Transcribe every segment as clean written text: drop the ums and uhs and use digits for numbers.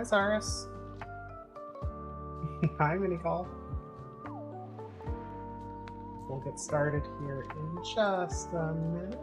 Hi, Zaris. Hi, Minicall. We'll get started here in just a minute.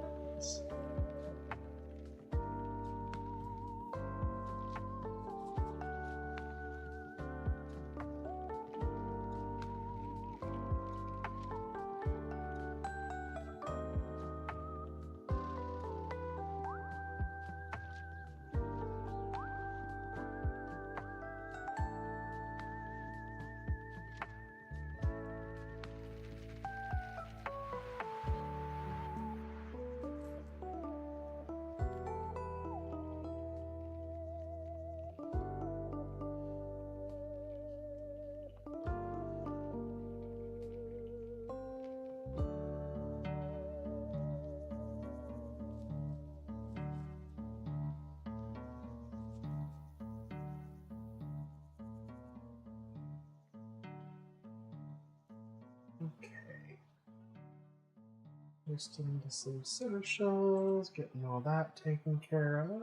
Okay. Just into some socials, getting all that taken care of.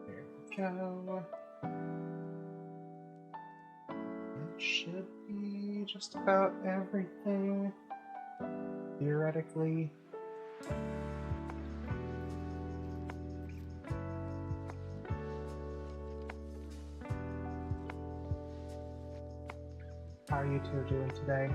There we go. That should be just about everything, theoretically. How are you two doing today?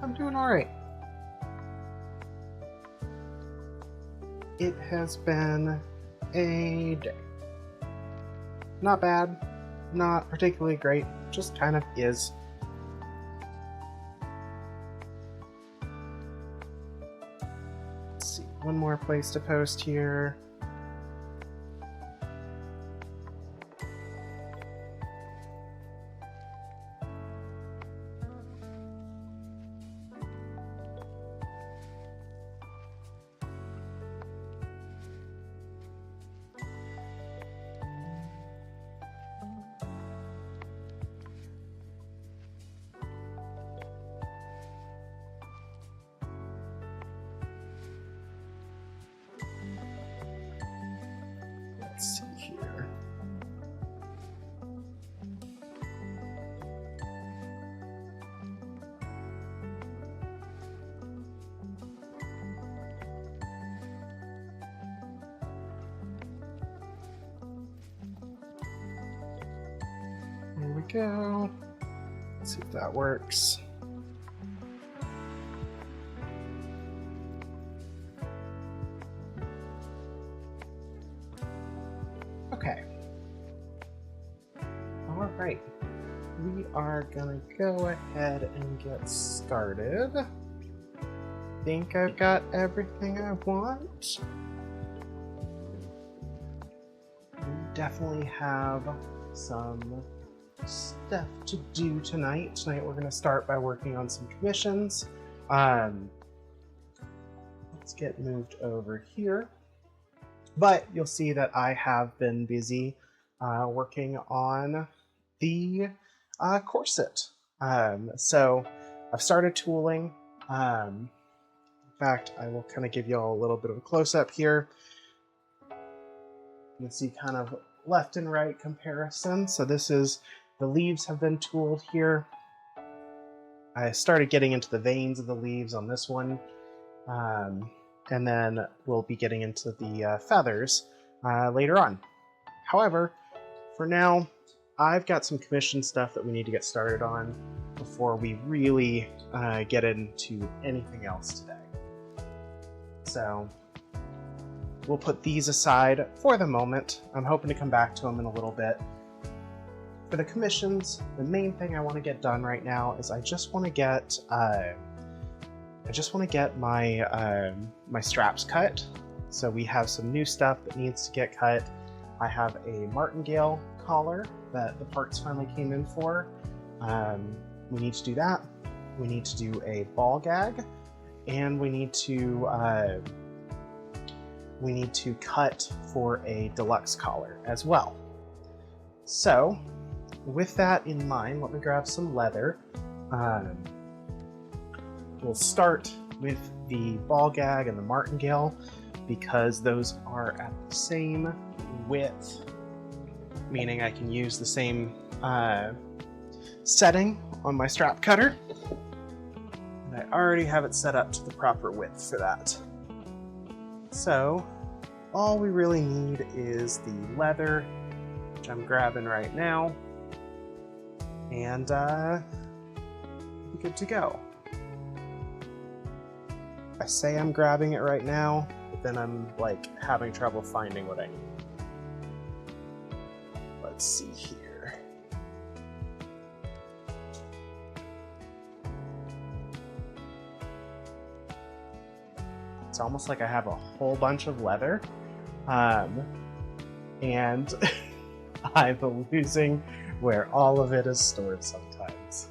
I'm doing alright. It has been a day. Not bad, not particularly great, just kind of is. Let's see, one more place to post here. Let's see here. There we go. Let's see if that works. Okay. All right. We are gonna go ahead and get started. Think I've got everything I want. We definitely have some stuff to do tonight. Tonight we're gonna start by working on some commissions. Let's get moved over here. But you'll see that I have been busy working on the corset. So I've started tooling. In fact, I will kind of give you all a little bit of a close-up here. You can see kind of left and right comparison. So this is, the leaves have been tooled here. I started getting into the veins of the leaves on this one. And then we'll be getting into the feathers later on. However, for now, I've got some commission stuff that we need to get started on before we really get into anything else today. So we'll put these aside for the moment. I'm hoping to come back to them in a little bit. for the commissions, the main thing I want to get done right now is I just want to get my my straps cut. So we have some new stuff that needs to get cut. I have a martingale collar that the parts finally came in for. We need to do that. We need to do a ball gag, and we need to cut for a deluxe collar as well. So with that in mind, let me grab some leather. We'll start with the ball gag and the martingale because those are at the same width, meaning I can use the same setting on my strap cutter. And I already have it set up to the proper width for that. So all we really need is the leather, which I'm grabbing right now, and we're good to go. I say I'm grabbing it right now, but then I'm like having trouble finding what I need. Let's see here. It's almost like I have a whole bunch of leather, and I'm losing where all of it is stored sometimes.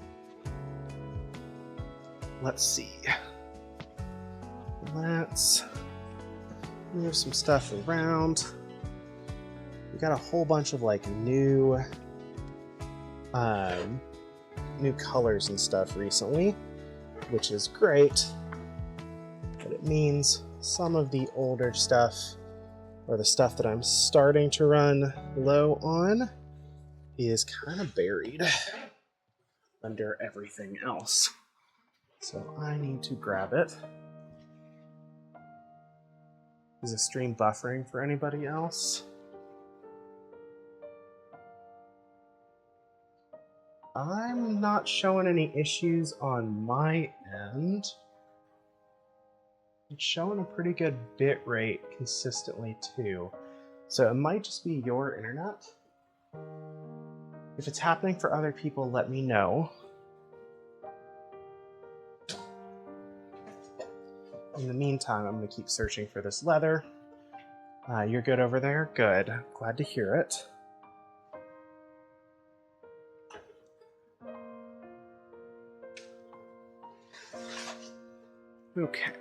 Let's see. Let's move some stuff around. We got a whole bunch of like new colors and stuff recently, which is great, but it means some of the older stuff, or the stuff that I'm starting to run low on, is kind of buried under everything else. So I need to grab it. Is the stream buffering for anybody else? I'm not showing any issues on my end. It's showing a pretty good bit rate consistently too. So it might just be your internet. If it's happening for other people, let me know. In the meantime, I'm going to keep searching for this leather. You're good over there? Good. Glad to hear it. Okay.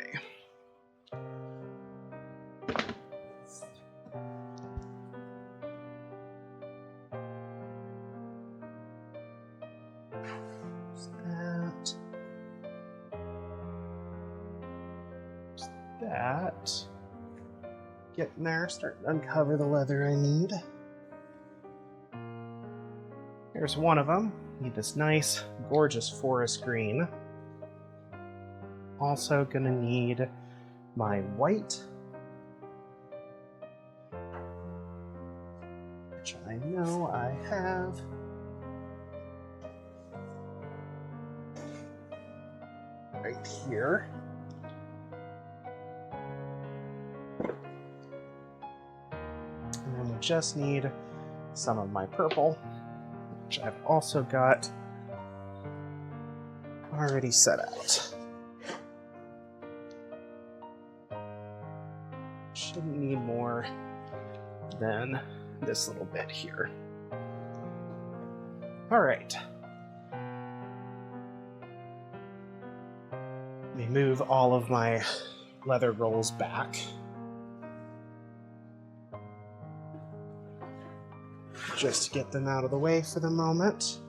That. Getting there, starting to uncover the leather I need. Here's one of them. Need this nice, gorgeous forest green. Also gonna need my white, which I know I have. Right here. And then we just need some of my purple, which I've also got already set out. Shouldn't need more than this little bit here. All right. Let me move all of my leather rolls back. Just to get them out of the way for the moment.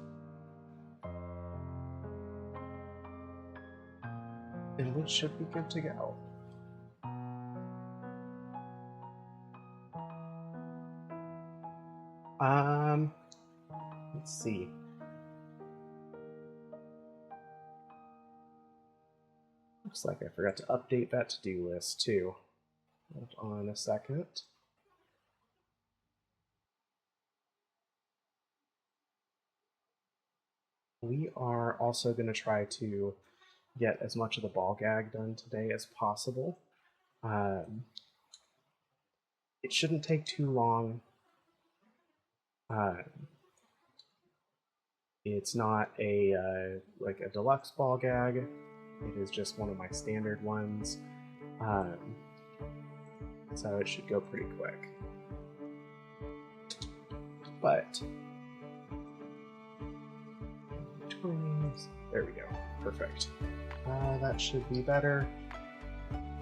And we should be good to go. Let's see. Looks like I forgot to update that to-do list too. Hold on a second. We are also going to try to get as much of the ball gag done today as possible. It shouldn't take too long. It's not a like a deluxe ball gag. It is just one of my standard ones. So it should go pretty quick. But there we go. Perfect. That should be better.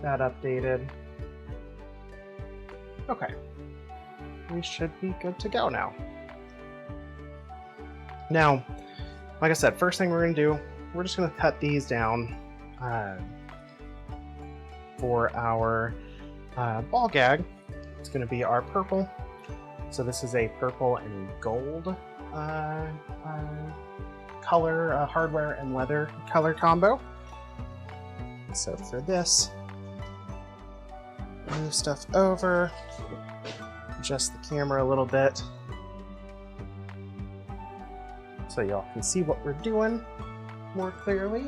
That updated. Okay. We should be good to go now. Now, like I said, first thing we're going to do, we're just going to cut these down for our ball gag. It's going to be our purple. So this is a purple and gold color, hardware and leather color combo. So for this, move stuff over, adjust the camera a little bit so y'all can see what we're doing more clearly.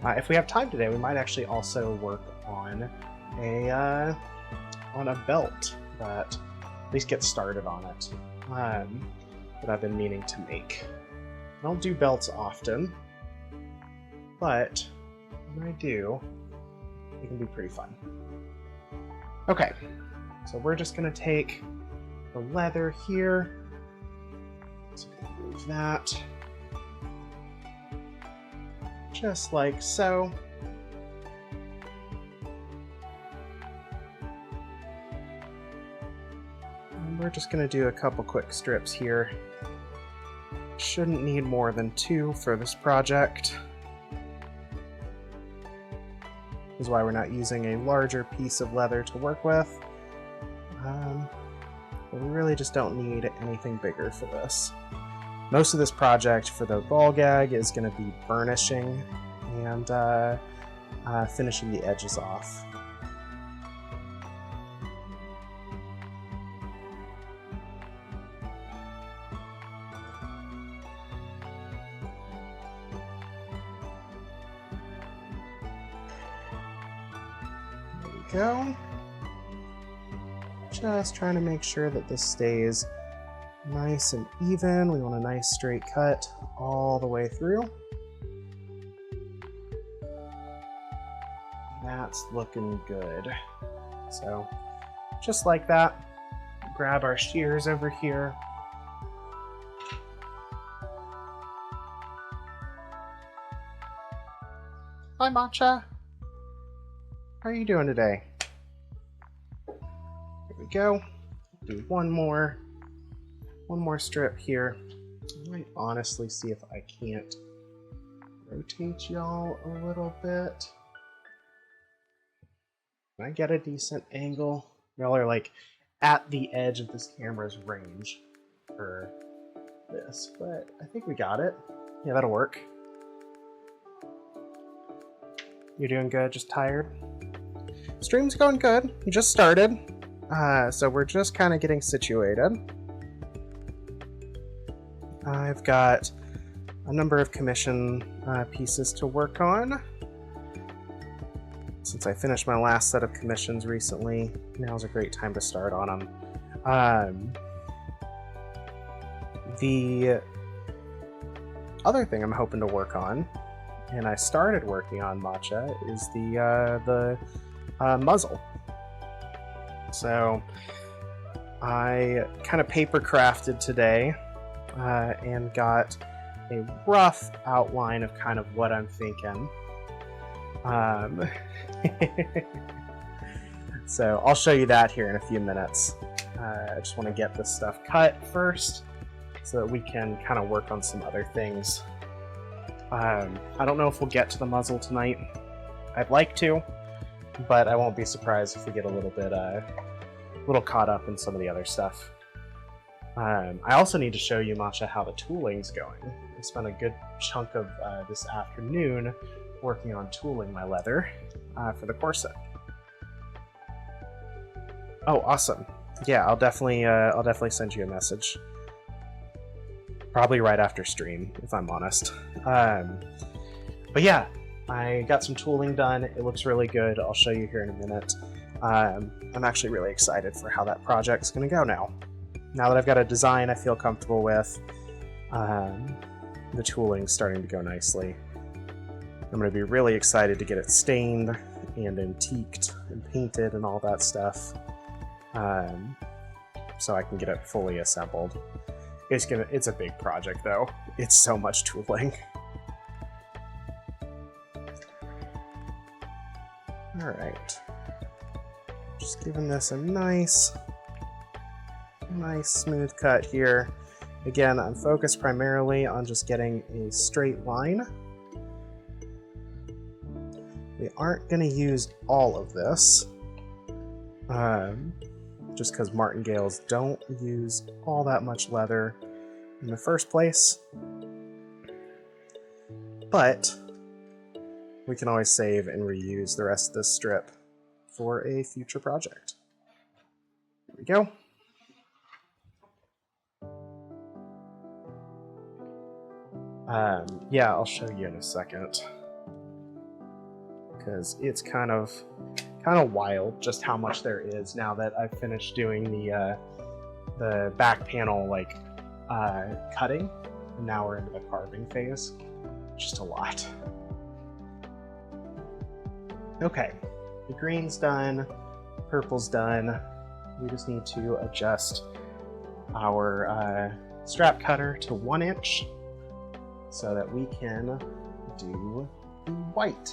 If we have time today, we might actually also work on a belt that at least get started on it that I've been meaning to make. I don't do belts often, but when I do, it can be pretty fun. Okay, so we're just going to take the leather here. So move that just like so. And we're just going to do a couple quick strips here. Shouldn't need more than 2 for this project. This is why we're not using a larger piece of leather to work with. But we really just don't need anything bigger for this. Most of this project for the ball gag is going to be burnishing and finishing the edges off. There we go. Just trying to make sure that this stays nice and even. We want a nice straight cut all the way through. That's looking good. So just like that, grab our shears over here. Hi Matcha, how are you doing today? There we go. Do one more strip here. I might honestly see if I can't rotate y'all a little bit. Can I get a decent angle? Y'all are like at the edge of this camera's range for this, but I think we got it. Yeah, that'll work. You're doing good, just tired? Stream's going good. We just started. So we're just kind of getting situated. I've got a number of commission pieces to work on. Since I finished my last set of commissions recently, now's a great time to start on them. The other thing I'm hoping to work on, and I started working on Matcha, is the muzzle. So I kind of paper crafted today and got a rough outline of kind of what I'm thinking. So I'll show you that here in a few minutes. I just want to get this stuff cut first so that we can kind of work on some other things. I don't know if we'll get to the muzzle tonight. I'd like to, but I won't be surprised if we get a little caught up in some of the other stuff. I also need to show you, Matcha, how the tooling's going. I spent a good chunk of this afternoon working on tooling my leather for the corset. Oh, awesome! Yeah, I'll definitely send you a message. Probably right after stream, if I'm honest. But yeah, I got some tooling done. It looks really good. I'll show you here in a minute. I'm actually really excited for how that project's going to go now. Now that I've got a design I feel comfortable with, the tooling's starting to go nicely. I'm going to be really excited to get it stained and antiqued and painted and all that stuff, so I can get it fully assembled. It's a big project though. It's so much tooling. Alright. Just giving this a nice smooth cut here. Again, I'm focused primarily on just getting a straight line. We aren't going to use all of this, just because martingales don't use all that much leather in the first place. But we can always save and reuse the rest of this strip for a future project. There we go. Yeah, I'll show you in a second, because it's kind of wild just how much there is now that I've finished doing the back panel cutting, and now we're into the carving phase. Just a lot. Okay, the green's done, purple's done. We just need to adjust our strap cutter to 1 inch so that we can do the white.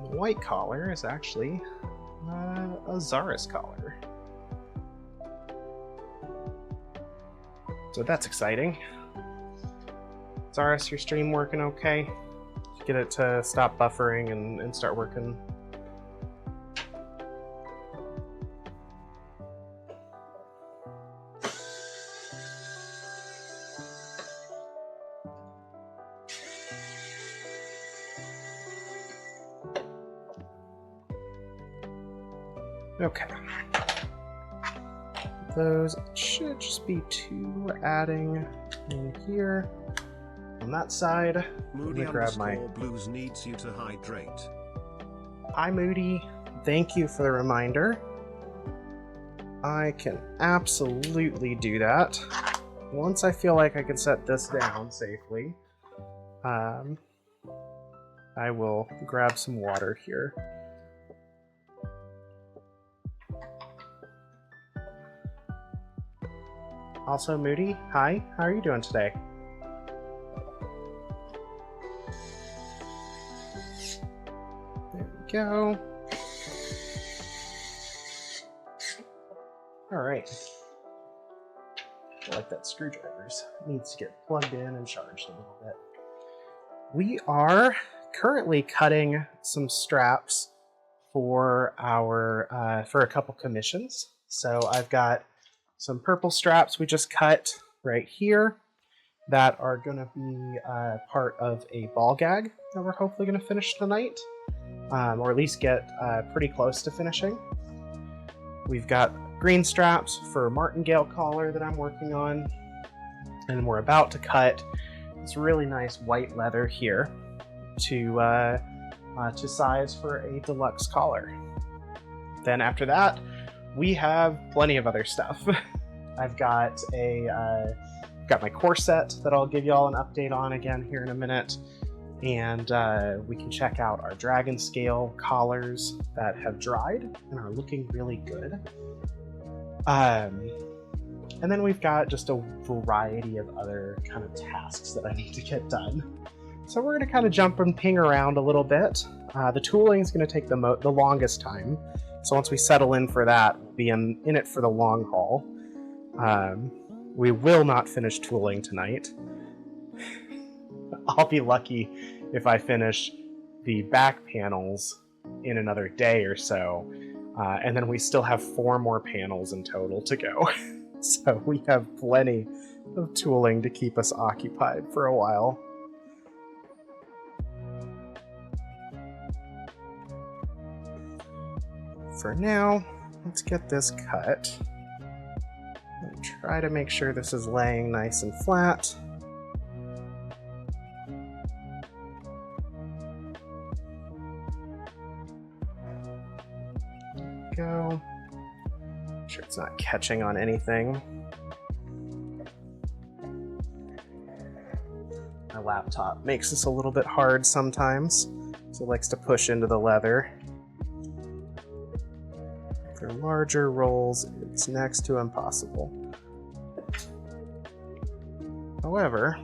The white collar is actually a Zaris collar. So that's exciting. Zaris, your stream working okay? Get it to stop buffering and start working. Okay. Those should just be 2 adding in here. On that side, Moody grab my Blues needs you to hydrate. Hi Moody, thank you for the reminder. I can absolutely do that. Once I feel like I can set this down safely, I will grab some water here. Also, Moody, hi, how are you doing today? There we go. Alright. I feel like that screwdriver needs to get plugged in and charged a little bit. We are currently cutting some straps for our for a couple commissions. So I've got some purple straps we just cut right here that are going to be part of a ball gag that we're hopefully going to finish tonight, or at least get pretty close to finishing. We've got green straps for a martingale collar that I'm working on, and we're about to cut this really nice white leather here to size for a deluxe collar. Then after that, we have plenty of other stuff. I've got my corset that I'll give you all an update on again here in a minute, and we can check out our dragon scale collars that have dried and are looking really good. And then we've got just a variety of other kind of tasks that I need to get done. So we're going to kind of jump and ping around a little bit. The tooling is going to take the longest time. So once we settle in for that, we'll be in it for the long haul. We will not finish tooling tonight. I'll be lucky if I finish the back panels in another day or so. And then we still have 4 more panels in total to go. So we have plenty of tooling to keep us occupied for a while. For now, let's get this cut. And try to make sure this is laying nice and flat. There we go. Make sure it's not catching on anything. My laptop makes this a little bit hard sometimes, so it likes to push into the leather. For larger rolls, it's next to impossible. However,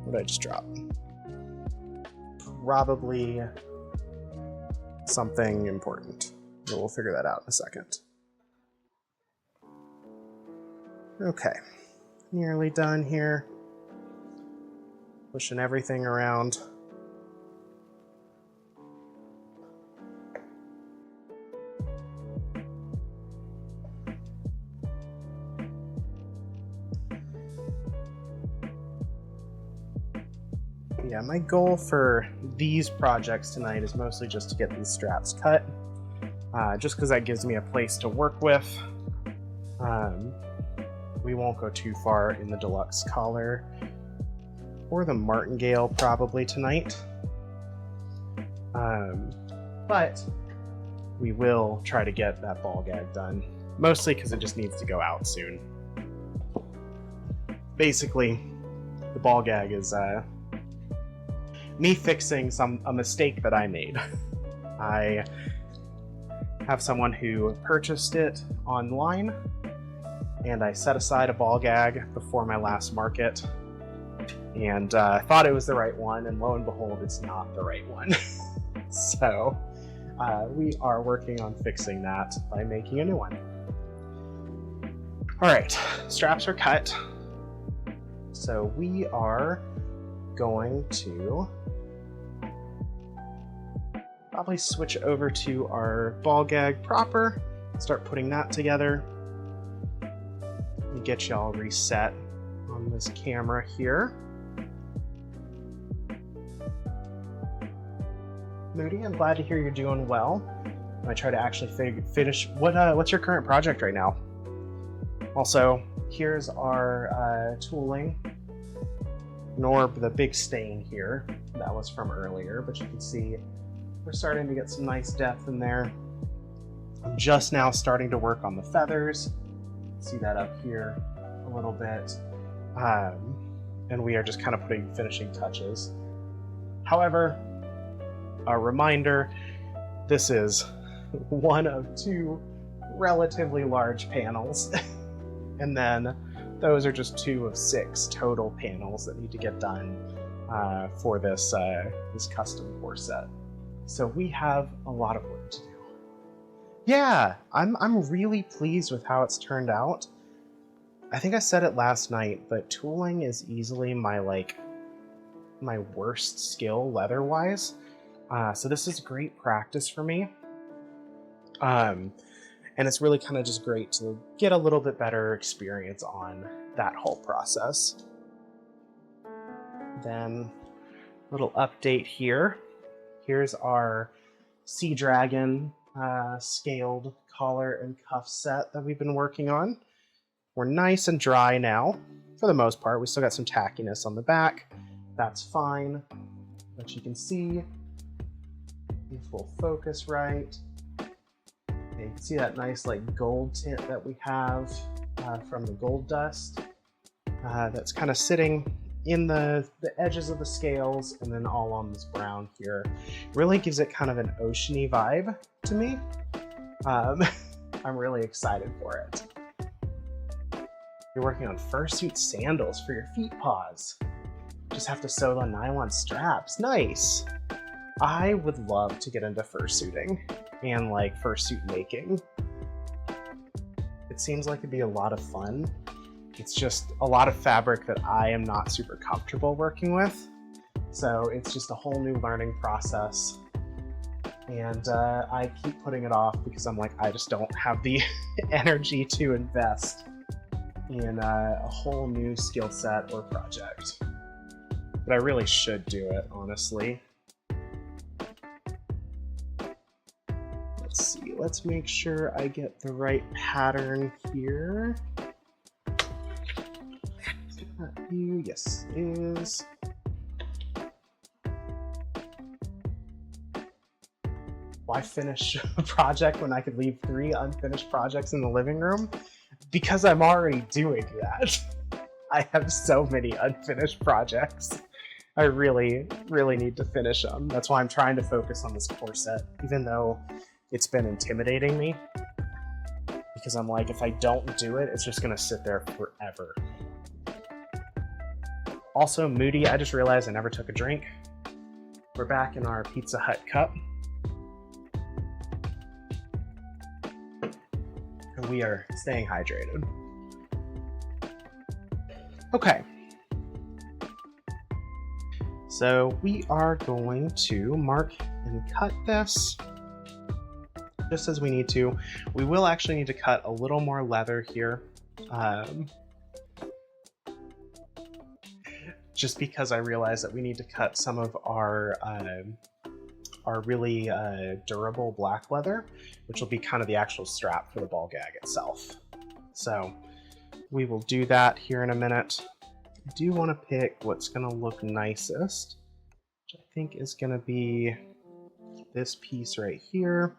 what did I just drop? Probably something important. We'll figure that out in a second. Okay, nearly done here. Pushing everything around. Yeah, my goal for these projects tonight is mostly just to get these straps cut, just because that gives me a place to work with. We won't go too far in the deluxe collar or the martingale probably tonight, but we will try to get that ball gag done, mostly because it just needs to go out soon. Basically, the ball gag is me fixing a mistake that I made. I have someone who purchased it online, and I set aside a ball gag before my last market, and thought it was the right one, and lo and behold, it's not the right one. So we are working on fixing that by making a new one. All right, straps are cut, so we are going to probably switch over to our ball gag proper, start putting that together. Let me get y'all reset on this camera here. Moody, I'm glad to hear you're doing well. I try to actually finish. What's your current project right now? Also, here's our tooling. Ignore the big stain here. That was from earlier, but you can see we're starting to get some nice depth in there. I'm just now starting to work on the feathers. See that up here a little bit. And we are just kind of putting finishing touches. However, a reminder, this is one of two relatively large panels. And then those are just 2 of 6 total panels that need to get done for this custom corset. So we have a lot of work to do. Yeah, I'm really pleased with how it's turned out. I think I said it last night, but tooling is easily my worst skill leather-wise. So this is great practice for me. And it's really kind of just great to get a little bit better experience on that whole process. Then, little update here. Here's our Sea Dragon scaled collar and cuff set that we've been working on. We're nice and dry now, for the most part. We still got some tackiness on the back. That's fine. But you can see, if we'll focus right, you can see that nice gold tint that we have from the gold dust that's kind of sitting in the edges of the scales and then all on this brown here. Really gives it kind of an oceany vibe to me. I'm really excited for it. You're working on fursuit sandals for your feet paws. Just have to sew the nylon straps. Nice! I would love to get into fursuiting and fursuit making. It seems like it'd be a lot of fun. It's just a lot of fabric that I am not super comfortable working with. So it's just a whole new learning process. And I keep putting it off because I'm like, I just don't have the energy to invest in a whole new skill set or project. But I really should do it, honestly. Let's see, let's make sure I get the right pattern here. Is that you? Yes, it is. Why finish a project when I could leave 3 unfinished projects in the living room? Because I'm already doing that. I have so many unfinished projects. I really, really need to finish them. That's why I'm trying to focus on this corset, even though it's been intimidating me. Because I'm like, if I don't do it, it's just gonna sit there forever. Also, Moody, I just realized I never took a drink. We're back in our Pizza Hut cup. And we are staying hydrated. Okay. So we are going to mark and cut this just as we need to. We will actually need to cut a little more leather here. Just because I realized that we need to cut some of our really durable black leather, which will be kind of the actual strap for the ball gag itself. So we will do that here in a minute. I do want to pick what's going to look nicest, which I think is going to be this piece right here.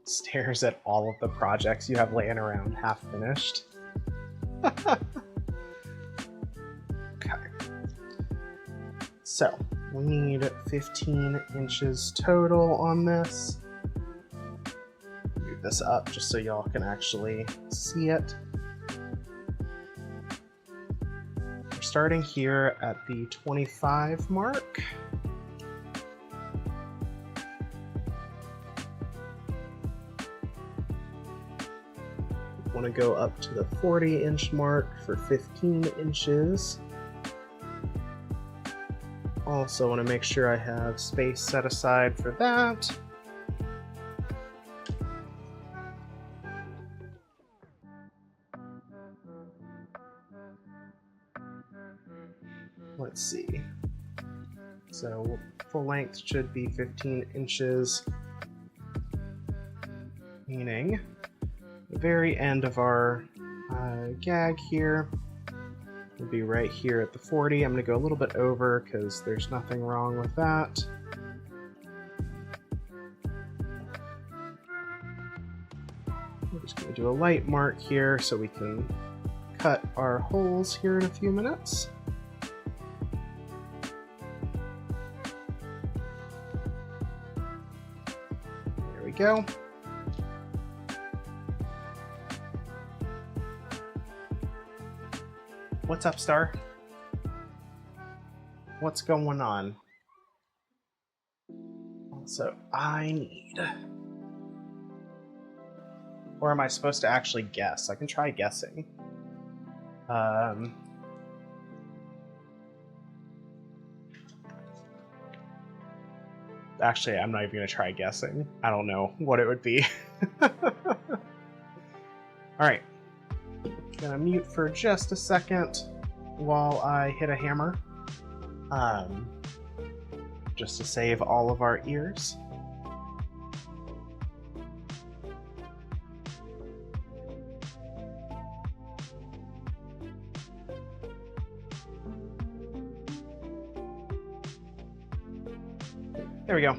Stares at all of the projects you have laying around half finished. Okay. So we need 15 inches total on this. Move this up just so y'all can actually see it. We're starting here at the 25 mark. Want to go up to the 40-inch mark for 15 inches. Also want to make sure I have space set aside for that. Let's see. So full length should be 15 inches, meaning the very end of our gag here will be right here at the 40. I'm going to go a little bit over because there's nothing wrong with that. We're just going to do a light mark here so we can cut our holes here in a few minutes. There we go. What's up, Star? What's going on? Also, I need... Or am I supposed to actually guess? I can try guessing. Actually, I'm not even going to try guessing. I don't know what it would be. Alright. Gonna mute for just a second while I hit a hammer. Just to save all of our ears. There we go.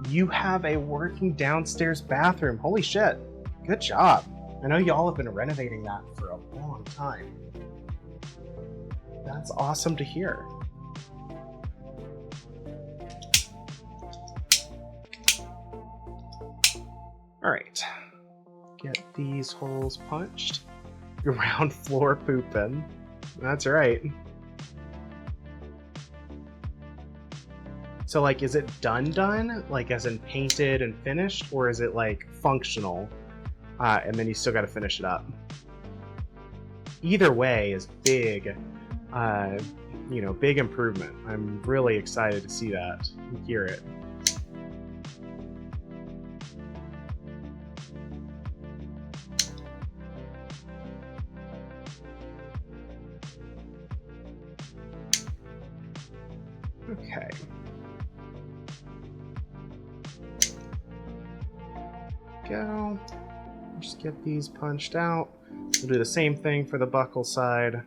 You have a working downstairs bathroom. Holy shit. Good job. I know y'all have been renovating that for a long time. That's awesome to hear. Alright. Get these holes punched. Ground floor pooping. That's right. So, like, is it done? Like, as in painted and finished? Or is it, like, functional? And then you still got to finish it up. Either way is big, big improvement. I'm really excited to see that and hear it. Okay. Go. Just get these punched out. We'll do the same thing for the buckle side.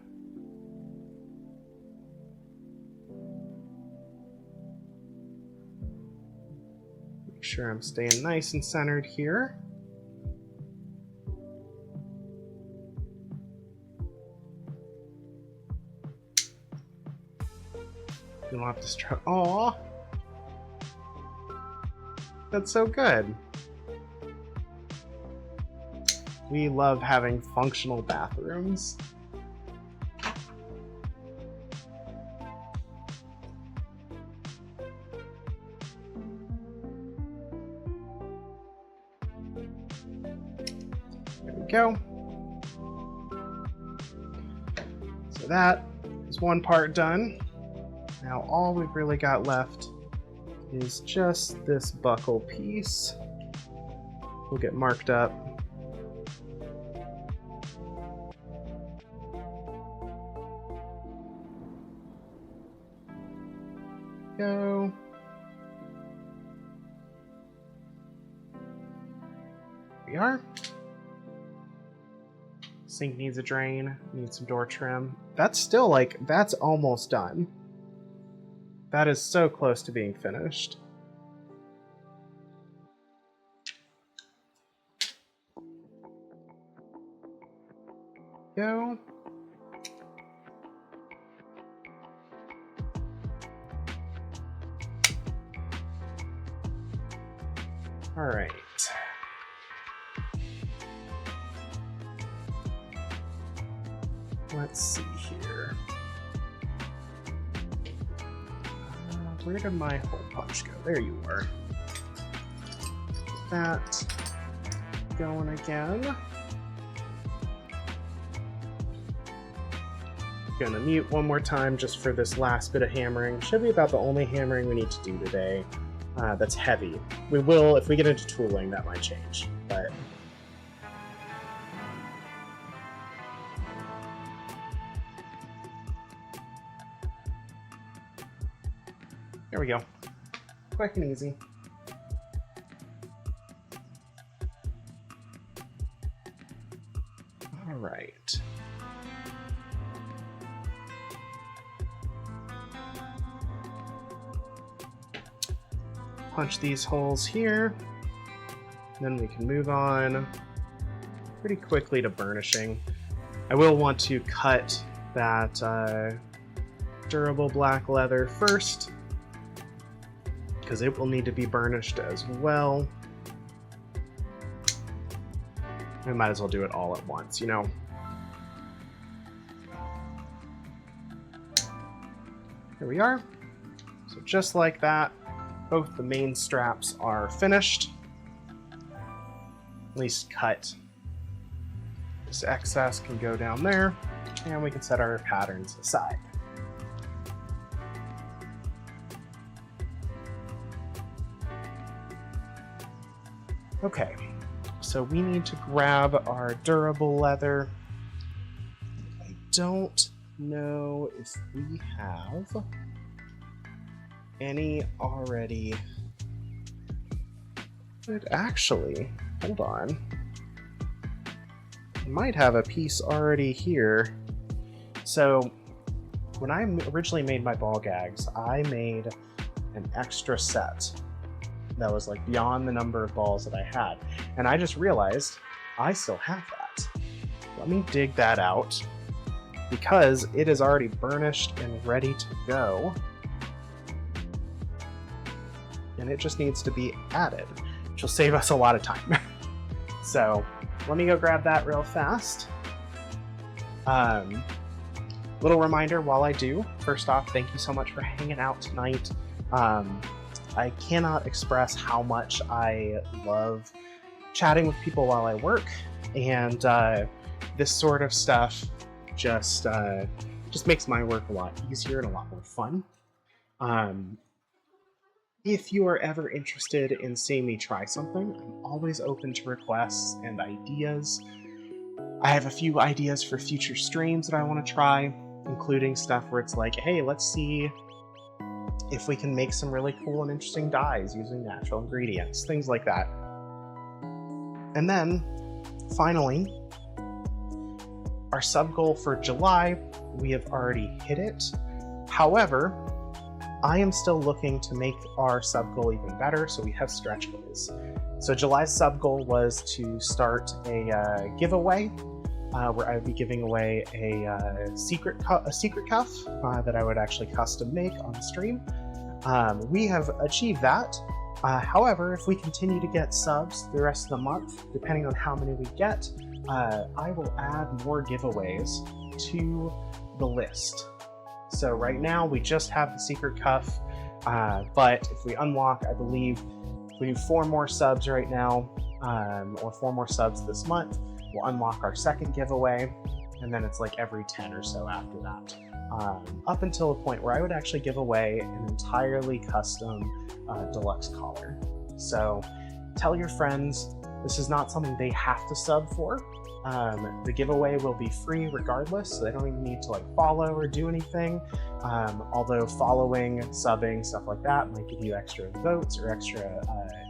Make sure I'm staying nice and centered here. You don't have to struggle. Aw! That's so good. We love having functional bathrooms. There we go. So that is one part done. Now all we've really got left is just this buckle piece. Will get marked up. Go. Here we are. Sink needs a drain, needs some door trim. That's still like, that's almost done. That is so close to being finished. Go. All right. Let's see here. Where did my hole punch go? There you are. Get that going again. Gonna mute one more time just for this last bit of hammering. Should be about the only hammering we need to do today. That's heavy. We will, if we get into tooling, that might change, but there we go. Quick and easy. All right. Punch these holes here. Then we can move on pretty quickly to burnishing. I will want to cut that durable black leather first, because it will need to be burnished as well. I might as well do it all at once, you know? Here we are. So just like that, both the main straps are finished. At least cut. This excess can go down there, and we can set our patterns aside. Okay, so we need to grab our durable leather. I don't know if we have any already. But actually, hold on. I might have a piece already here. So when I originally made my ball gags, I made an extra set that was like beyond the number of balls that I had. And I just realized I still have that. Let me dig that out, because it is already burnished and ready to go. And it just needs to be added, which will save us a lot of time. So let me go grab that real fast. Little reminder while I do, first off, thank you so much for hanging out tonight. I cannot express how much I love chatting with people while I work, and this sort of stuff just makes my work a lot easier and a lot more fun. If you are ever interested in seeing me try something, I'm always open to requests and ideas. I have a few ideas for future streams that I want to try, including stuff where it's like, hey, let's see if we can make some really cool and interesting dyes using natural ingredients, things like that. And then, finally, our sub goal for July, we have already hit it. However, I am still looking to make our sub goal even better, so we have stretch goals. So July's sub goal was to start a giveaway where I would be giving away a secret cuff that I would actually custom make on stream. We have achieved that. However, if we continue to get subs the rest of the month, depending on how many we get, I will add more giveaways to the list. So right now we just have the secret cuff, but if we unlock, I believe if we do 4 more subs right now, or 4 more subs this month, we'll unlock our second giveaway, and then it's like every 10 or so after that. Up until a point where I would actually give away an entirely custom deluxe collar. So tell your friends, this is not something they have to sub for. The giveaway will be free regardless, so they don't even need to like follow or do anything. Although following, subbing, stuff like that might give you extra votes or extra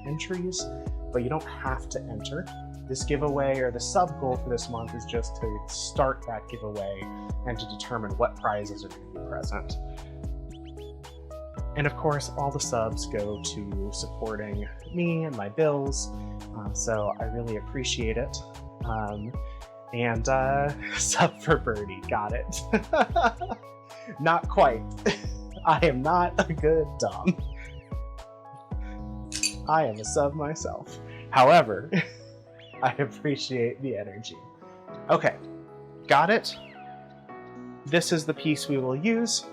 entries, but you don't have to enter. This giveaway, or the sub goal for this month, is just to start that giveaway and to determine what prizes are going to be present. And of course, all the subs go to supporting me and my bills, so I really appreciate it. And sub for Birdie, got it. Not quite. I am not a good Dom. I am a sub myself. However, I appreciate the energy. Okay, got it. This is the piece we will use.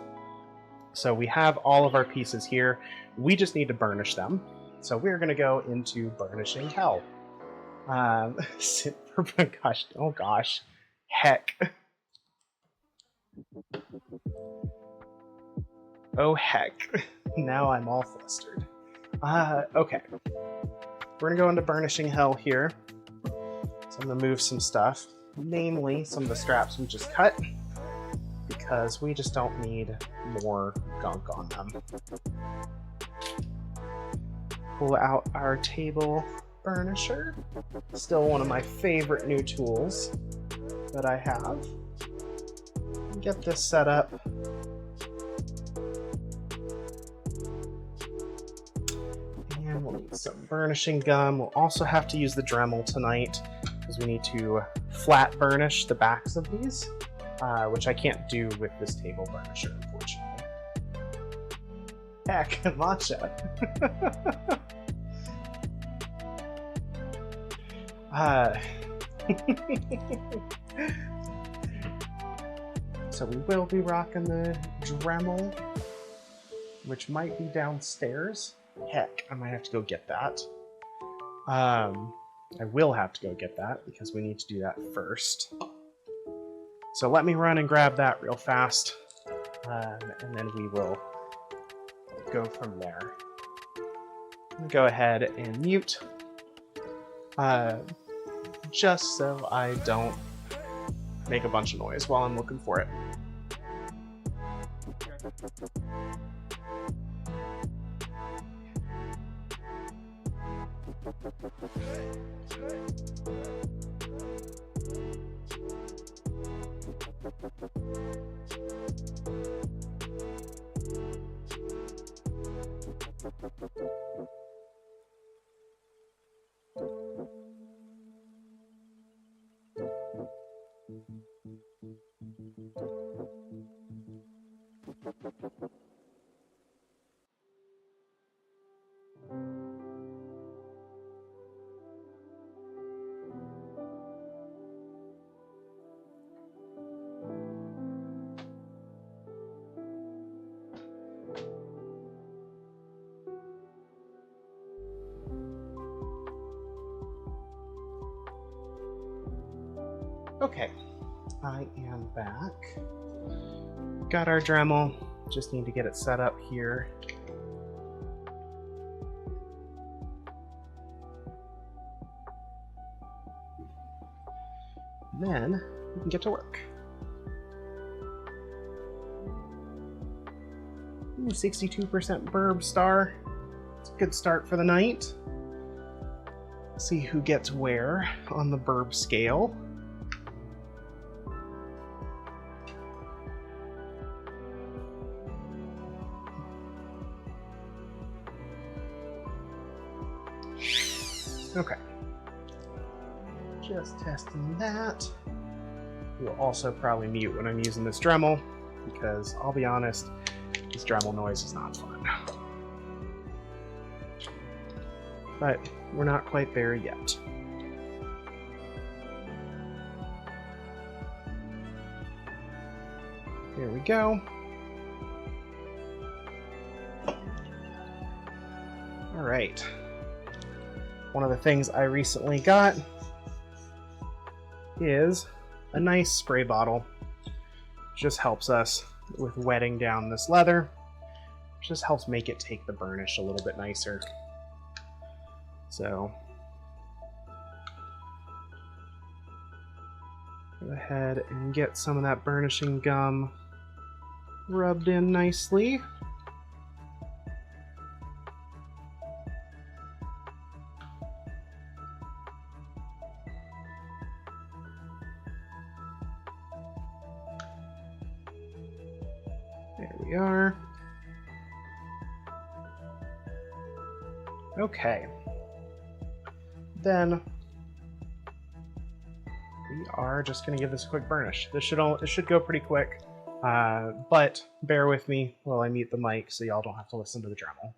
So we have all of our pieces here. We just need to burnish them. So we're going to go into burnishing hell. Gosh, oh gosh, heck. Oh heck, now I'm all flustered. Okay, we're gonna go into burnishing hell here. So I'm gonna move some stuff, namely some of the straps we just cut, because we just don't need more gunk on them. Pull out our table burnisher, still one of my favorite new tools that I have. Get this set up. And we'll need some burnishing gum. We'll also have to use the Dremel tonight because we need to flat burnish the backs of these, which I can't do with this table burnisher, unfortunately. Heck, matcha. So we will be rocking the Dremel, which might be downstairs. Heck, I might have to go get that. I will have to go get that because we need to do that first. So let me run and grab that real fast, and then we will go from there. I'm gonna go ahead and mute, just so I don't make a bunch of noise while I'm looking for it. Okay, I am back. Got our Dremel, just need to get it set up here. Then we can get to work. 62% burb star. It's a good start for the night. See who gets where on the burb scale. Okay. Just testing that. will also probably mute when I'm using this Dremel, because I'll be honest, this Dremel noise is not fun. But we're not quite there yet. Here we go. All right. One of the things I recently got is a nice spray bottle. Just helps us with wetting down this leather. Just helps make it take the burnish a little bit nicer. So go ahead and get some of that burnishing gum rubbed in nicely. There we are. Okay. Then we are just going to give this a quick burnish. This should go pretty quick, but bear with me while I mute the mic so y'all don't have to listen to the Dremel.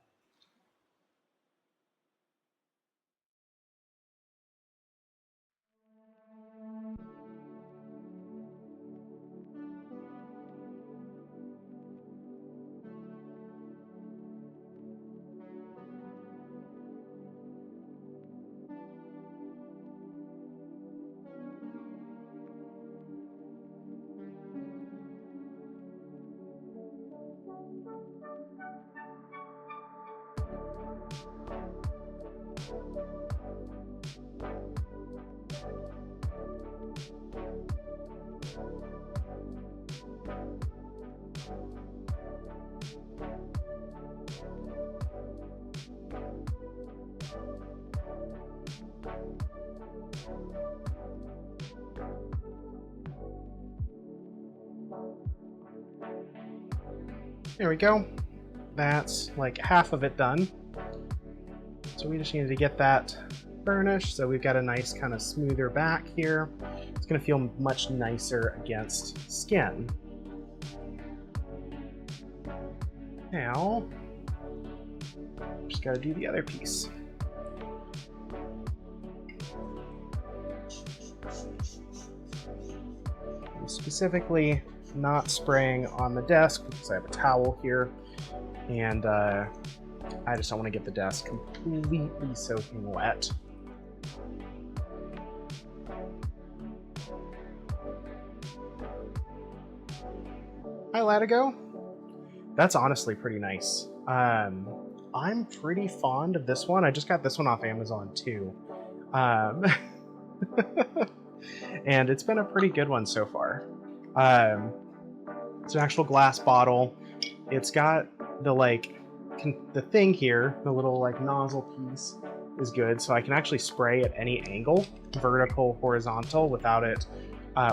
There we go. That's like half of it done. So we just needed to get that burnished, so we've got a nice kind of smoother back here. It's going to feel much nicer against skin. Now, just got to do the other piece. I'm specifically not spraying on the desk because I have a towel here, and I just don't want to get the desk completely soaking wet. Hi, Latigo. That's honestly pretty nice. I'm pretty fond of this one. I just got this one off Amazon too. And it's been a pretty good one so far. It's an actual glass bottle. It's got the the thing here, the little nozzle piece is good, so I can actually spray at any angle, vertical, horizontal, without it,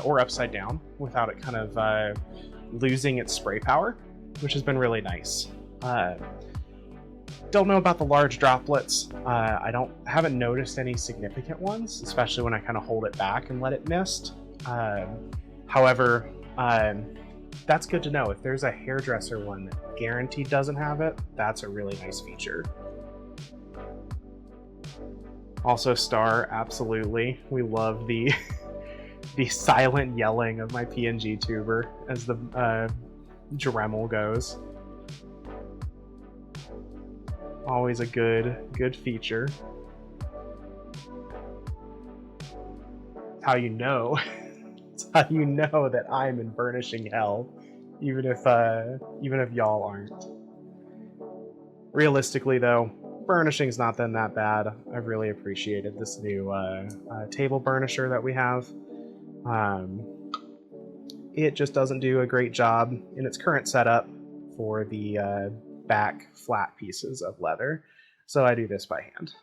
or upside down, without it kind of losing its spray power, which has been really nice. Don't know about the large droplets. I haven't noticed any significant ones, especially when I kind of hold it back and let it mist. However, that's good to know. If there's a hairdresser one that guaranteed doesn't have it, that's a really nice feature. Also, Star, absolutely. We love the the silent yelling of my PNG tuber as the Dremel goes. Always a good feature. How you know. It's how you know that I'm in burnishing hell, even if y'all aren't. Realistically, though, burnishing's not been that bad. I've really appreciated this new table burnisher that we have. It just doesn't do a great job in its current setup for the back flat pieces of leather, so I do this by hand.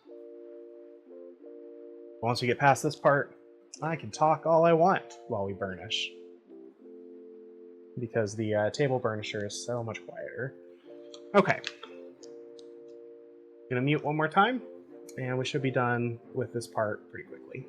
Once we get past this part, I can talk all I want while we burnish, because the table burnisher is so much quieter. Okay. Gonna mute one more time, and we should be done with this part pretty quickly.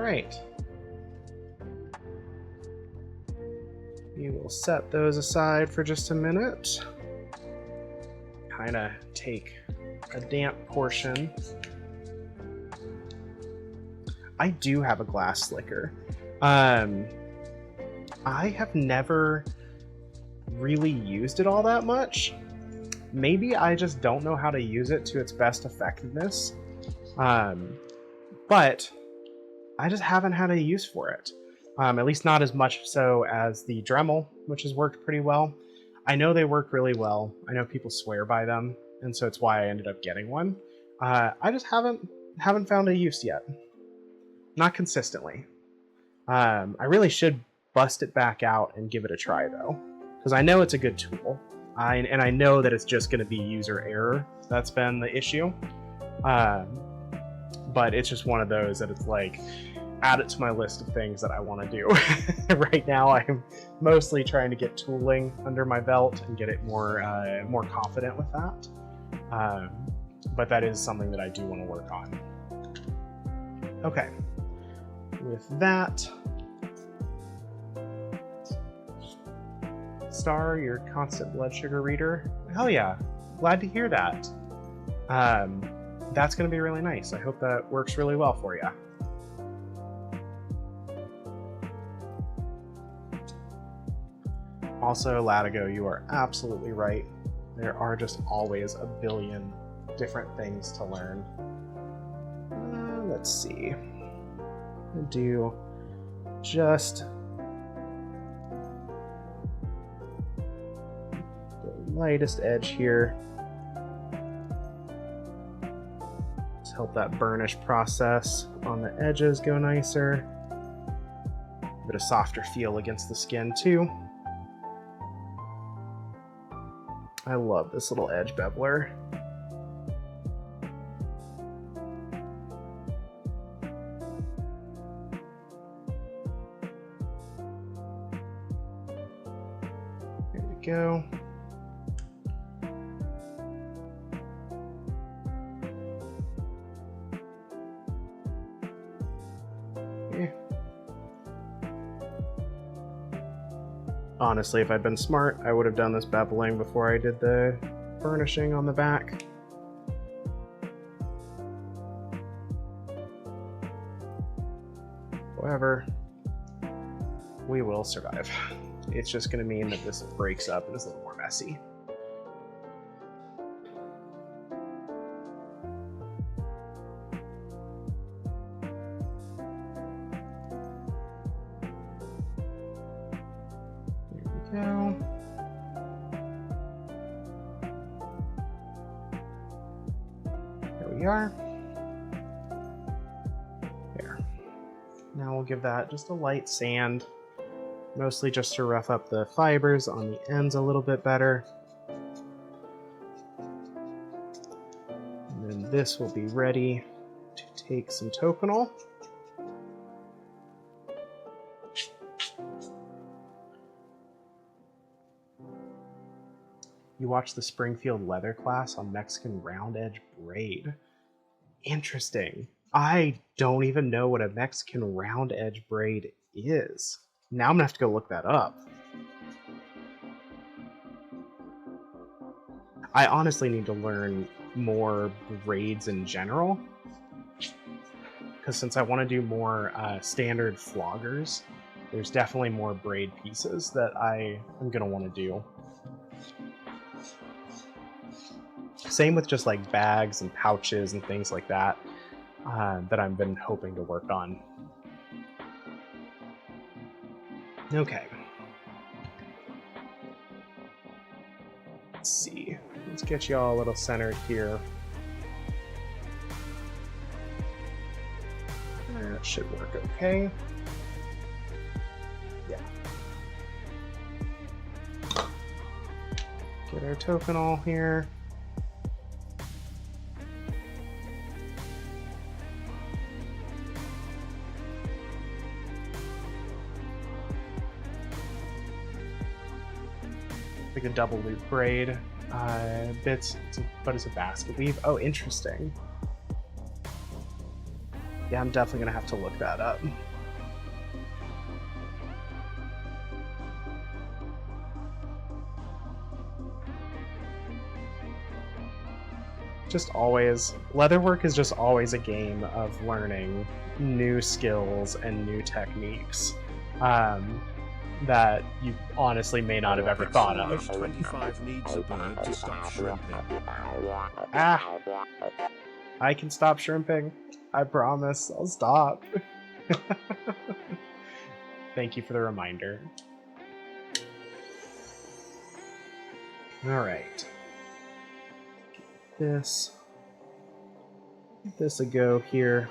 right. We will set those aside for just a minute. Kind of take a damp portion. I do have a glass slicker. I have never really used it all that much. Maybe I just don't know how to use it to its best effectiveness. But I just haven't had a use for it. At least not as much so as the Dremel, which has worked pretty well. I know they work really well. I know people swear by them, and so it's why I ended up getting one. I just haven't found a use yet. Not consistently. I really should bust it back out and give it a try, though, because I know it's a good tool. And I know that it's just going to be user error that's been the issue. But it's just one of those that it's like, add it to my list of things that I want to do. Right now, I'm mostly trying to get tooling under my belt and get it more confident with that. But that is something that I do want to work on. Okay. With that, Star, your constant blood sugar reader. Hell yeah, glad to hear that. That's going to be really nice. I hope that works really well for you. Also, Latigo, you are absolutely right. There are just always a billion different things to learn. Let's see. I'll do just the lightest edge here. Just help that burnish process on the edges go nicer. A bit of softer feel against the skin too. I love this little edge beveler. There we go. Okay. Honestly, if I'd been smart, I would have done this beveling before I did the burnishing on the back. However, we will survive. It's just going to mean that this breaks up and is a little more messy. Go. There we are. There. Now we'll give that just a light sand, mostly just to rough up the fibers on the ends a little bit better. And then this will be ready to take some toconol. You watched the Springfield leather class on Mexican round edge braid. Interesting. I don't even know what a Mexican round edge braid is. Now I'm gonna have to go look that up. I honestly need to learn more braids in general, because since I want to do more standard floggers, there's definitely more braid pieces that I am gonna want to do. Same with just like bags and pouches and things like that that I've been hoping to work on. Okay. Let's see. Let's get you all a little centered here. That should work okay. Yeah. Get our toconol here. Like a double loop braid bits, but it's a basket weave. Oh, interesting. Yeah, I'm definitely gonna have to look that up. Just always, leatherwork is just always a game of learning new skills and new techniques that you honestly may not have ever thought of. 25 needs a bird to stop shrimping. Ah, I can stop shrimping. I promise. I'll stop. Thank you for the reminder. All right. Give this a go here.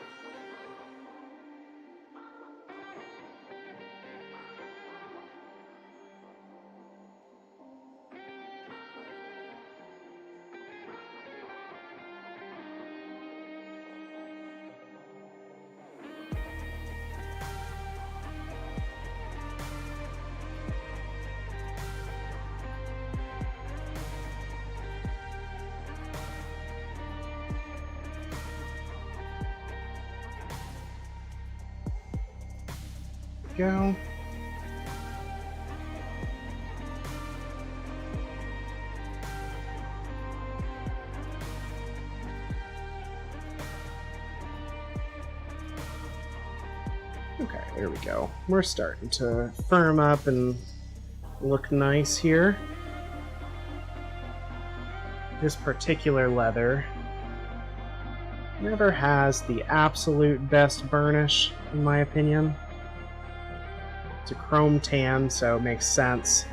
Go. Okay, there we go. We're starting to firm up and look nice here. This particular leather never has the absolute best burnish, in my opinion. It's a chrome tan, so it makes sense.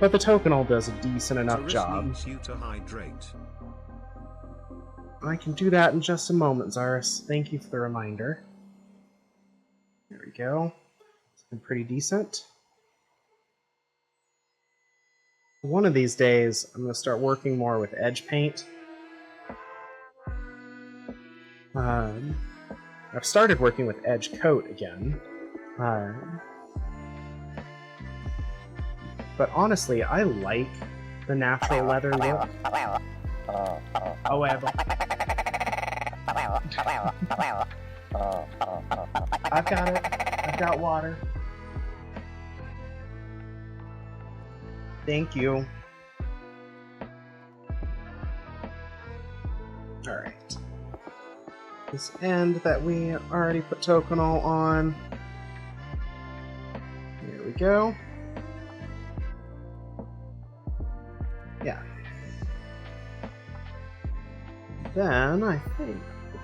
But the Tokenol does a decent enough job. Needs you to hydrate. I can do that in just a moment, Zaris. Thank you for the reminder. There we go. It's been pretty decent. One of these days, I'm going to start working more with edge paint. I've started working with edge coat again. But honestly, I like the natural leather look. However, I've got it. I've got water. Thank you. Alright. This end that we already put Tokenol on. There we go. Yeah. Then I think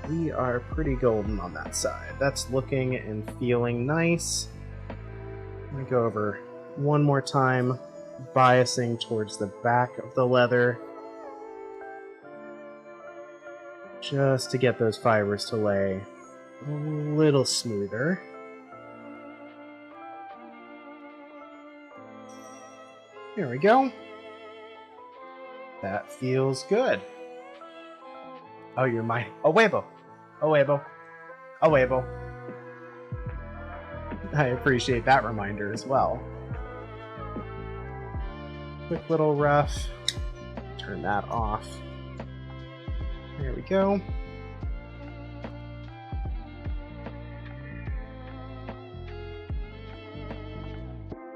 we are pretty golden on that side. That's looking and feeling nice. I'm going to go over one more time, biasing towards the back of the leather, just to get those fibers to lay a little smoother. There we go. That feels good. Oh, you're my... Oh, Weibo! Oh, Weibo! Oh, Weibo! I appreciate that reminder as well. Quick little rough. Turn that off. There we go.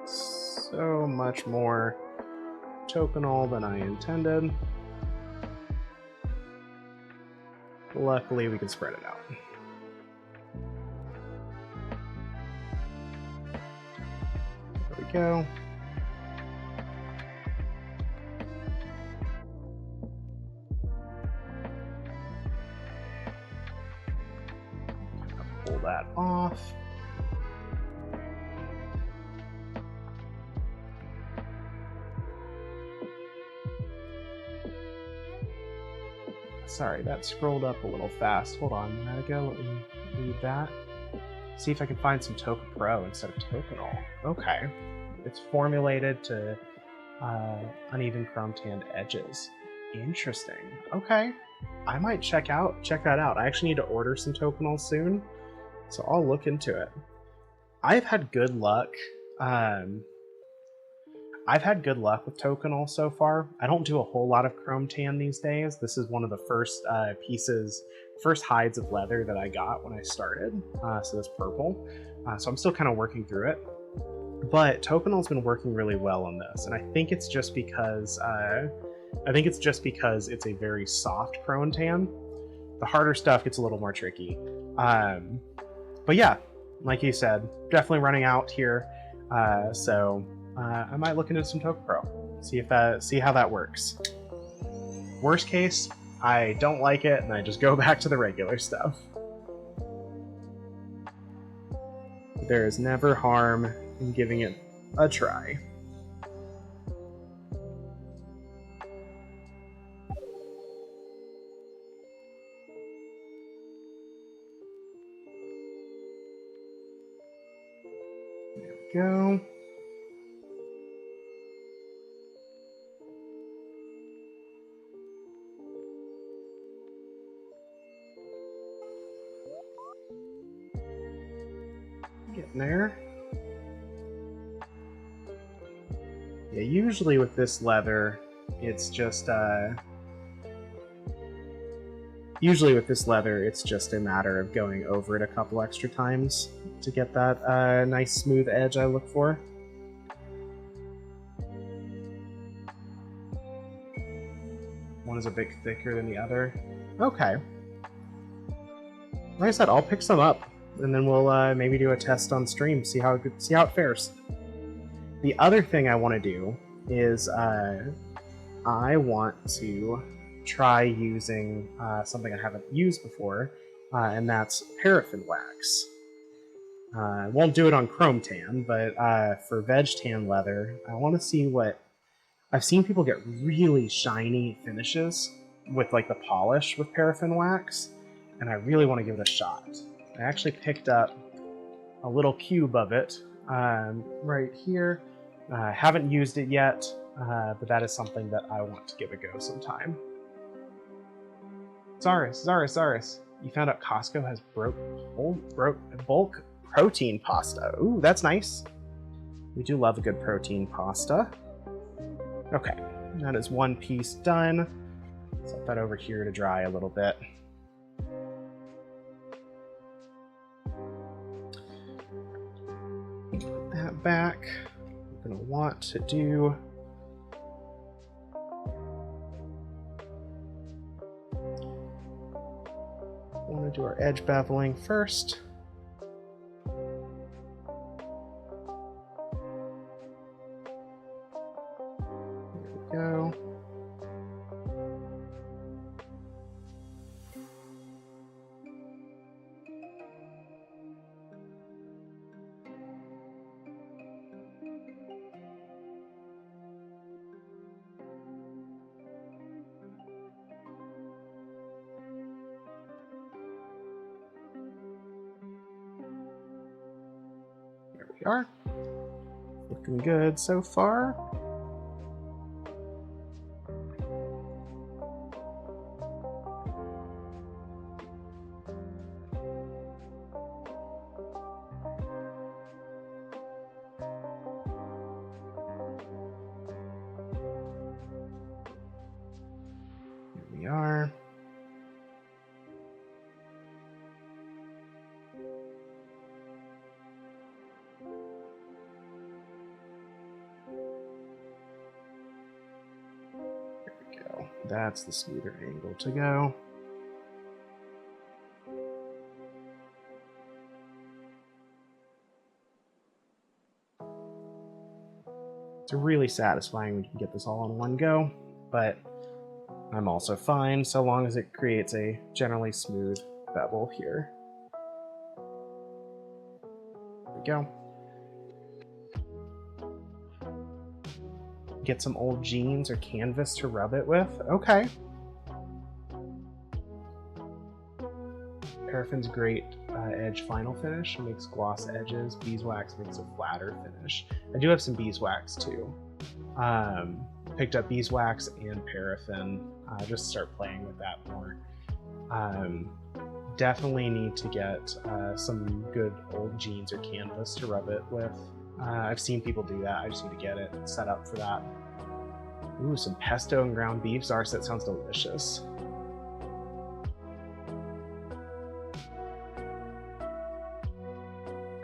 So much more Tokenol than I intended. Luckily, we can spread it out. There we go. Pull that off. Sorry, that scrolled up a little fast. Hold on, let me read that. See if I can find some Token Pro instead of Tokenol. Okay. It's formulated to uneven chrome tanned edges. Interesting. Okay. I might check that out. I actually need to order some Tokenol soon, so I'll look into it. I've had good luck. I've had good luck with Tokenol so far. I don't do a whole lot of chrome tan these days. This is one of the first pieces first hides of leather that I got when I started. So this purple. So I'm still kind of working through it. But Topanol's been working really well on this, and I think it's just because it's a very soft prone tan. The harder stuff gets a little more tricky. But yeah, like you said, definitely running out here. So I might look into some Topapro, see how that works. Worst case, I don't like it, and I just go back to the regular stuff. There is never harm in giving it a try. There we go. Getting there. Yeah, usually with this leather, it's just a matter of going over it a couple extra times to get that nice smooth edge I look for. One is a bit thicker than the other. Okay. Like I said, I'll pick some up, and then we'll maybe do a test on stream, see how it fares. The other thing I want to do is I want to try using something I haven't used before, and that's paraffin wax. I won't do it on chrome tan, but for veg tan leather, I want to see what... I've seen people get really shiny finishes with like the polish with paraffin wax, and I really want to give it a shot. I actually picked up a little cube of it right here. Haven't used it yet, but that is something that I want to give a go sometime. Zaris, you found out Costco has bulk protein pasta. Ooh, that's nice. We do love a good protein pasta. Okay, that is one piece done. Set that over here to dry a little bit. Put that back. I'm going to want to do... our edge beveling first. There we go. We are. Looking good so far. Here we are. That's the smoother angle to go. It's really satisfying when you can get this all in one go, but I'm also fine so long as it creates a generally smooth bevel here. There we go. Get some old jeans or canvas to rub it with. Okay. Paraffin's great edge final finish. It makes gloss edges. Beeswax makes a flatter finish. I do have some beeswax too. Picked up beeswax and paraffin. Just start playing with that more. Definitely need to get some good old jeans or canvas to rub it with. I've seen people do that. I just need to get it set up for that. Ooh, some pesto and ground beef. Zars, that sounds delicious.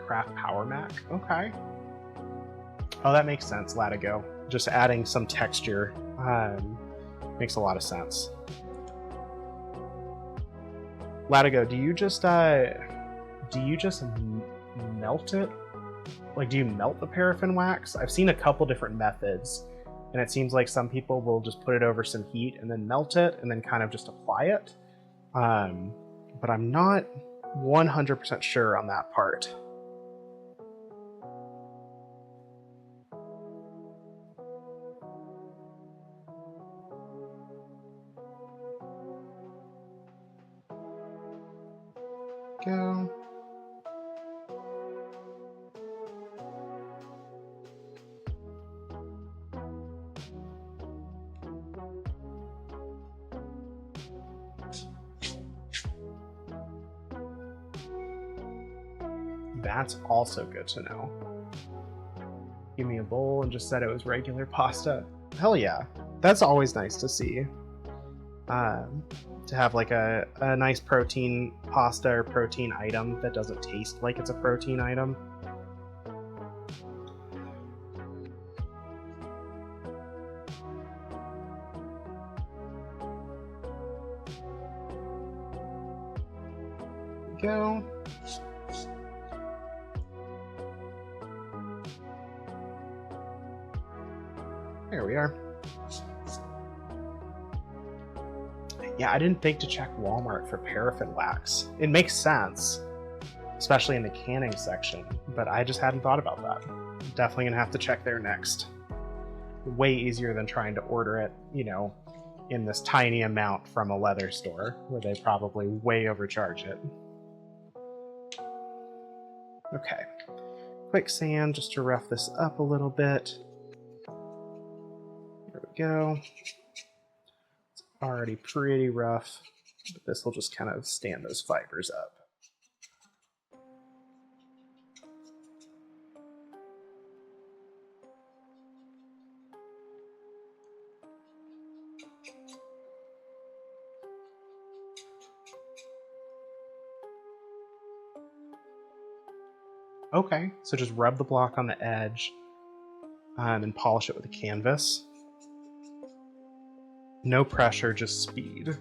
craft power mac. Okay. Oh, that makes sense, Latigo. Just adding some texture makes a lot of sense. Latigo, do you just melt it? Like, do you melt the paraffin wax? I've seen a couple different methods, and it seems like some people will just put it over some heat and then melt it and then kind of just apply it. But I'm not 100% sure on that part. Go. That's also good to know. Give me a bowl and just said it was regular pasta. Hell yeah. That's always nice to see. To have like a nice protein pasta or protein item that doesn't taste like it's a protein item. Go. There we are. Yeah, I didn't think to check Walmart for paraffin wax. It makes sense, especially in the canning section, but I just hadn't thought about that. Definitely gonna have to check there next. Way easier than trying to order it, you know, in this tiny amount from a leather store where they probably way overcharge it. Okay, quicksand just to rough this up a little bit. There we go. It's already pretty rough, but this will just kind of stand those fibers up. Okay, so just rub the block on the edge and polish it with a canvas. No pressure, just speed.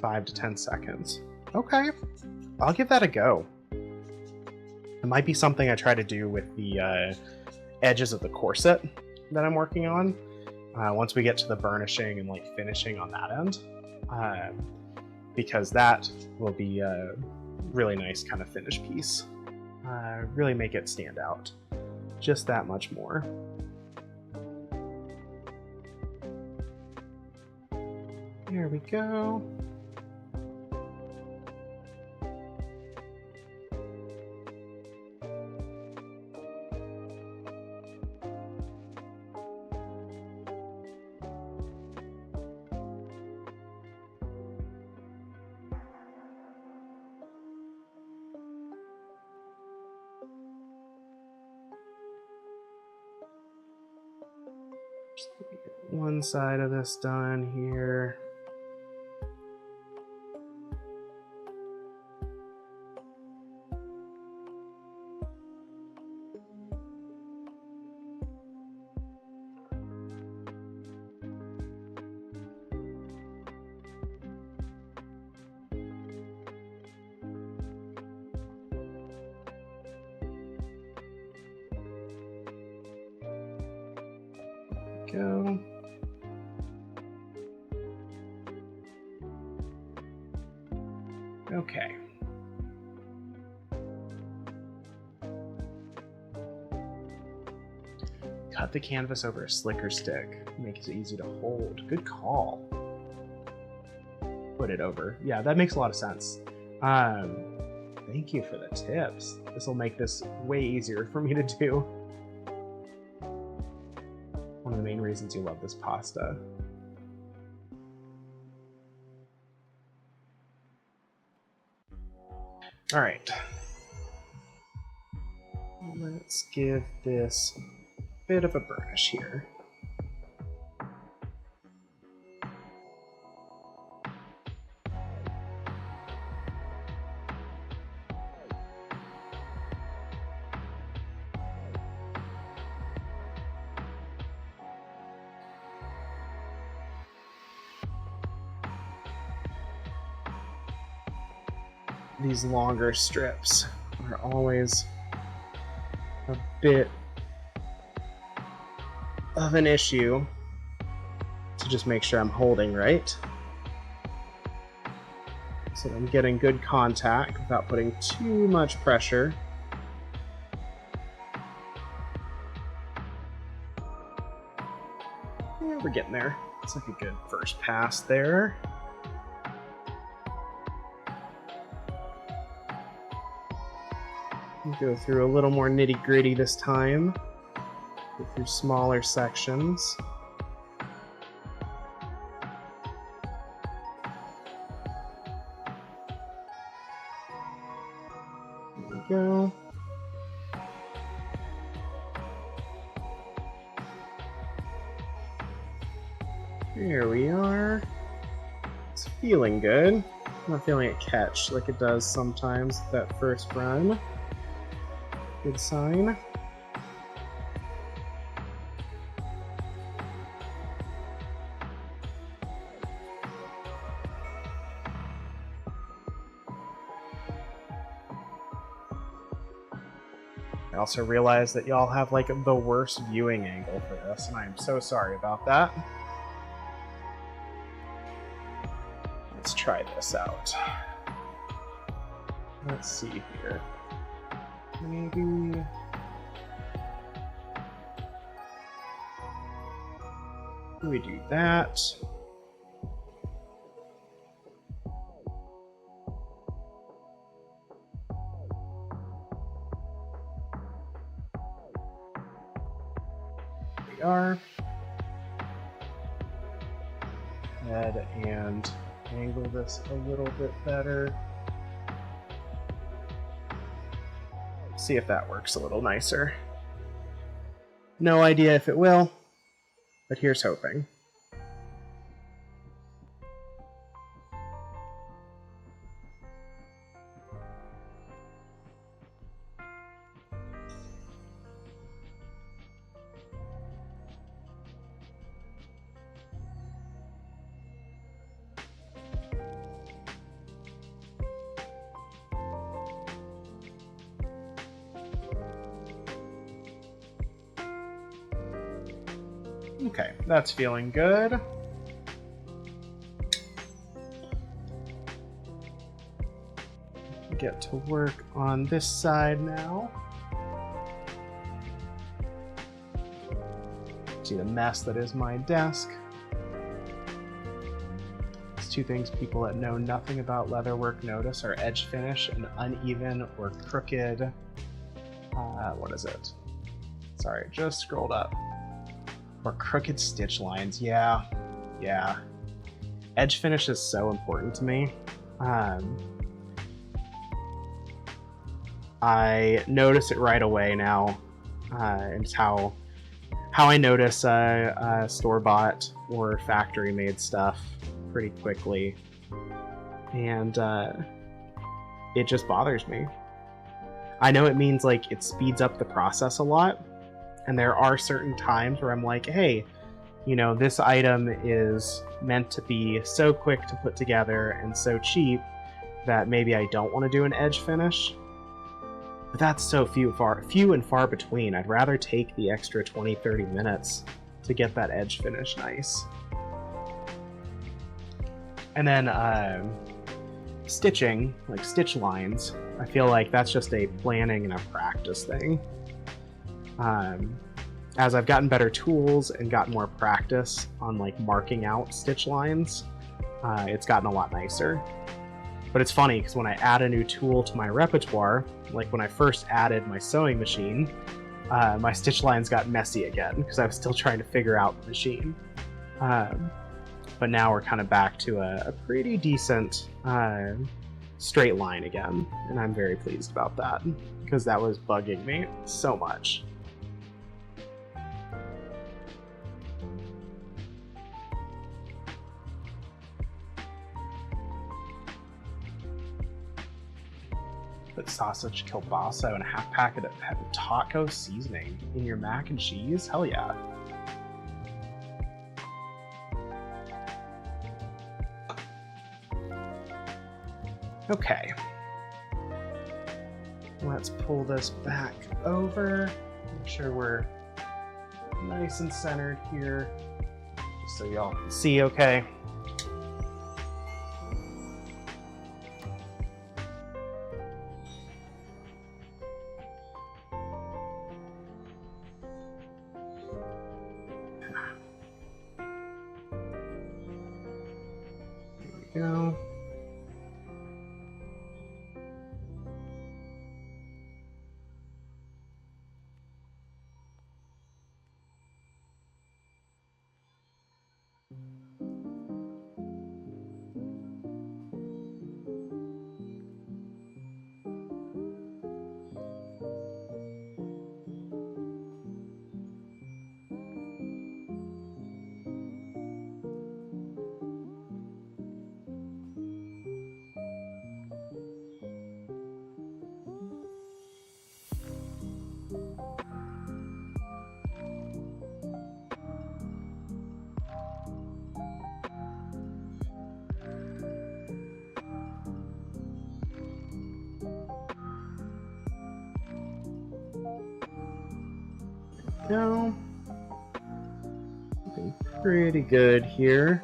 5 to 10 seconds. Okay, I'll give that a go. It might be something I try to do with the edges of the corset that I'm working on once we get to the burnishing and like finishing on that end, because that will be a really nice kind of finish piece. Really make it stand out just that much more. There we go. Just get one side of this done here. Go. Okay. Cut the canvas over a slicker stick. Makes it easy to hold. Good call. Put it over. Yeah, that makes a lot of sense. Thank you for the tips. This will make this way easier for me to do. One of the main reasons you love this pasta. All right. Let's give this a bit of a burnish here. these longer strips are always a bit of an issue to just make sure I'm holding right, so that I'm getting good contact without putting too much pressure. Yeah, we're getting there. It's like a good first pass there. Go through a little more nitty-gritty this time. Go through smaller sections. There we go. There we are. It's feeling good. I'm not feeling it catch like it does sometimes that first run. Good sign. I also realized that y'all have like the worst viewing angle for this, and I am so sorry about that. Let's try this out. Let's see here. Maybe... we do that. We are. Head and angle this a little bit better. See if that works a little nicer. No idea if it will, but here's hoping. Okay, that's feeling good. Get to work on this side now. See the mess that is my desk. These two things people that know nothing about leatherwork notice are edge finish and uneven or crooked. What is it? Sorry, just scrolled up. Or crooked stitch lines. Yeah. Edge finish is so important to me. I notice it right away now. It's how I notice store-bought or factory-made stuff pretty quickly. And it just bothers me. I know it means like it speeds up the process a lot. And there are certain times where I'm like, hey, you know, this item is meant to be so quick to put together and so cheap that maybe I don't want to do an edge finish. But that's so few and far between. I'd rather take the extra 20-30 minutes to get that edge finish nice. And then stitching, like stitch lines, I feel like that's just a planning and a practice thing. As I've gotten better tools and gotten more practice on like marking out stitch lines, it's gotten a lot nicer. But it's funny because when I add a new tool to my repertoire, like when I first added my sewing machine, my stitch lines got messy again because I was still trying to figure out the machine. But now we're kind of back to a pretty decent straight line again, and I'm very pleased about that because that was bugging me so much. Put sausage kielbasa and a half packet of taco seasoning in your mac and cheese? Hell yeah. Okay. Let's pull this back over. Make sure we're nice and centered here, just so y'all can see okay. There we go. Go. Looking pretty good here.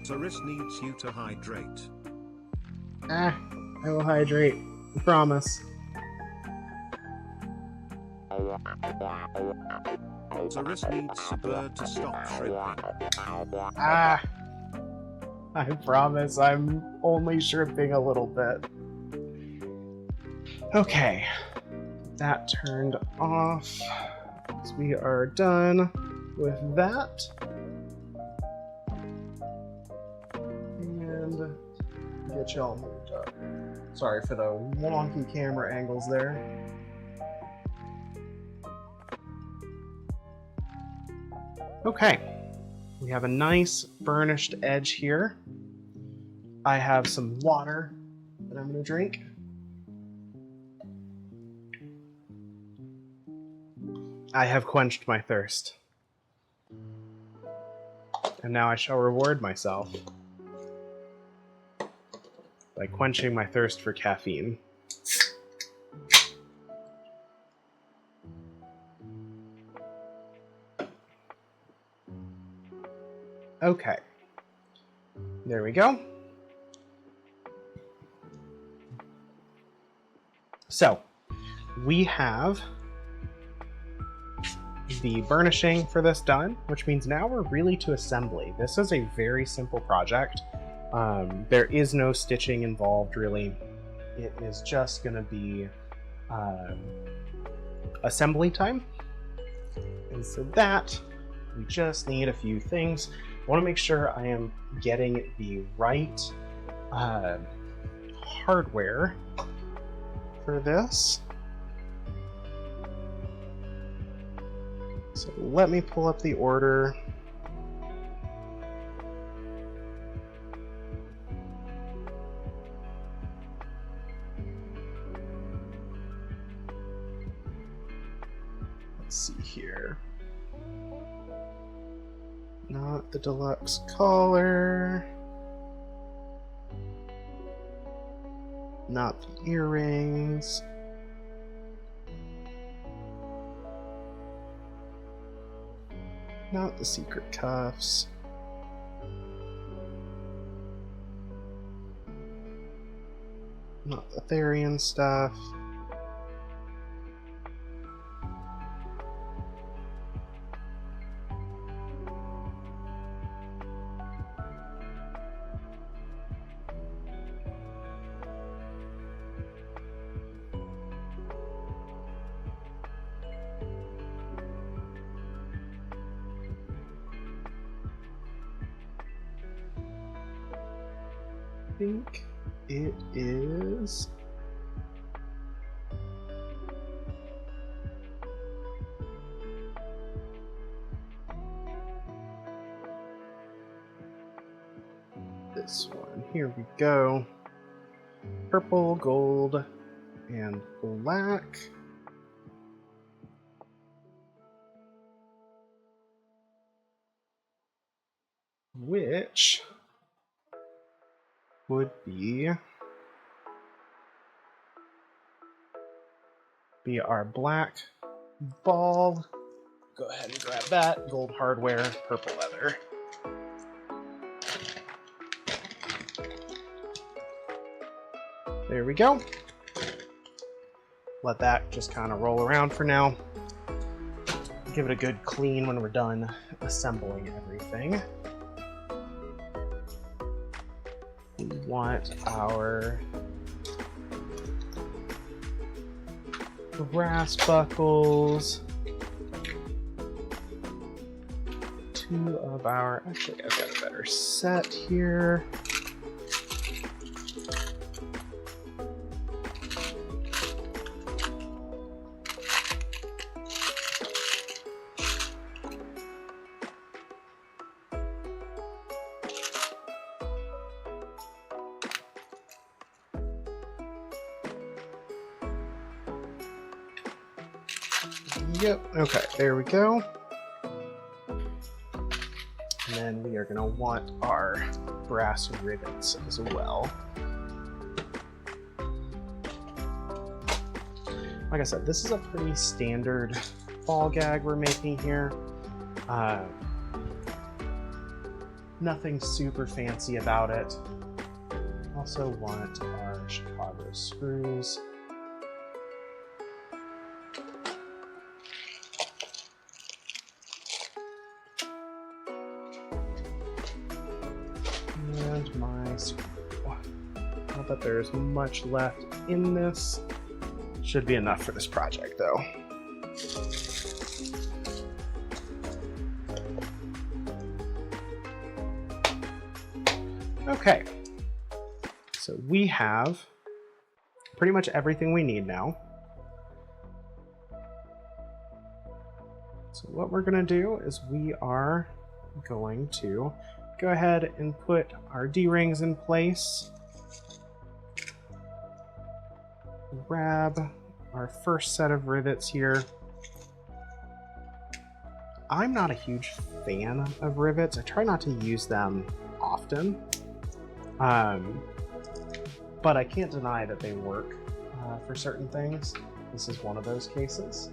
Saris needs you to hydrate. I will hydrate. I promise. Saris needs a bird to stop shrimping. I promise I'm only shrimping a little bit. Okay, that turned off. So we are done with that. And get y'all moved up. Sorry for the wonky camera angles there. Okay, we have a nice burnished edge here. I have some water that I'm going to drink. I have quenched my thirst. And now I shall reward myself by quenching my thirst for caffeine. Okay. There we go. So, we have the burnishing for this done, which means now we're really to assembly. This is a very simple project. There is no stitching involved, really. It is just going to be assembly time. And so that, we just need a few things. I want to make sure I am getting the right hardware for this. So let me pull up the order. Let's see here. Not the deluxe collar. Not the earrings. Not the secret cuffs. Not the Therian stuff. I think it is this one. Here we go. Purple, gold, and black. Which would be our black ball. Go ahead and grab that. Gold hardware, purple leather. There we go. Let that just kind of roll around for now. Give it a good clean when we're done assembling everything. We want our brass buckles. Two of our, actually I've got a better set here. Yep, okay, there we go. And then we are going to want our brass rivets as well. Like I said, this is a pretty standard ball gag we're making here. Nothing super fancy about it. Also want our Chicago screws. And my screw. Not that there's much left in this. Should be enough for this project though. Okay, so we have pretty much everything we need now. So what we're going to do is we are going to go ahead and put our D-rings in place. Grab our first set of rivets here. I'm not a huge fan of rivets. I try not to use them often. But I can't deny that they work for certain things. This is one of those cases.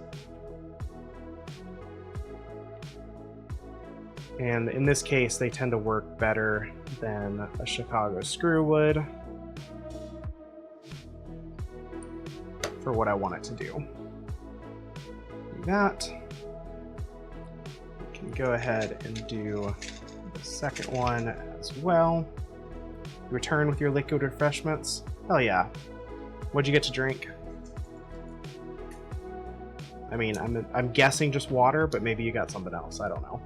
And in this case, they tend to work better than a Chicago screw would for what I want it to do. Do that. We can go ahead and do the second one as well. Return with your liquid refreshments. Hell yeah. What'd you get to drink? I mean, I'm guessing just water, but maybe you got something else. I don't know.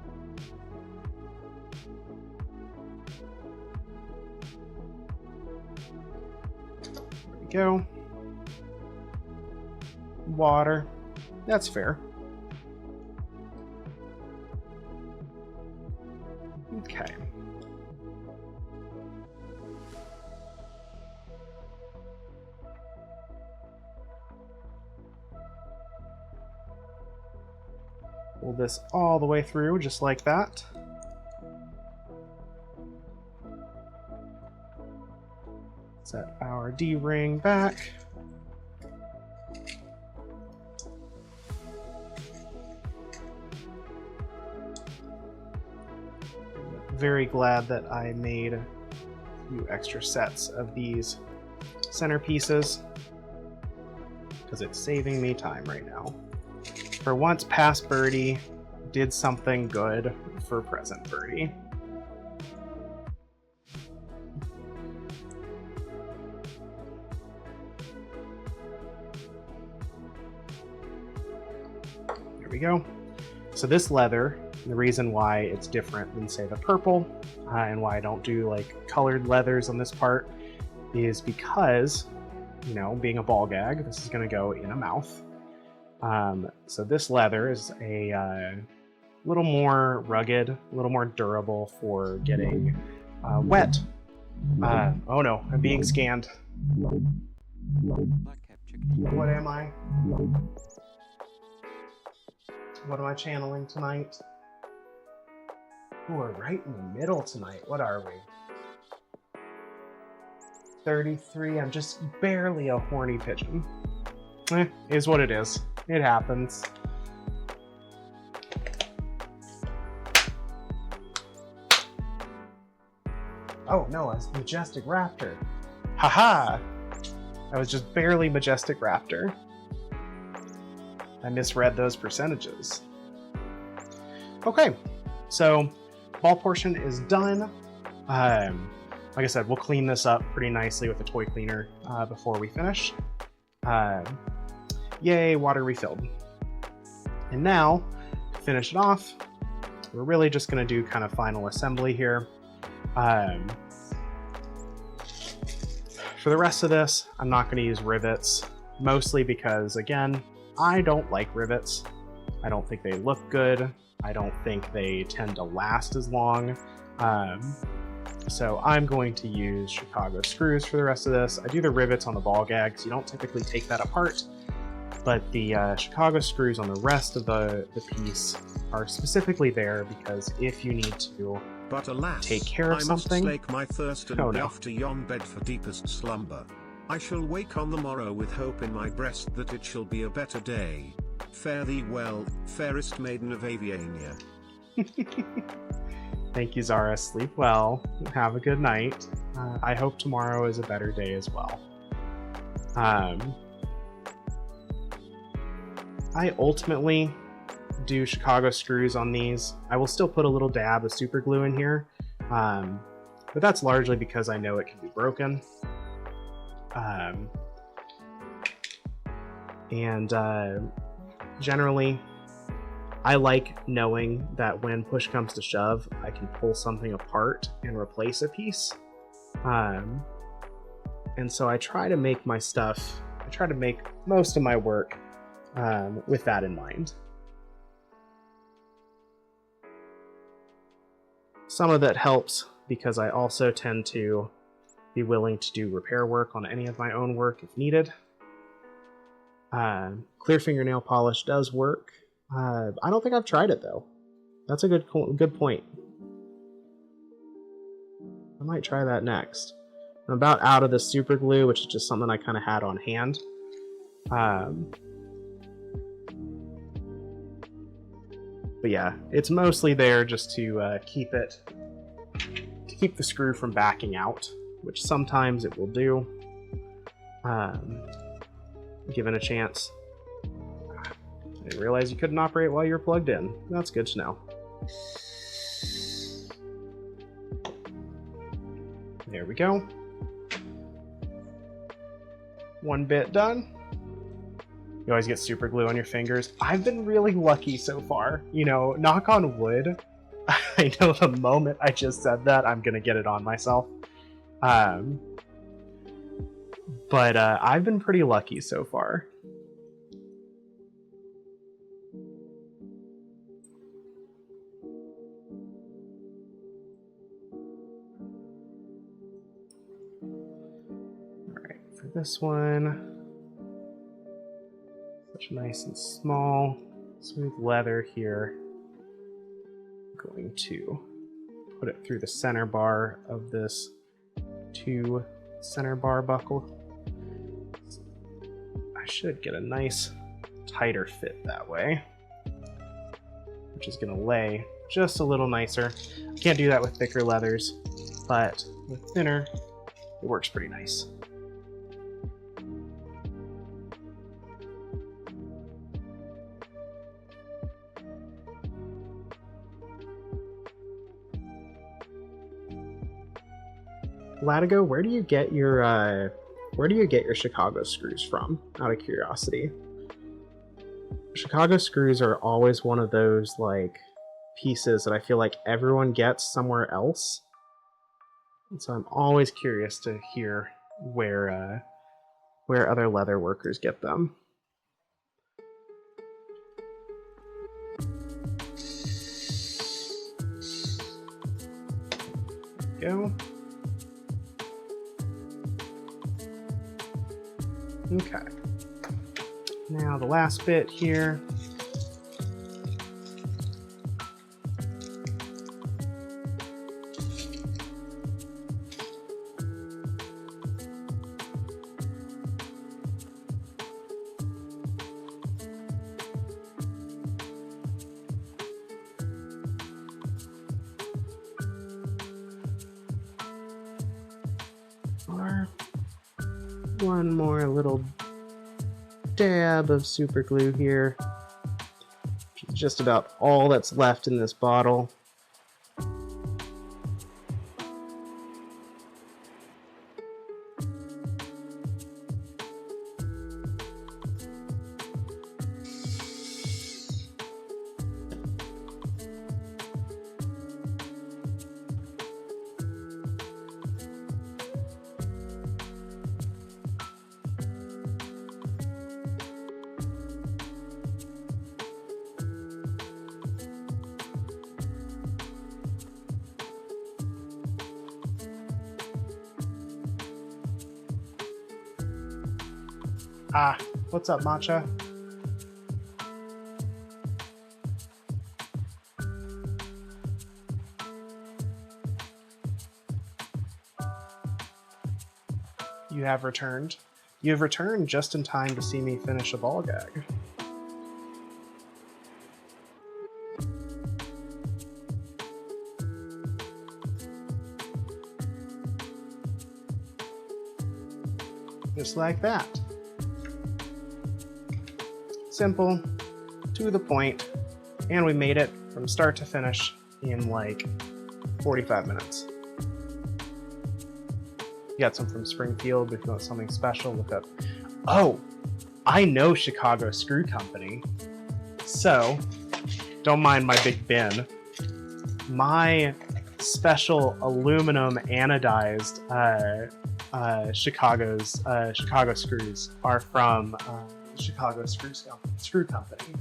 There we go. Water. That's fair. Okay. Pull this all the way through, just like that. Set our D-ring back. Very glad that I made a few extra sets of these centerpieces because it's saving me time right now. For once, past Birdie did something good for present Birdie. There we go. So this leather, the reason why it's different than, say, the purple, and why I don't do like colored leathers on this part, is because, you know, being a ball gag, this is going to go in a mouth. So this leather is a little more rugged, a little more durable for getting wet Oh no, I'm being scanned. What am I? What am I channeling tonight? Ooh, we're right in the middle tonight. What are we? 33. I'm just barely a horny pigeon. Is what it is. It happens. Oh no, I was Majestic Raptor. Haha! I was just barely Majestic Raptor. I misread those percentages. Okay, so ball portion is done. Like I said, we'll clean this up pretty nicely with a toy cleaner before we finish. Yay, water refilled. And now, to finish it off, we're really just going to do kind of final assembly here. For the rest of this, I'm not going to use rivets, mostly because, again, I don't like rivets. I don't think they look good. I don't think they tend to last as long. So I'm going to use Chicago screws for the rest of this. I do the rivets on the ball gags. You don't typically take that apart, but the Chicago screws on the rest of the piece are specifically there because if you need to but alas, take care of something. I must slake my thirst and be off to yon bed for deepest slumber. I shall wake on the morrow with hope in my breast that it shall be a better day. Fare thee well, fairest maiden of Aviania. Thank you, Zara. Sleep well. Have a good night. I hope tomorrow is a better day as well. I ultimately do Chicago screws on these. I will still put a little dab of super glue in here, but that's largely because I know it can be broken. Generally, I like knowing that when push comes to shove, I can pull something apart and replace a piece. And so I try to make my stuff, I try to make most of my work with that in mind. Some of that helps because I also tend to be willing to do repair work on any of my own work if needed. Clear fingernail polish does work. I don't think I've tried it though. That's a good point. I might try that next. I'm about out of the super glue, which is just something I kind of had on hand. But yeah, it's mostly there just to keep the screw from backing out, which sometimes it will do, given a chance. I didn't realize you couldn't operate while you're plugged in. That's good to know. There we go. One bit done. You always get super glue on your fingers. I've been really lucky so far. You know, knock on wood. I know the moment I just said that, I'm gonna get it on myself. But I've been pretty lucky so far. Alright, for this one, such nice and small, smooth leather here. I'm going to put it through the center bar of this 2 center bar buckle. I should get a nice tighter fit that way, which is going to lay just a little nicer. I can't do that with thicker leathers, but with thinner, it works pretty nice. Latigo, where do you get your Chicago screws from, out of curiosity? Chicago screws are always one of those like pieces that I feel like everyone gets somewhere else. And so I'm always curious to hear where other leather workers get them. There we go. Okay. Now the last bit here. One more little dab of super glue here. Just about all that's left in this bottle. Ah, what's up, Matcha? You have returned. You have returned just in time to see me finish a ball gag. Just like that. Simple, to the point, and we made it from start to finish in like 45 minutes. You got some from Springfield. If you want something special, look up. Oh, I know Chicago Screw Company. So, don't mind my big bin. My special aluminum anodized Chicago screws are from Chicago Screw Company.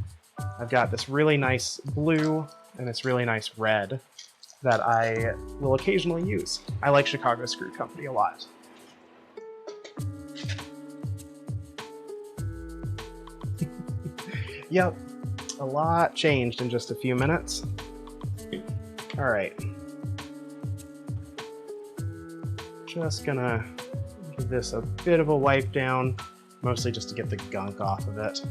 I've got this really nice blue and this really nice red that I will occasionally use. I like Chicago Screw Company a lot. Yep, a lot changed in just a few minutes. All right. Just gonna give this a bit of a wipe down, mostly just to get the gunk off of it.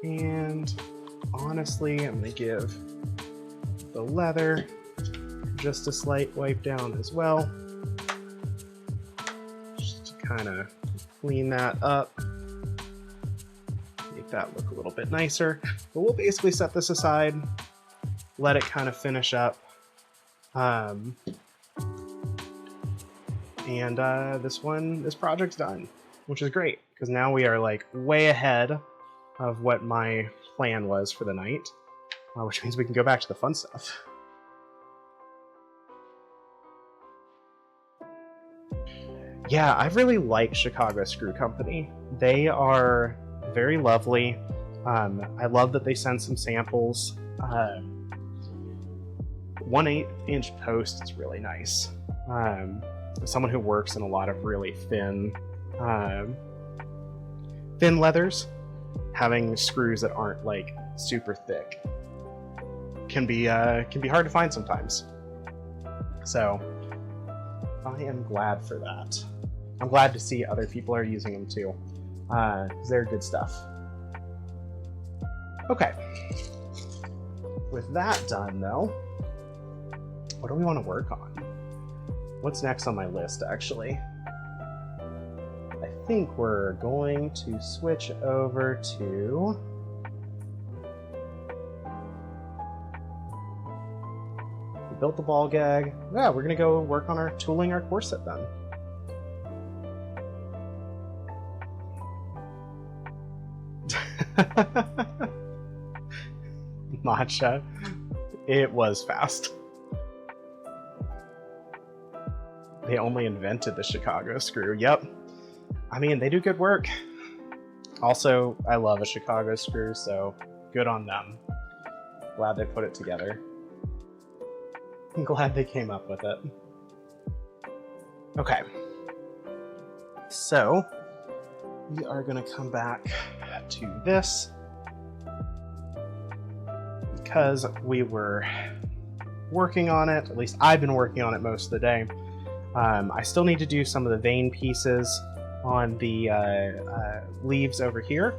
And honestly, I'm gonna give the leather just a slight wipe down as well, just to kind of clean that up, make that look a little bit nicer. But we'll basically set this aside, let it kind of finish up, and this project's done, which is great because now we are like way ahead of what my plan was for the night, which means we can go back to the fun stuff. Yeah, I really like Chicago Screw Company. They are very lovely. I love that they send some samples. 1/8" post is really nice. As someone who works in a lot of really thin leathers, having screws that aren't like super thick can be hard to find sometimes. So I am glad for that. I'm glad to see other people are using them too, because they're good stuff. Okay, with that done though, what do we want to work on? What's next on my list, actually? I think we're going to switch over to we built the ball gag. Yeah, we're gonna go work on our tooling our corset then. Matcha. It was fast. They only invented the Chicago screw. Yep. I mean, they do good work. Also, I love a Chicago screw, so good on them. Glad they put it together. I'm glad they came up with it. Okay. So, we are going to come back to this because we were working on it. At least I've been working on it most of the day. I still need to do some of the vein pieces on the leaves over here.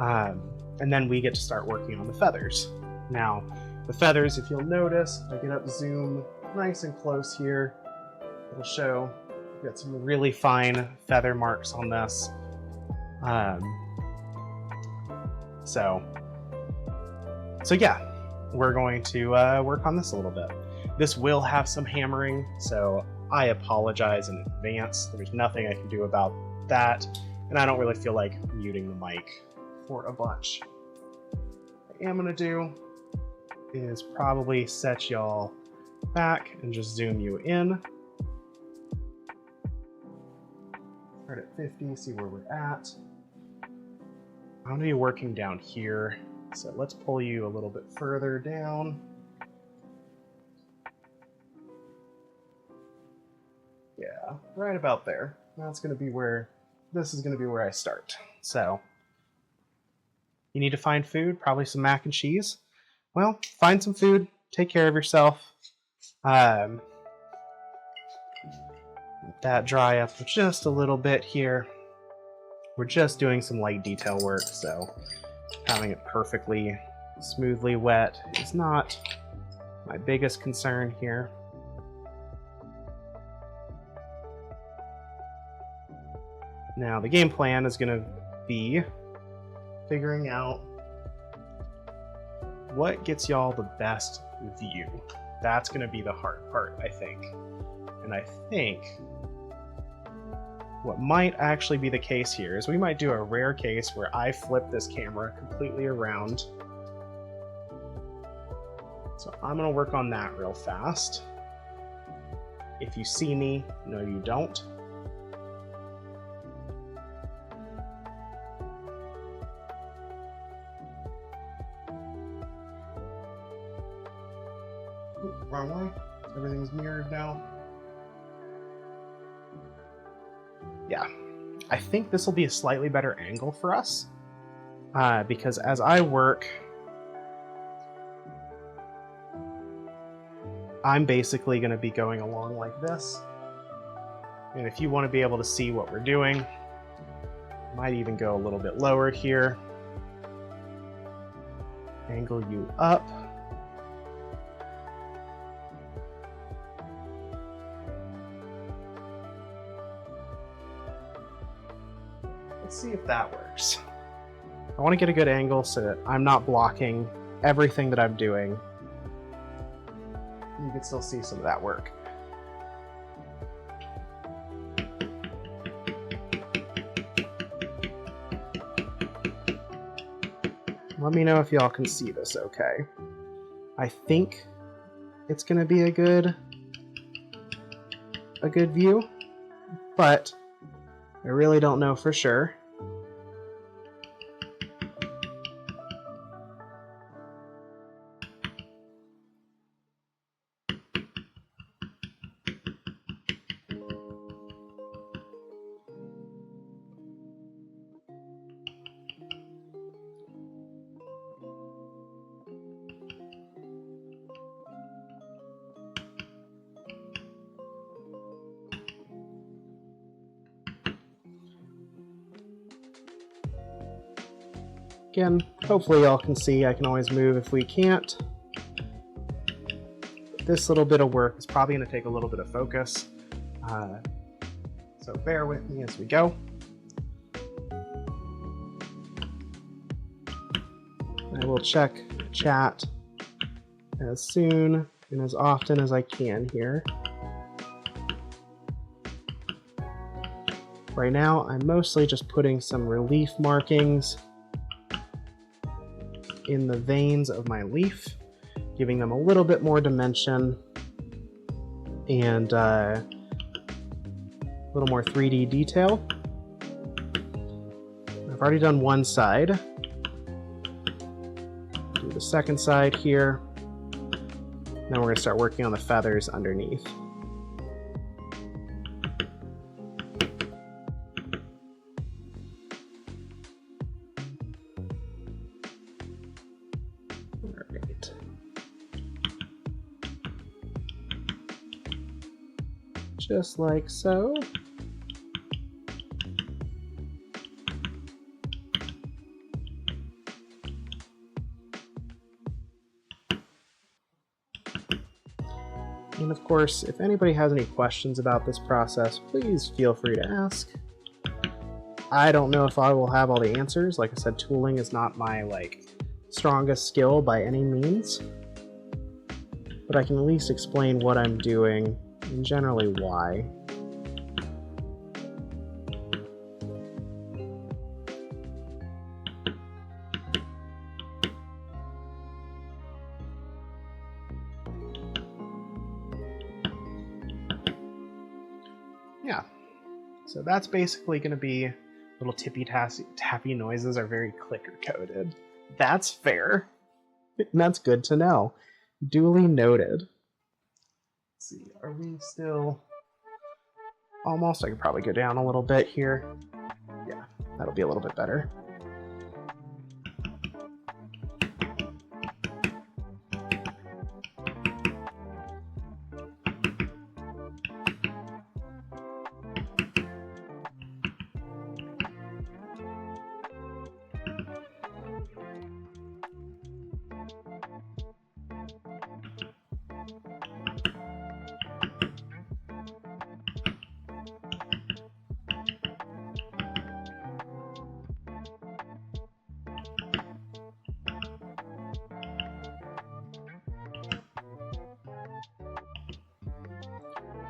And then we get to start working on the feathers. Now, the feathers, if you'll notice, if I get up zoom nice and close here, it'll show we've got some really fine feather marks on this. So yeah, we're going to work on this a little bit. This will have some hammering, so I apologize in advance. There's nothing I can do about that, and I don't really feel like muting the mic for a bunch. What I am going to do is probably set y'all back and just zoom you in. Start at 50, see where we're at. I'm going to be working down here, so let's pull you a little bit further down. Yeah, right about there. That's going to be where, this is going to be where I start. So, you need to find food, probably some mac and cheese. Well, find some food, take care of yourself. Let that dry up just a little bit here. We're just doing some light detail work, so having it perfectly smoothly wet is not my biggest concern here. Now, the game plan is going to be figuring out what gets y'all the best view. That's going to be the hard part, I think. And I think what might actually be the case here is we might do a rare case where I flip this camera completely around. So I'm going to work on that real fast. If you see me, no you don't. Wrong way. Everything's mirrored now. Yeah, I think this will be a slightly better angle for us because as I work, I'm basically going to be going along like this. And if you want to be able to see what we're doing, I might even go a little bit lower here. Angle you up. Let's see if that works. I want to get a good angle so that I'm not blocking everything that I'm doing. You can still see some of that work. Let me know if y'all can see this okay. I think it's going to be a good view, but I really don't know for sure. Again, hopefully y'all can see. I can always move if we can't. This little bit of work is probably going to take a little bit of focus. So bear with me as we go. I will check chat as soon and as often as I can here. Right now, I'm mostly just putting some relief markings in the veins of my leaf, giving them a little bit more dimension and a little more 3D detail. I've already done one side. Do the second side here. Then we're going to start working on the feathers underneath. Alright. Just like so. And of course, if anybody has any questions about this process, please feel free to ask. I don't know if I will have all the answers. Like I said, tooling is not my strongest skill by any means, but I can at least explain what I'm doing and generally why. Yeah, so that's basically going to be little tappy noises are very clicker coded. That's fair. And that's good to know. Duly noted. Let's see, are we still almost? I could probably go down a little bit here. Yeah, that'll be a little bit better.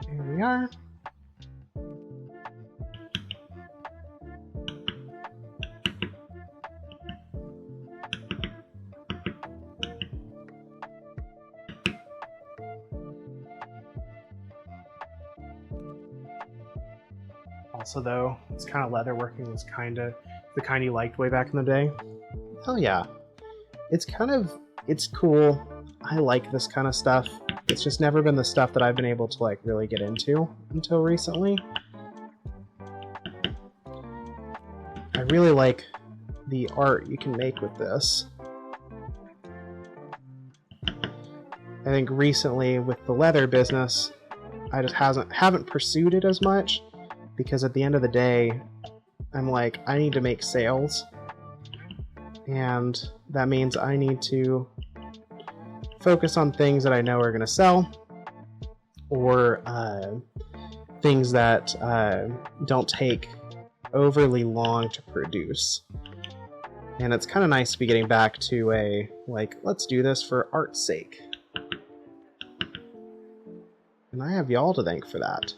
Here we are. Also, though, this kind of leatherworking was kind of the kind you liked way back in the day. Oh yeah, it's cool. I like this kind of stuff. It's just never been the stuff that I've been able to really get into until recently. I really like the art you can make with this. I think recently with the leather business, I just haven't pursued it as much because at the end of the day, I'm like, I need to make sales, and that means I need to focus on things that I know are going to sell, or things that don't take overly long to produce. And it's kind of nice to be getting back to a, let's do this for art's sake. And I have y'all to thank for that.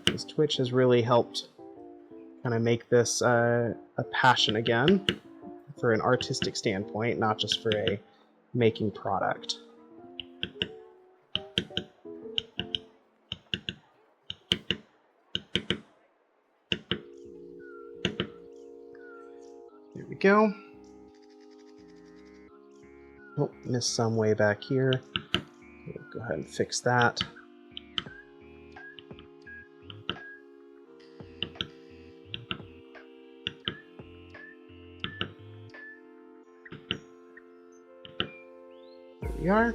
Because Twitch has really helped kind of make this a passion again for an artistic standpoint, not just for a making product. There we go. Oh, missed some way back here. We'll go ahead and fix that. There we are.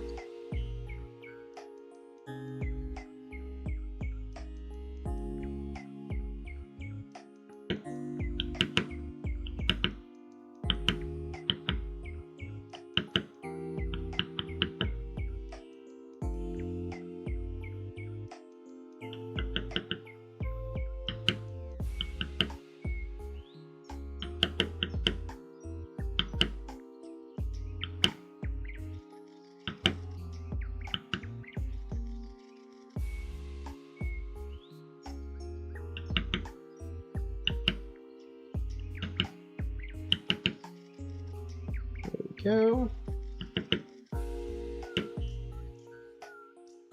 Go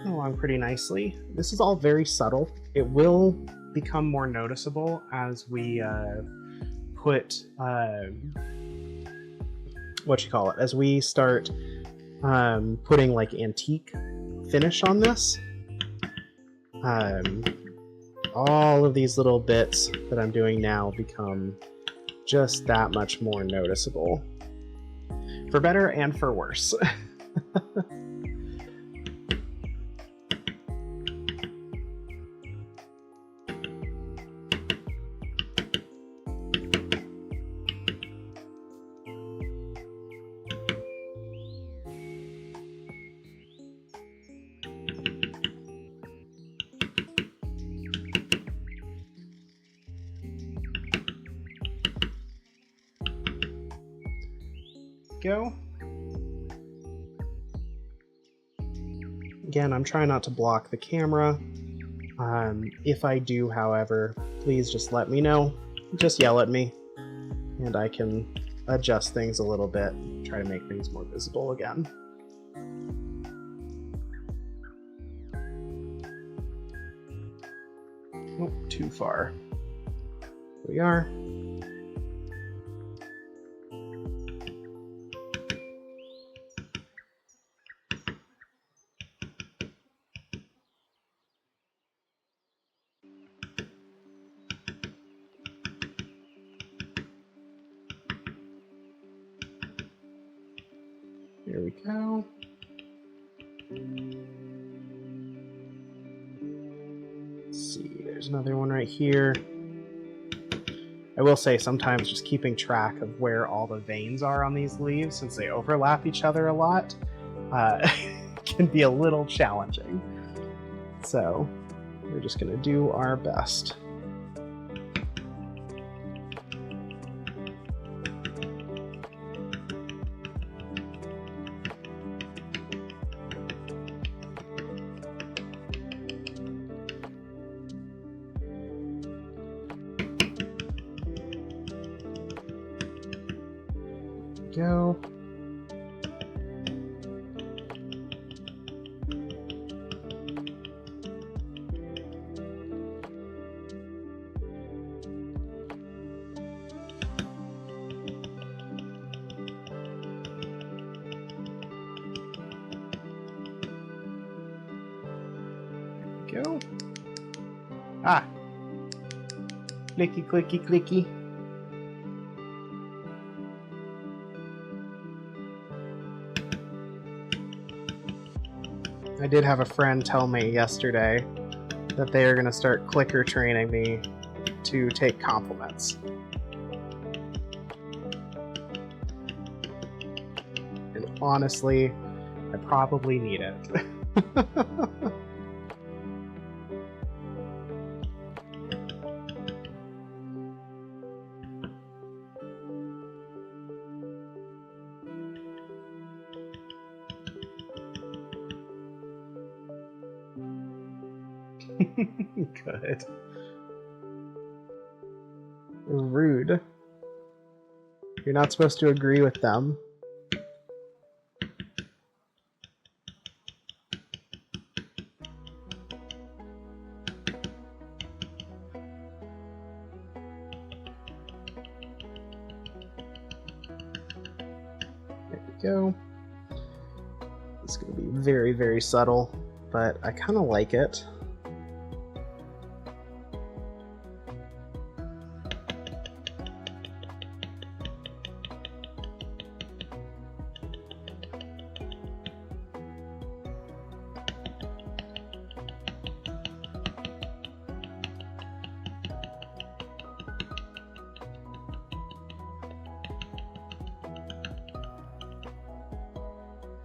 along pretty nicely. This is all very subtle. It will become more noticeable as we put as we start putting like antique finish on this. All of these little bits that I'm doing now become just that much more noticeable. For better and for worse. Go. Again, I'm trying not to block the camera. If I do, however, please just let me know. Just yell at me, and I can adjust things a little bit, try to make things more visible again. Oh, too far. Here we are. There we go. Let's see, there's another one right here. I will say sometimes just keeping track of where all the veins are on these leaves, since they overlap each other a lot, can be a little challenging. So we're just going to do our best. Go. Go. Ah. Clicky, clicky, clicky. I did have a friend tell me yesterday that they are going to start clicker training me to take compliments. And honestly, I probably need it. Good. Rude. You're not supposed to agree with them. There we go. It's going to be very, very subtle, but I kind of like it.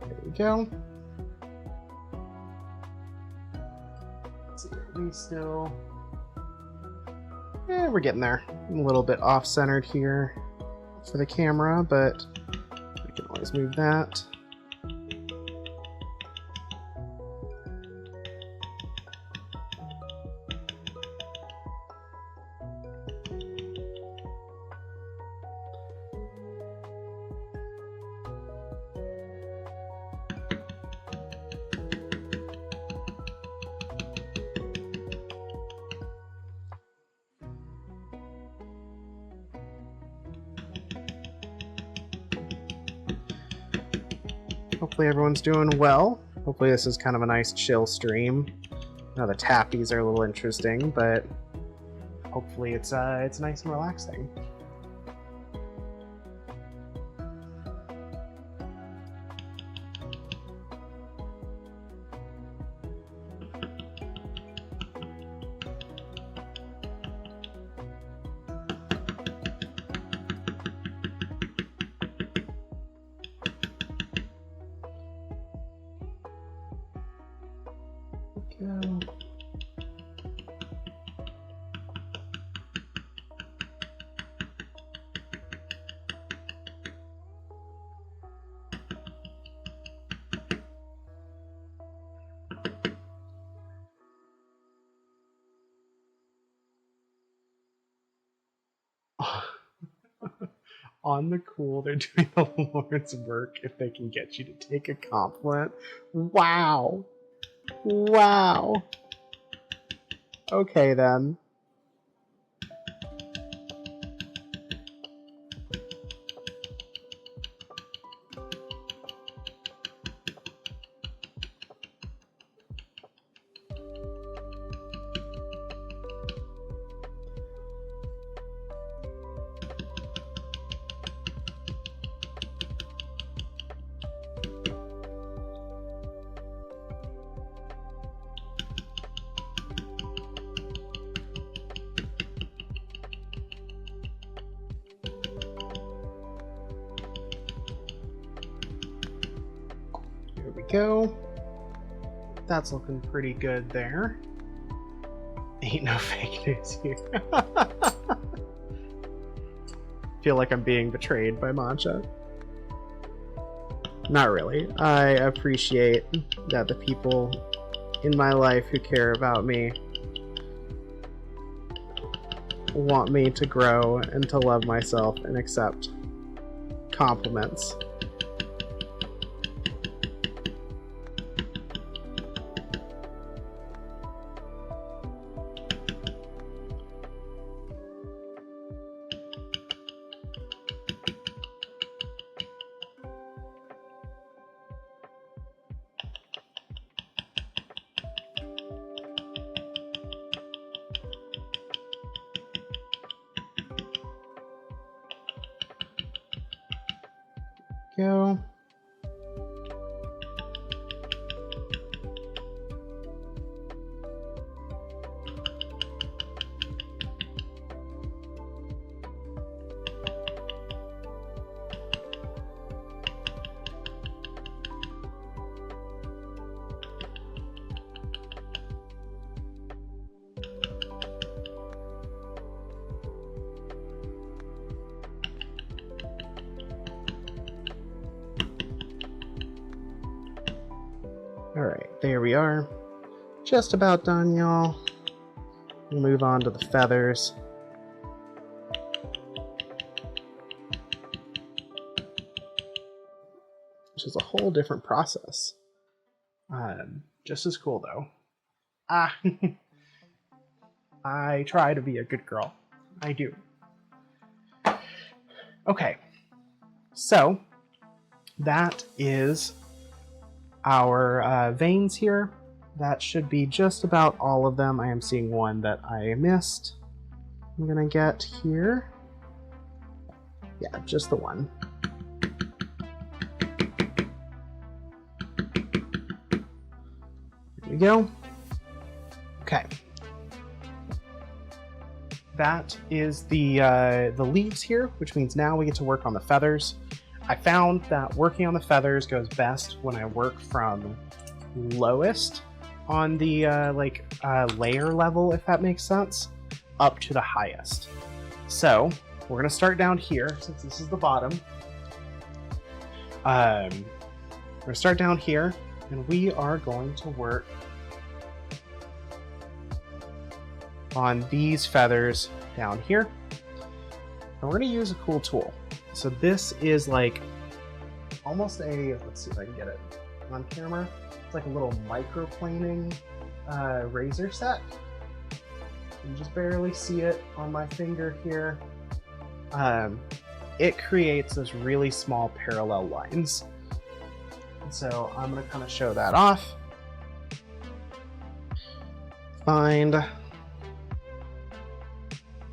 There we go. Let's see, are we still... we're getting there. I'm a little bit off-centered here for the camera, but we can always move that. Hopefully everyone's doing well. Hopefully this is kind of a nice chill stream. Now the tappies are a little interesting, but hopefully it's nice and relaxing. Go. On the cool, they're doing the Lord's work if they can get you to take a compliment. Wow. Wow. Okay then. Here we go. That's looking pretty good there. Ain't no fake news here. Feel like I'm being betrayed by Mancha. Not really. I appreciate that the people in my life who care about me want me to grow and to love myself and accept compliments. Go. Alright, there we are. Just about done, y'all. We'll move on to the feathers. Which is a whole different process. Just as cool, though. I try to be a good girl. I do. Okay. So, that is our veins here. That should be just about all of them. I am seeing one that I missed. I'm gonna get here. Yeah, just the one. Here we go. Okay. That is the leaves here, which means now we get to work on the feathers. I found that working on the feathers goes best when I work from lowest on the layer level, if that makes sense, up to the highest. So we're gonna start down here since this is the bottom. We're gonna start down here, and we are going to work on these feathers down here. And we're gonna use a cool tool. So this is like almost a, let's see if I can get it on camera. It's like a little microplaning razor set. You just barely see it on my finger here. It creates those really small parallel lines. So I'm going to kind of show that off. Find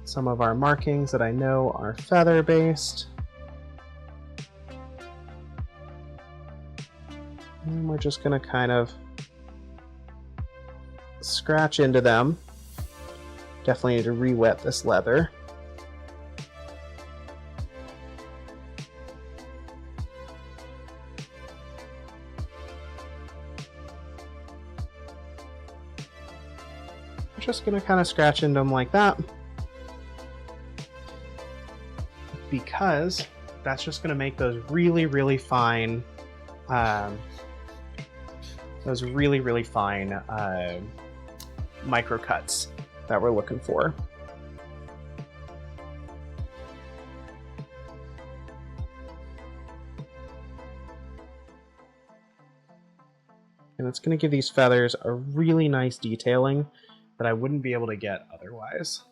some of our markings that I know are feather based. And we're just going to kind of scratch into them. Definitely need to re-wet this leather. Just going to kind of scratch into them like that, because that's just going to make those really fine micro cuts that we're looking for. And it's going to give these feathers a really nice detailing that I wouldn't be able to get otherwise.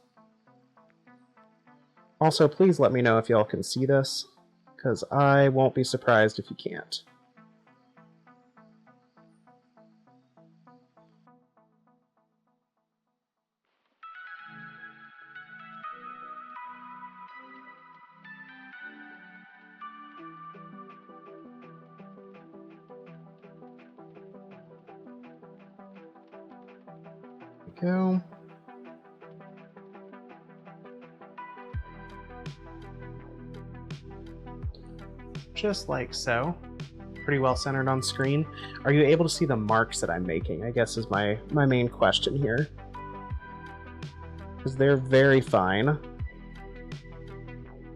Also, please let me know if y'all can see this, because I won't be surprised if you can't. Go. Just like so. Pretty well centered on screen. Are you able to see the marks that I'm making? I guess is my main question here. Because they're very fine.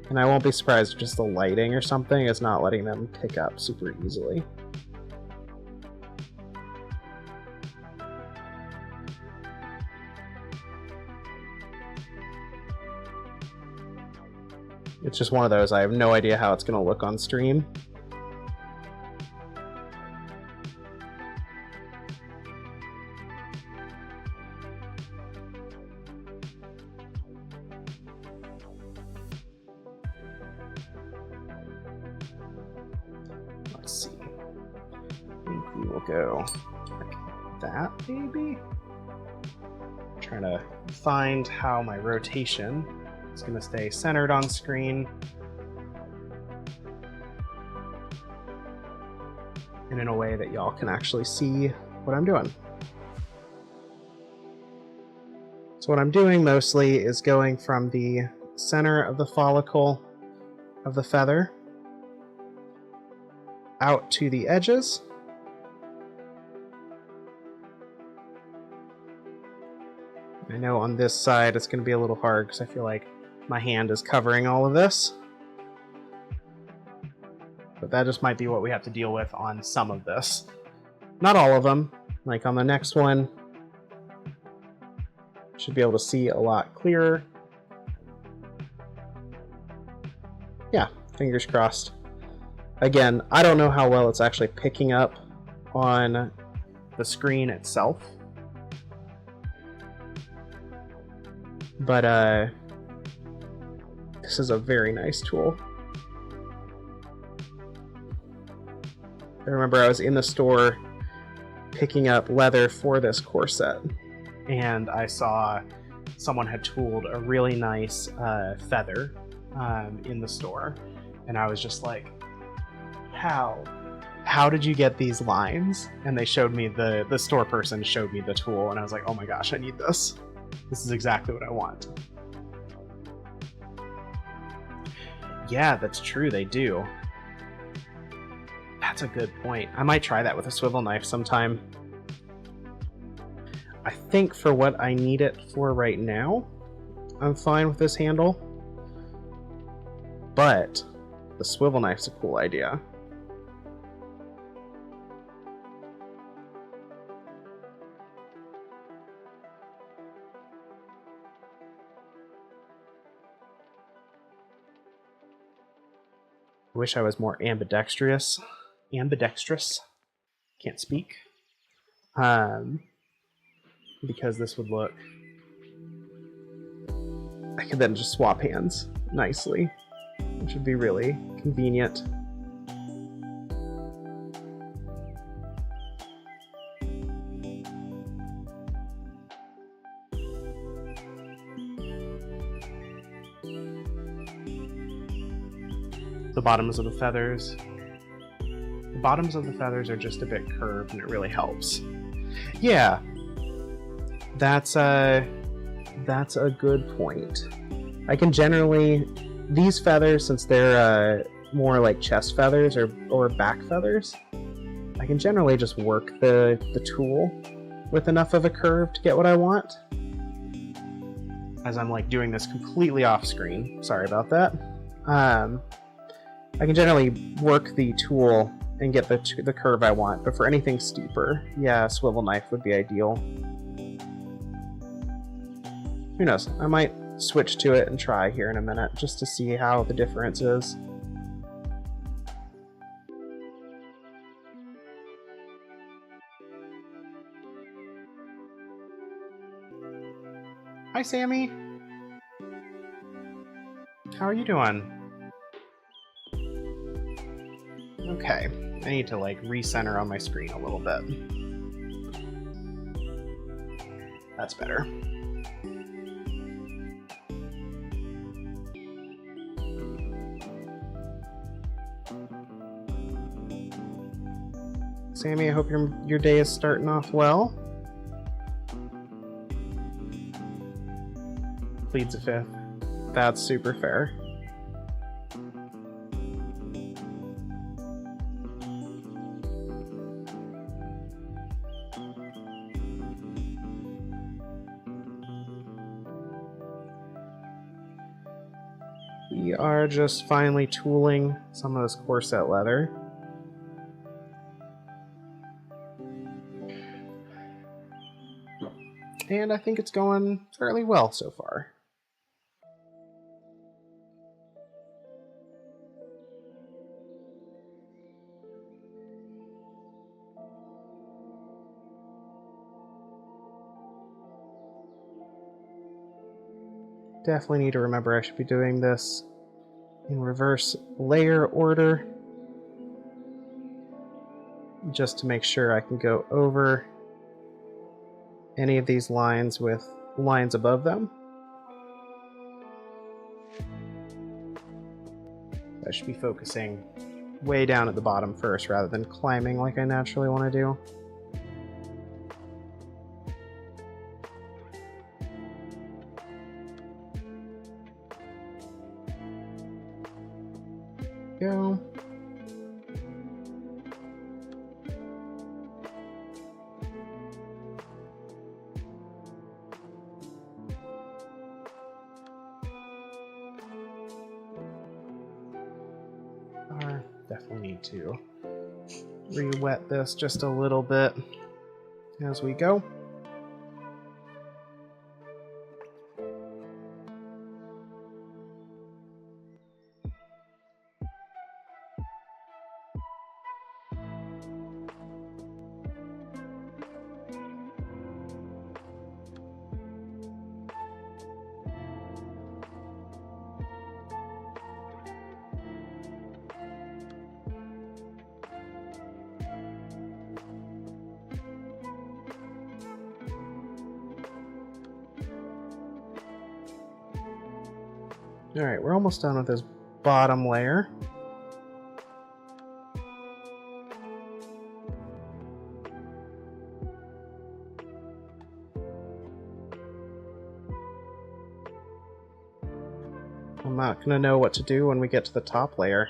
And I won't be surprised if just the lighting or something is not letting them pick up super easily. It's just one of those, I have no idea how it's going to look on stream. Let's see. I think we will go like that, maybe? I'm trying to find how my rotation is going to stay centered on screen and in a way that y'all can actually see what I'm doing. So what I'm doing mostly is going from the center of the follicle of the feather out to the edges. I know on this side it's going to be a little hard because I feel like my hand is covering all of this. But that just might be what we have to deal with on some of this. Not all of them. Like on the next one, should be able to see a lot clearer. Yeah, fingers crossed. Again, I don't know how well it's actually picking up on the screen itself. But this is a very nice tool. I remember I was in the store picking up leather for this corset, and I saw someone had tooled a really nice feather in the store, and I was just like, how did you get these lines? And they showed me, the store person showed me the tool, and I was like, oh my gosh, I need this. This is exactly what I want. Yeah, that's true, they do. That's a good point. I might try that with a swivel knife sometime. I think for what I need it for right now, I'm fine with this handle. But the swivel knife's a cool idea. I wish I was more ambidextrous. Can't speak. Because this would look... I could then just swap hands nicely, which would be really convenient. bottoms of the feathers. The bottoms of the feathers are just a bit curved, and it really helps. Yeah, that's a good point. I can generally, these feathers, since they're more like chest feathers or back feathers, I can generally just work the tool with enough of a curve to get what I want. As I'm like doing this completely off screen, sorry about that. I can generally work the tool and get the curve I want, but for anything steeper, yeah, a swivel knife would be ideal. Who knows? I might switch to it and try here in a minute just to see how the difference is. Hi, Sammy. How are you doing? Okay, I need to like recenter on my screen a little bit. That's better. Sammy, I hope your day is starting off well. Pleads a fifth. That's super fair. We are just finally tooling some of this corset leather. And I think it's going fairly well so far. Definitely need to remember I should be doing this in reverse layer order, just to make sure I can go over any of these lines with lines above them. I should be focusing way down at the bottom first rather than climbing like I naturally want to do. Go. Definitely need to re-wet this just a little bit as we go. Alright, we're almost done with this bottom layer. I'm not going to know what to do when we get to the top layer.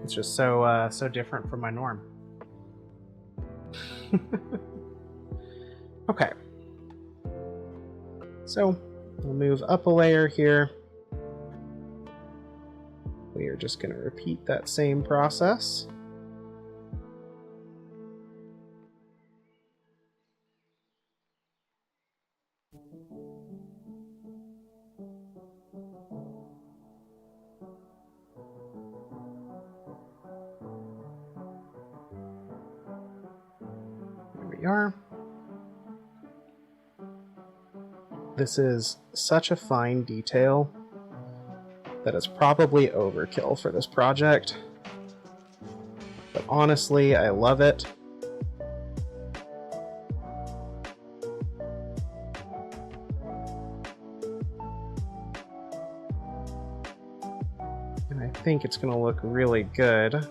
It's just so different from my norm. Okay. So, we'll move up a layer here. We are just going to repeat that same process. There we are. This is such a fine detail that is probably overkill for this project. But honestly, I love it. And I think it's going to look really good.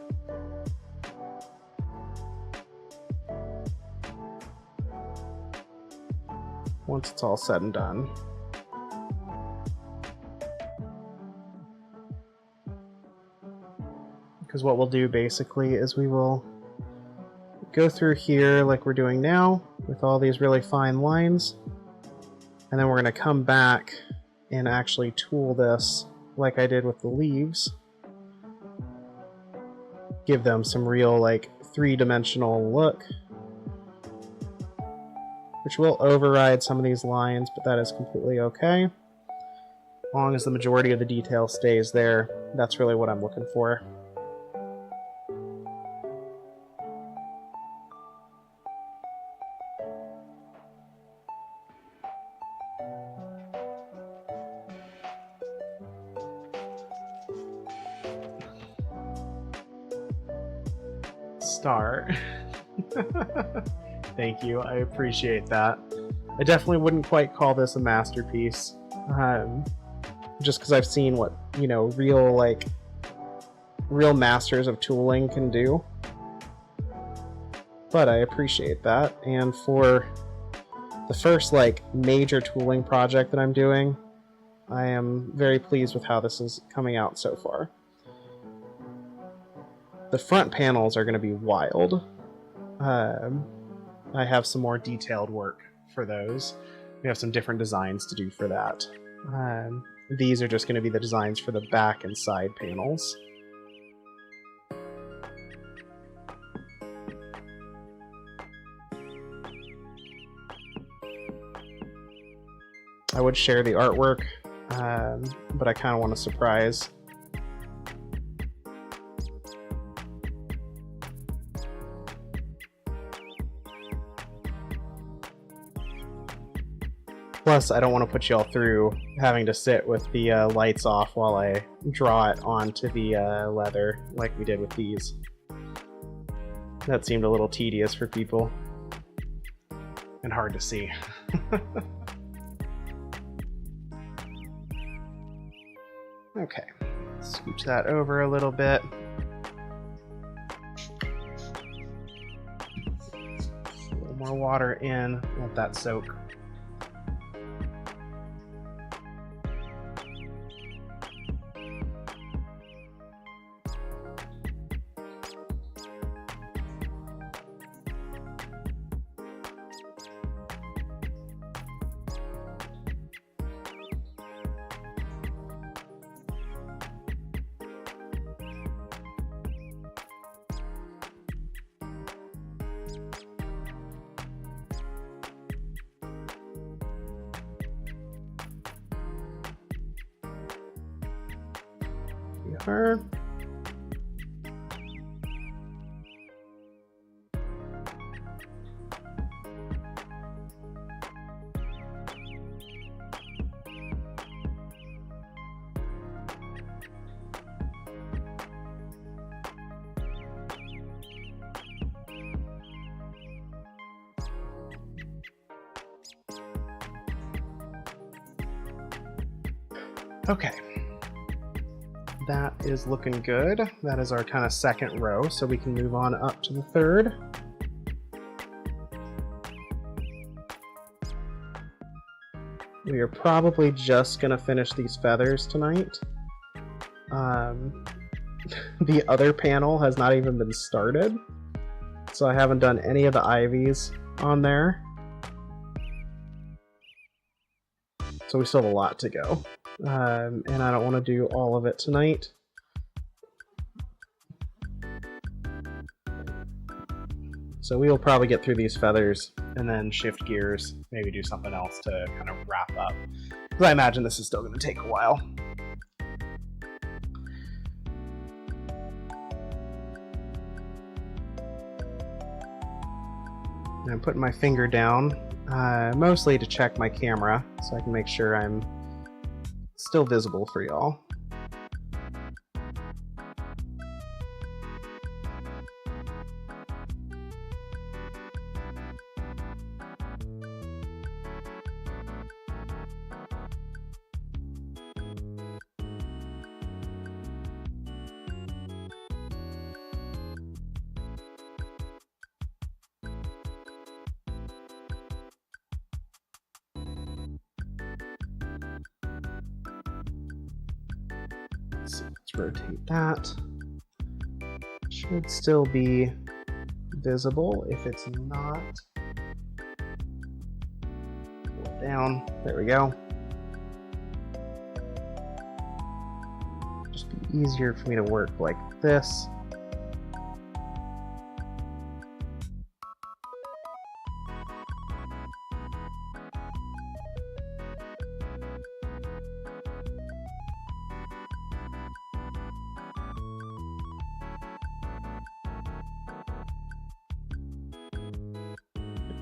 Once it's all said and done. Because what we'll do basically is we will go through here like we're doing now with all these really fine lines, and then we're going to come back and actually tool this like I did with the leaves. Give them some real like three-dimensional look, which will override some of these lines, but that is completely okay. As long as the majority of the detail stays there, that's really what I'm looking for. Start. Thank you, I appreciate that. I definitely wouldn't quite call this a masterpiece, just because I've seen what, you know, real masters of tooling can do. But I appreciate that, and for the first like major tooling project that I'm doing, I am very pleased with how this is coming out so far. The front panels are going to be wild. I have some more detailed work for those. We have some different designs to do for that. These are just going to be the designs for the back and side panels. I would share the artwork, but I kind of want to surprise. Plus, I don't want to put y'all through having to sit with the lights off while I draw it onto the leather like we did with these. That seemed a little tedious for people. And hard to see. Okay, scooch that over a little bit. A little more water in, let that soak. Her. Okay. That is looking good. That is our kind of second row, so we can move on up to the third. We are probably just going to finish these feathers tonight. The other panel has not even been started, so I haven't done any of the ivies on there. So we still have a lot to go. And I don't want to do all of it tonight. So we'll probably get through these feathers and then shift gears, maybe do something else to kind of wrap up. Because I imagine this is still going to take a while. And I'm putting my finger down, mostly to check my camera, so I can make sure I'm still visible for y'all. Let's rotate that. Should still be visible. If it's not, pull it down. There we go. Just be easier for me to work like this.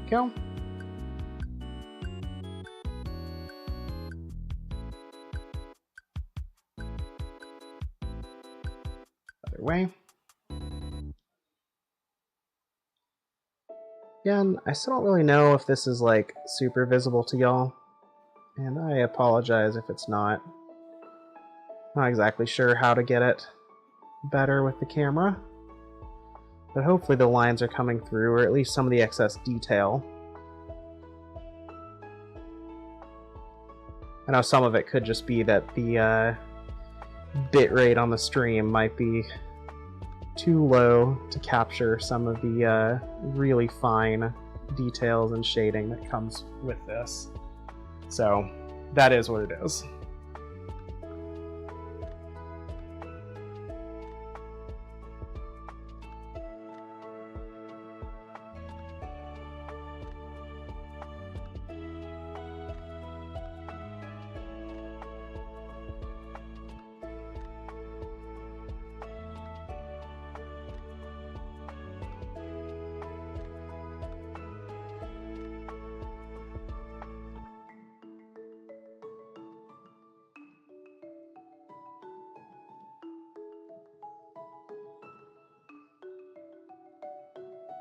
Go. Other way. Again, I still don't really know if this is like super visible to y'all, and I apologize if it's not. Not exactly sure how to get it better with the camera. But hopefully the lines are coming through, or at least some of the excess detail. I know some of it could just be that the bit rate on the stream might be too low to capture some of the really fine details and shading that comes with this. So that is what it is.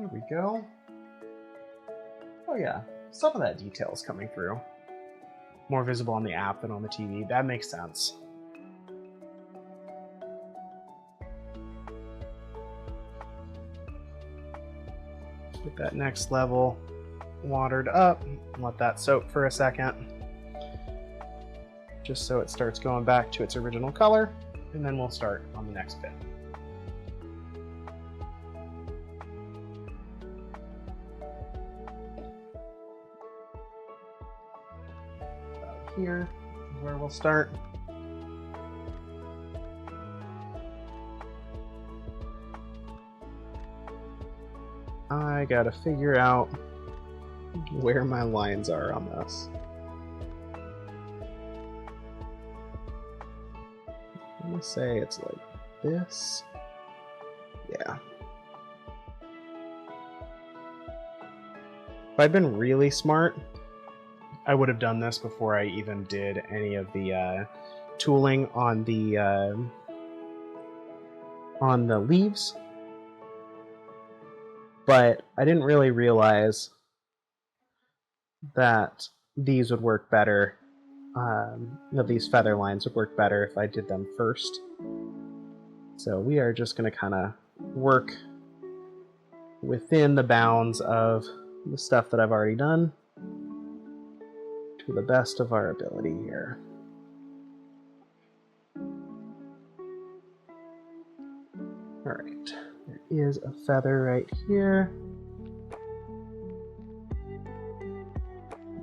There we go. Oh yeah, some of that detail is coming through. More visible on the app than on the TV. That makes sense. Get that next level watered up. Let that soak for a second. Just so it starts going back to its original color. And then we'll start on the next bit. Here is where we'll start. I gotta figure out where my lines are on this. I'm gonna say it's like this. Yeah. If I'd been really smart, I would have done this before I even did any of the tooling on the leaves, but I didn't really realize that these would work better. That these feather lines would work better if I did them first. So we are just going to kind of work within the bounds of the stuff that I've already done, to the best of our ability here. Alright, there is a feather right here.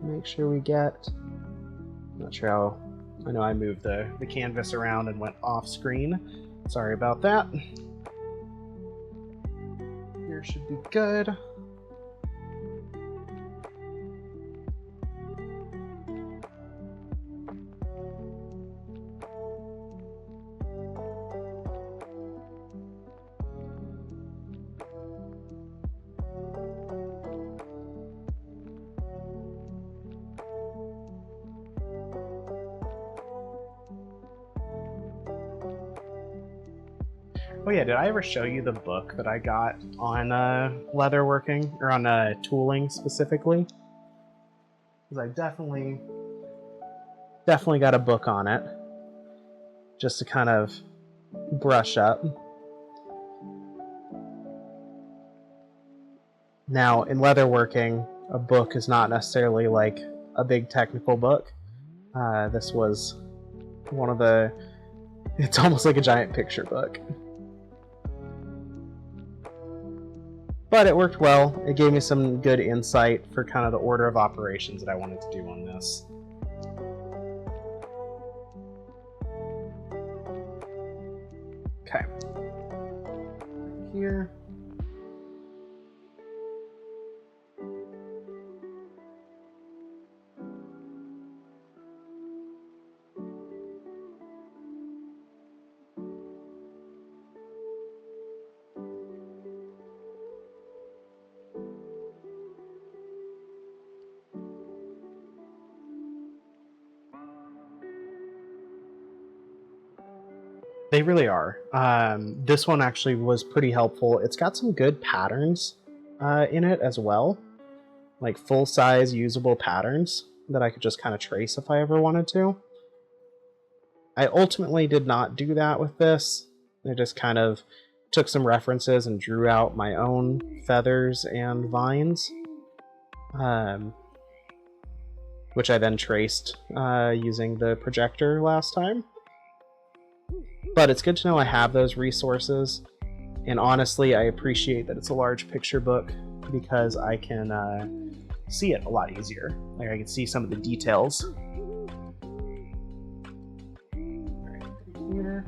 Make sure we get... I'm not sure how... I know I moved the canvas around and went off screen. Sorry about that. Here should be good. Oh yeah, did I ever show you the book that I got on leatherworking, or on tooling specifically? Because I definitely got a book on it, just to kind of brush up. Now, in leatherworking, a book is not necessarily like a big technical book. This was one of the It's almost like a giant picture book. But it worked well. It gave me some good insight for kind of the order of operations that I wanted to do on this. Okay. Here. They really are. This one actually was pretty helpful. It's got some good patterns in it as well, like full-size usable patterns that I could just kind of trace if I ever wanted to. I ultimately did not do that with this. I just kind of took some references and drew out my own feathers and vines, which I then traced using the projector last time. But it's good to know I have those resources, and honestly, I appreciate that it's a large picture book because I can see it a lot easier. Like, I can see some of the details. Right here.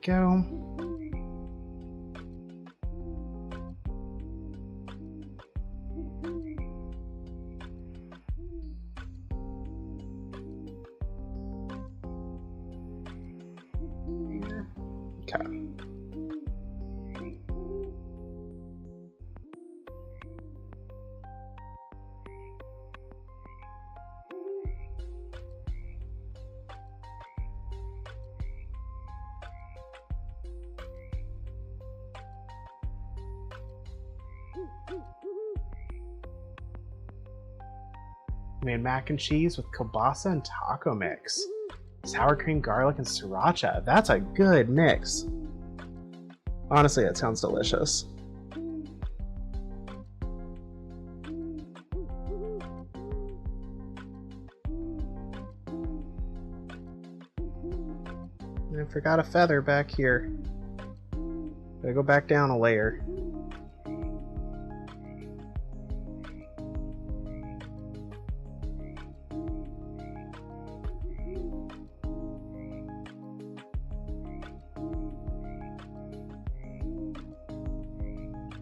Go. Okay. Made mac and cheese with kielbasa and taco mix. Sour cream, garlic, and sriracha. That's a good mix. Honestly, that sounds delicious. I forgot a feather back here. Gotta go back down a layer.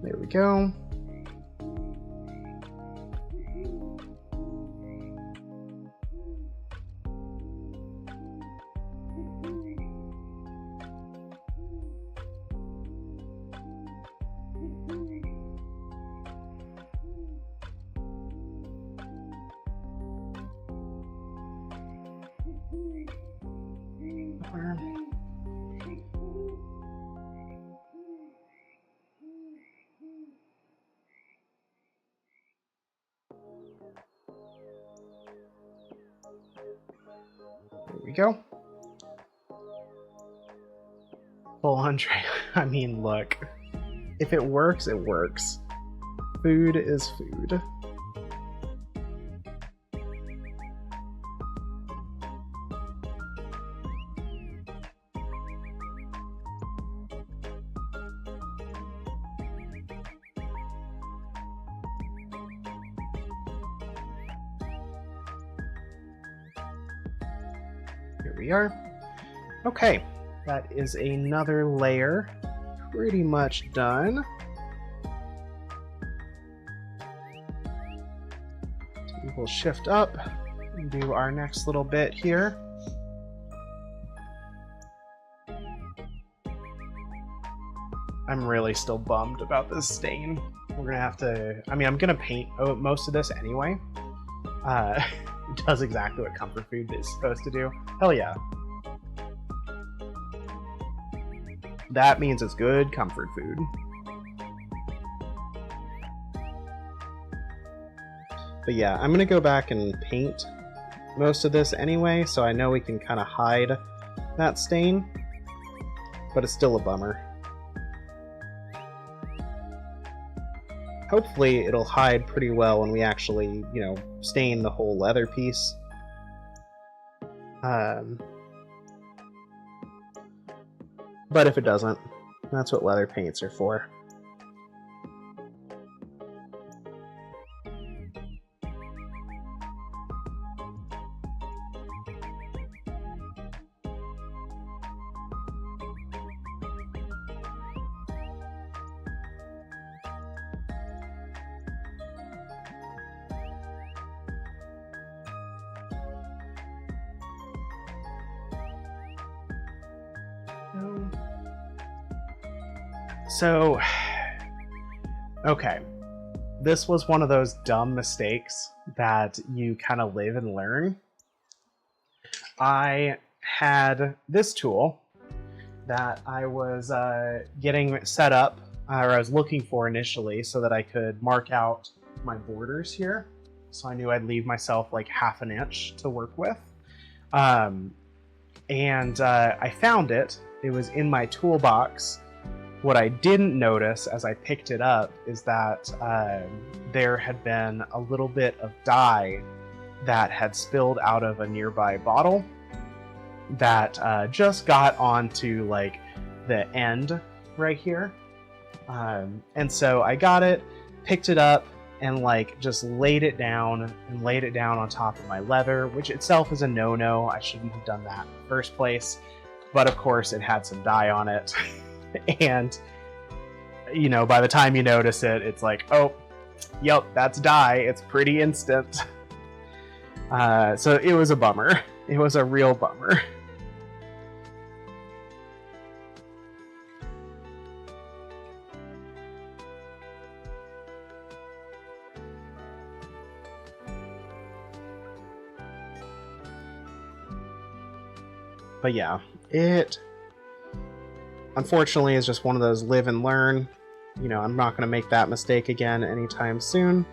There we go. There we go. Full on tray. I mean, look. If it works, it works. Food is food. Here we are. Okay, that is another layer pretty much done. So we will shift up and do our next little bit here. I'm really still bummed about this stain. We're gonna have to, I mean, I'm gonna paint most of this anyway. It does exactly what comfort food is supposed to do. Hell yeah. That means it's good comfort food. But yeah, I'm gonna go back and paint most of this anyway, so I know we can kind of hide that stain, but it's still a bummer. Hopefully it'll hide pretty well when we actually, you know, stain the whole leather piece. But if it doesn't, that's what leather paints are for. So, okay. This was one of those dumb mistakes that you kind of live and learn. I had this tool that I was getting set up, or I was looking for initially, so that I could mark out my borders here. So I knew I'd leave myself like half an inch to work with. And I found it. It was in my toolbox. What I didn't notice as I picked it up is that there had been a little bit of dye that had spilled out of a nearby bottle that just got onto like the end right here. And so I got it, picked it up, and like just laid it down on top of my leather, which itself is a no-no. I shouldn't have done that in the first place. But of course it had some dye on it. And, you know, by the time you notice it, it's like, oh, yep, that's dye. It's pretty instant. So it was a bummer. It was a real bummer. But yeah, it unfortunately is just one of those live and learn. You know, I'm not going to make that mistake again anytime soon.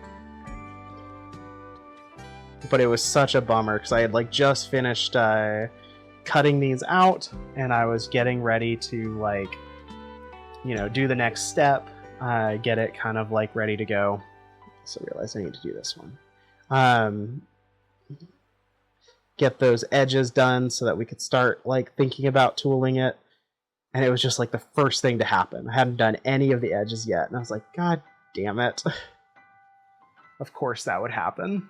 But it was such a bummer because I had like just finished cutting these out, and I was getting ready to like, you know, do the next step, get it kind of like ready to go. So I realized I need to do this one. Get those edges done so that we could start like thinking about tooling it. And it was just like the first thing to happen. I hadn't done any of the edges yet, and I was like, God damn it. Of course that would happen.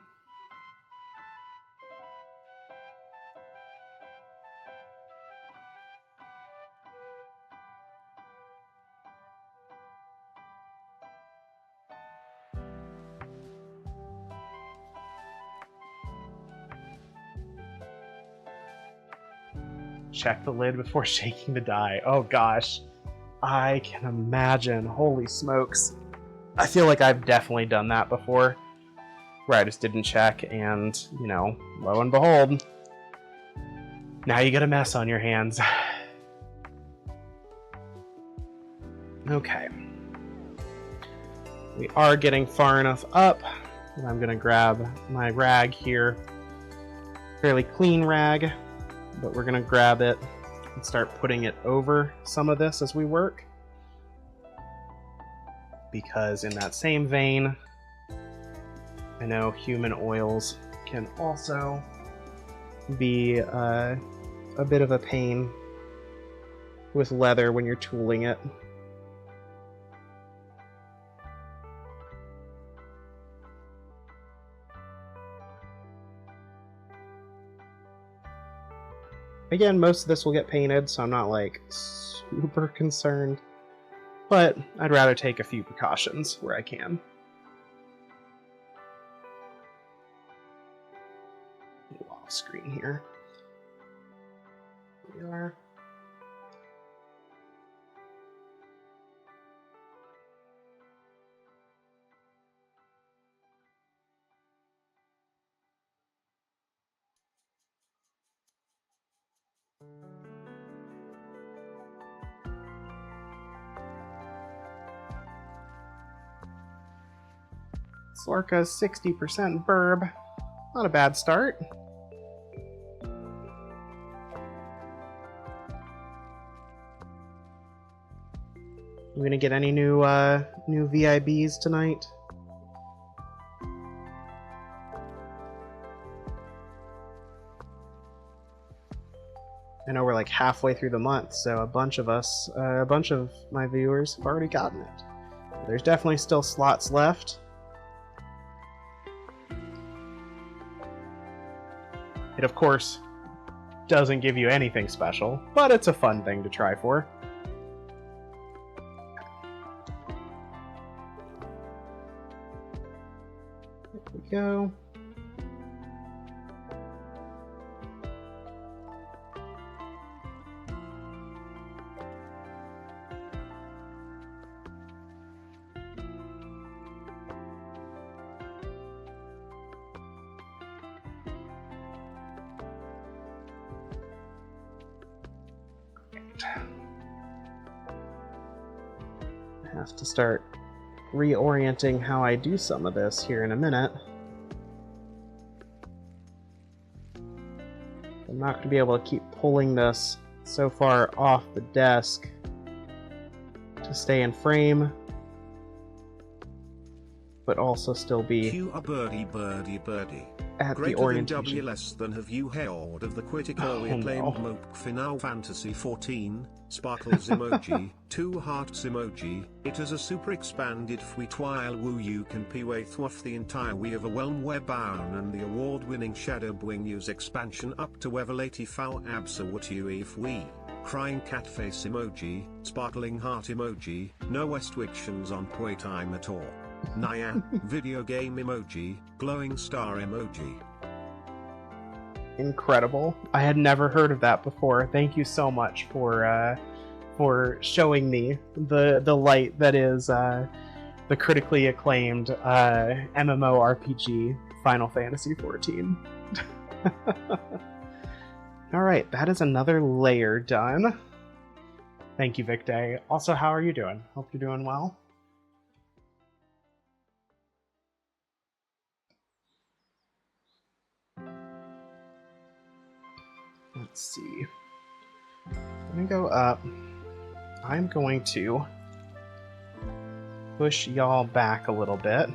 Check the lid before shaking the dye. Oh gosh, I can imagine. Holy smokes. I feel like I've definitely done that before, where I just didn't check, and, you know, lo and behold, now you got a mess on your hands. Okay. We are getting far enough up, and I'm gonna grab my rag here. Fairly clean rag, but we're gonna grab it and start putting it over some of this as we work. Because in that same vein, I know human oils can also be a bit of a pain with leather when you're tooling it. Again, most of this will get painted, so I'm not like super concerned, but I'd rather take a few precautions where I can. A little off screen here. Here we are. Slorca's 60% burb. Not a bad start. You gonna get any new VIBs tonight? I know we're like halfway through the month, so a bunch of my viewers have already gotten it. There's definitely still slots left. It, of course, doesn't give you anything special, but it's a fun thing to try for. There we go. I have to start reorienting how I do some of this here in a minute. I'm not going to be able to keep pulling this so far off the desk to stay in frame, but also still be Cue a birdie, birdie, birdie. at Greater the orientation. than W less than have you heard of the critically acclaimed Mope Final Fantasy 14, Sparkles emoji, 2 hearts emoji. It is a super expanded fweet while woo you can pee way thwuff the entire we overwhelm webbound and the award-winning Shadow Bwing use expansion up to Everlady foul absa what you if we. Crying cat face emoji, sparkling heart emoji, no westwictions on point time at all. Naya, video game emoji, glowing star emoji. Incredible. I had never heard of that before. Thank you so much for showing me the light that is the critically acclaimed MMORPG Final Fantasy XIV. Alright, that is another layer done. Thank you, Vicday. Also, how are you doing? Hope you're doing well. Let's see. I'm gonna go up. I'm going to push y'all back a little bit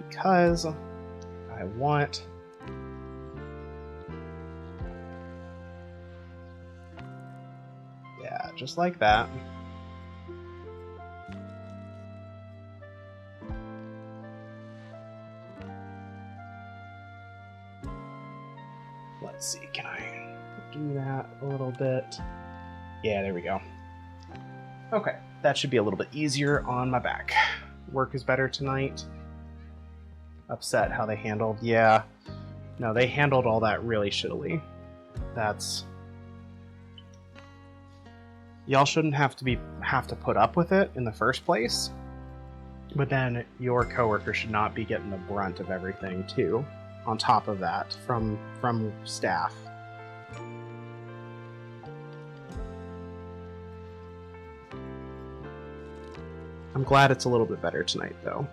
because I want just like that. Let's see, can I do that a little bit? Yeah, there we go. Okay, that should be a little bit easier on my back. Work is better tonight. Upset how they handled, yeah. No, they handled all that really shittily. That's... Y'all shouldn't have to put up with it in the first place, but then your coworker should not be getting the brunt of everything too. On top of that, from staff. I'm glad it's a little bit better tonight, though.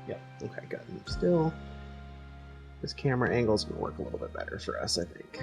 Yep, okay, good. Still, this camera angle is going to work a little bit better for us, I think.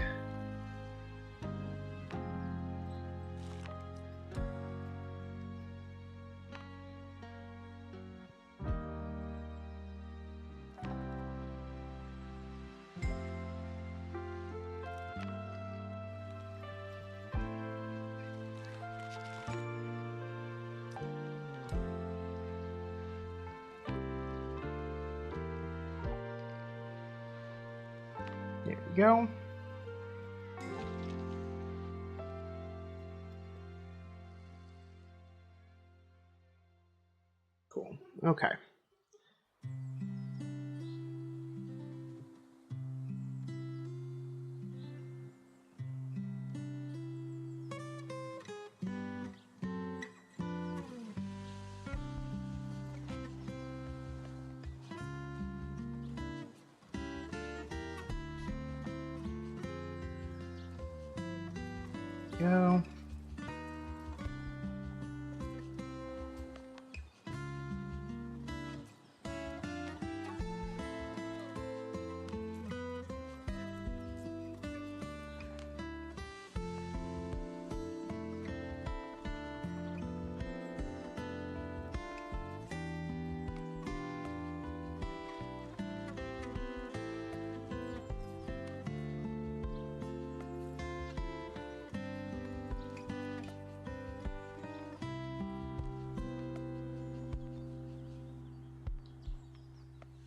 There we go. Cool. Okay. go.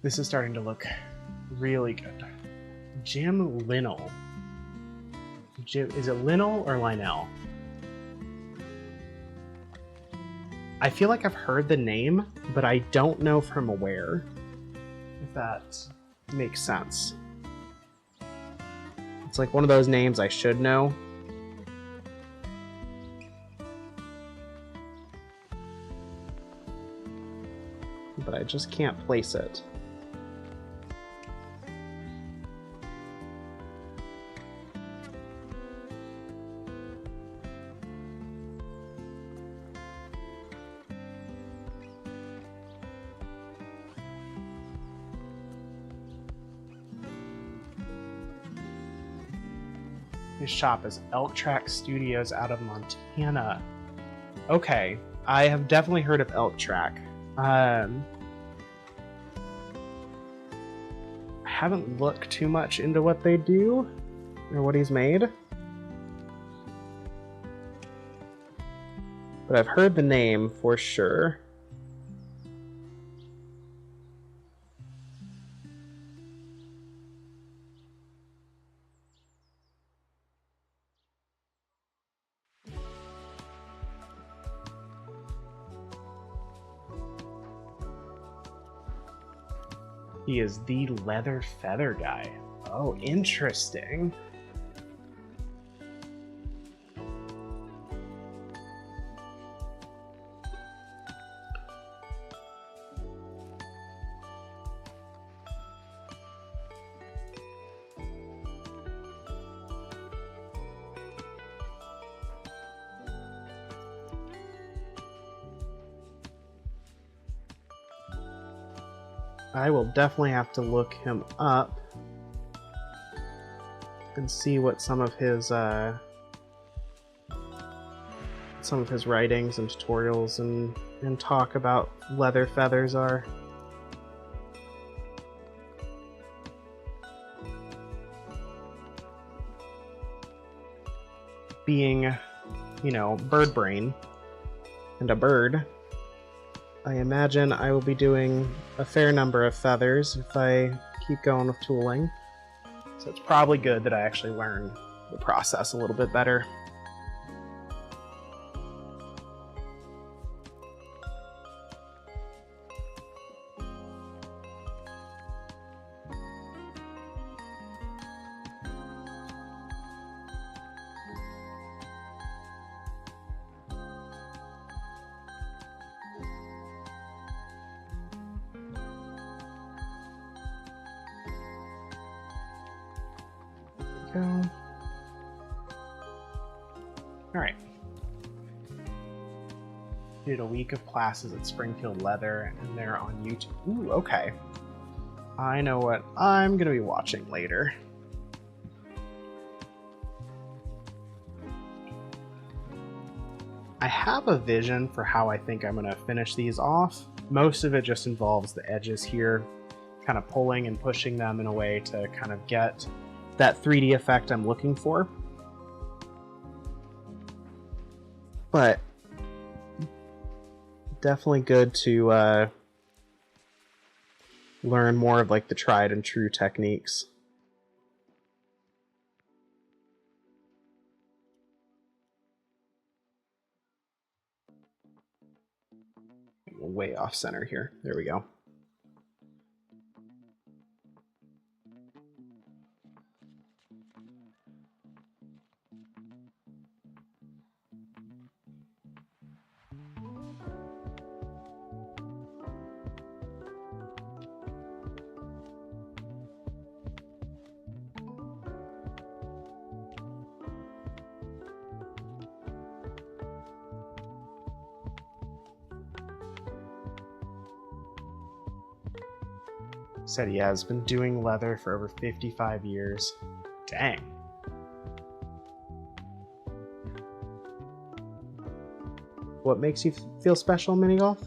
This is starting to look really good. Jim Linnell. Is it Linnell or Lionel? I feel like I've heard the name, but I don't know from where. If that makes sense. It's like one of those names I should know. But I just can't place it. His shop is Elk Track Studios out of Montana. Okay, I have definitely heard of Elk Track. I haven't looked too much into what they do or what he's made, but I've heard the name for sure. He is the leather feather guy. Oh, interesting. I will definitely have to look him up and see what some of his writings and tutorials and talk about leather feathers are. Being, you know, bird brain and a bird, I imagine I will be doing a fair number of feathers if I keep going with tooling. So it's probably good that I actually learn the process a little bit better. Go. Alright. Did a week of classes at Springfield Leather, and they're on YouTube. Ooh, okay. I know what I'm going to be watching later. I have a vision for how I think I'm going to finish these off. Most of it just involves the edges here, kind of pulling and pushing them in a way to kind of get that 3D effect I'm looking for. But definitely good to learn more of like the tried and true techniques. Way off center here. There we go. Said he has been doing leather for over 55 years. Dang. What makes you feel special, mini golf?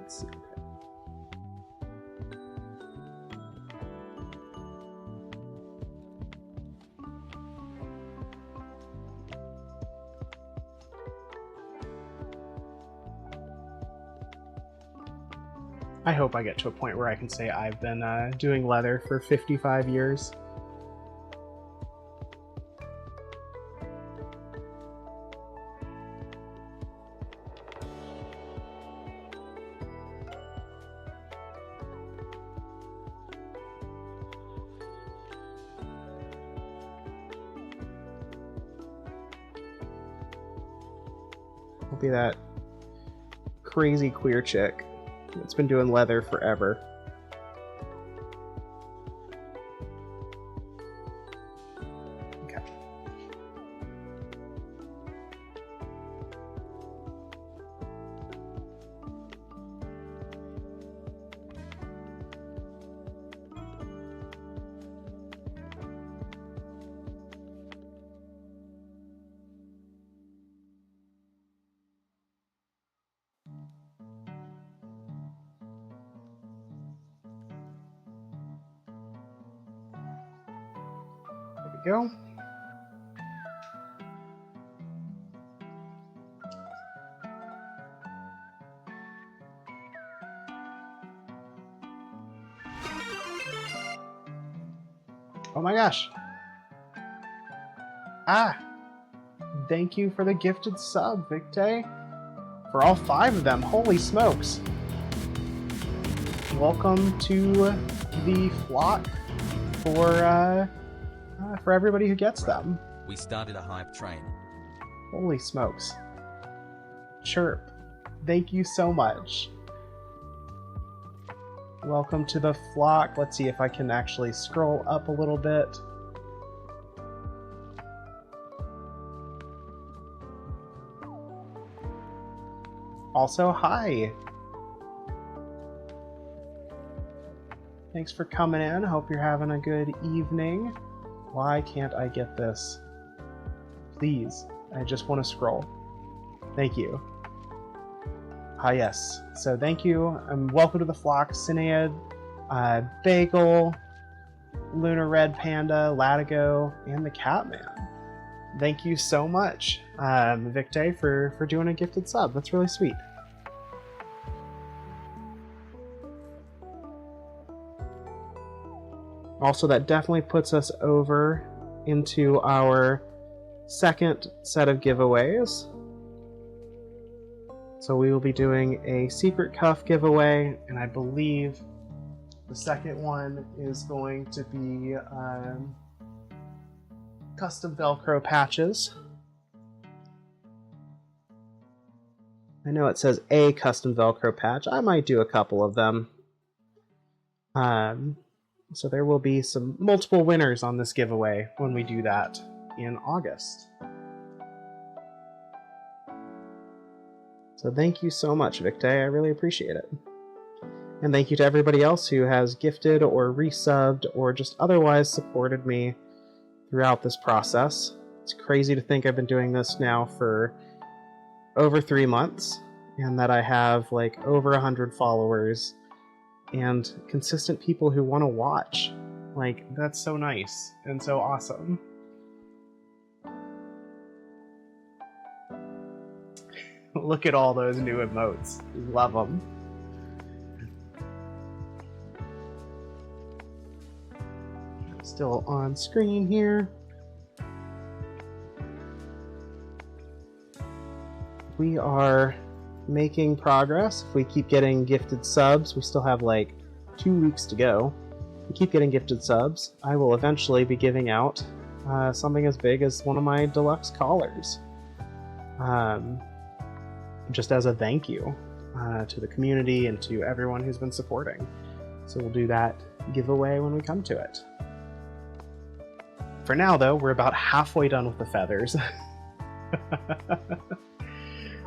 Let's see. I hope I get to a point where I can say I've been doing leather for 55 years. I'll be that crazy queer chick that's been doing leather forever. Okay. There we go. Oh my gosh. Thank you for the gifted sub, Victe. For all 5 of them. Holy smokes. Welcome to the flock for everybody who gets them. We started a hype train. Holy smokes. Chirp. Thank you so much. Welcome to the flock. Let's see if I can actually scroll up a little bit. Also, hi. Thanks for coming in. Hope you're having a good evening. Why can't I get this? Please, I just want to scroll. Thank you. Ah, yes. So thank you. Welcome to the flock, Cinead, Bagel, Lunar Red Panda, Latigo, and the Catman. Thank you so much, Victe, for doing a gifted sub. That's really sweet. Also, that definitely puts us over into our second set of giveaways. So we will be doing a secret cuff giveaway, and I believe the second one is going to be custom Velcro patches. I know it says a custom Velcro patch. I might do a couple of them. So there will be some multiple winners on this giveaway when we do that in August. So thank you so much, Victe. I really appreciate it. And thank you to everybody else who has gifted or resubbed or just otherwise supported me throughout this process. It's crazy to think I've been doing this now for over 3 months and that I have like over 100 followers and consistent people who want to watch. Like, that's so nice and so awesome. Look at all those new emotes. Love them. Still on screen here. We are making progress. If we keep getting gifted subs, we still have like 2 weeks to go. If we keep getting gifted subs, I will eventually be giving out something as big as one of my deluxe collars. Just as a thank you to the community and to everyone who's been supporting. So we'll do that giveaway when we come to it. For now, though, we're about halfway done with the feathers.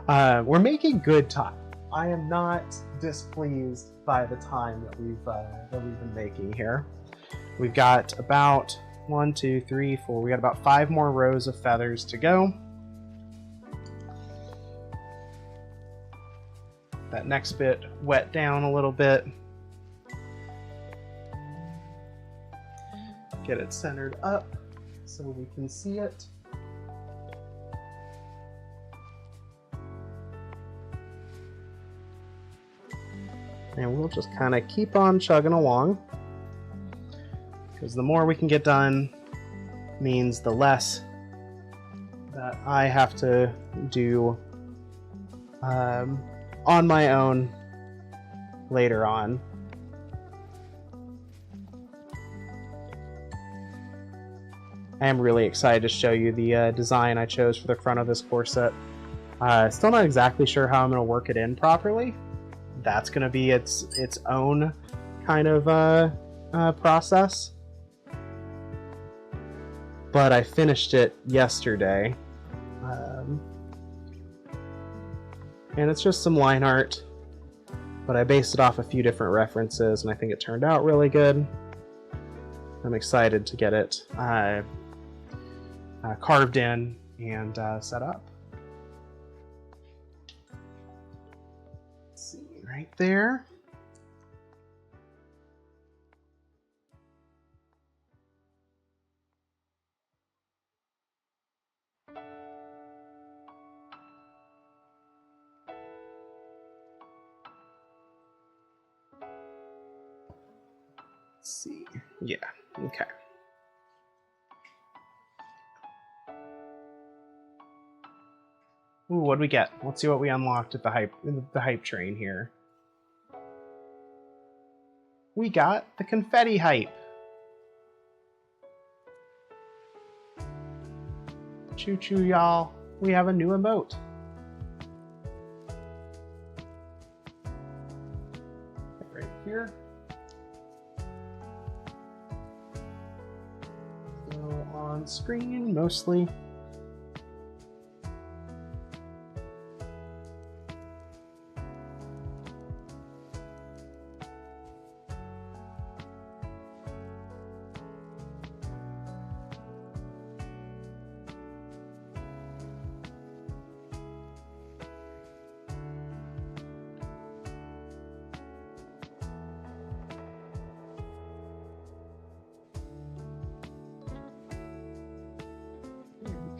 We're making good time. I am not displeased by the time that we've been making here. We've got about 1, 2, 3, 4. We got about 5 more rows of feathers to go. That next bit wet down a little bit. Get it centered up so we can see it. And we'll just kind of keep on chugging along, because the more we can get done means the less that I have to do on my own later on. I am really excited to show you the design I chose for the front of this corset. Still not exactly sure how I'm going to work it in properly. That's going to be its own kind of process. But I finished it yesterday. And it's just some line art, but I based it off a few different references, and I think it turned out really good. I'm excited to get it carved in and set up. Let's see, right there. Let's see. Yeah, okay. Ooh, what do we get? Let's see what we unlocked at the hype train here. We got the confetti hype. Choo choo, y'all. We have a new emote. Right here. So on screen mostly.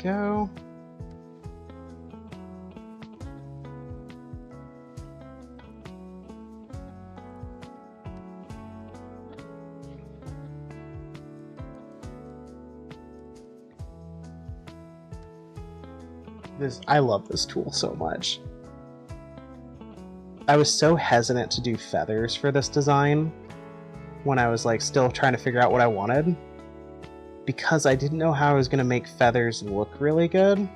Go. I love this tool so much. I was so hesitant to do feathers for this design when I was like still trying to figure out what I wanted, because I didn't know how I was going to make feathers look really good.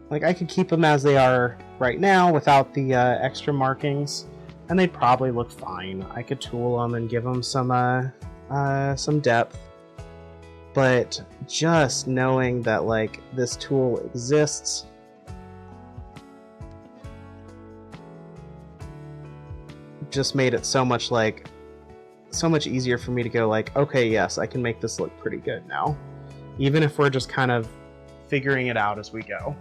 Like, I could keep them as they are right now without the extra markings, and they'd probably look fine. I could tool them and give them some depth. But just knowing that, like, this tool exists just made it so much easier for me to go like, okay, yes, I can make this look pretty good now, even if we're just kind of figuring it out as we go.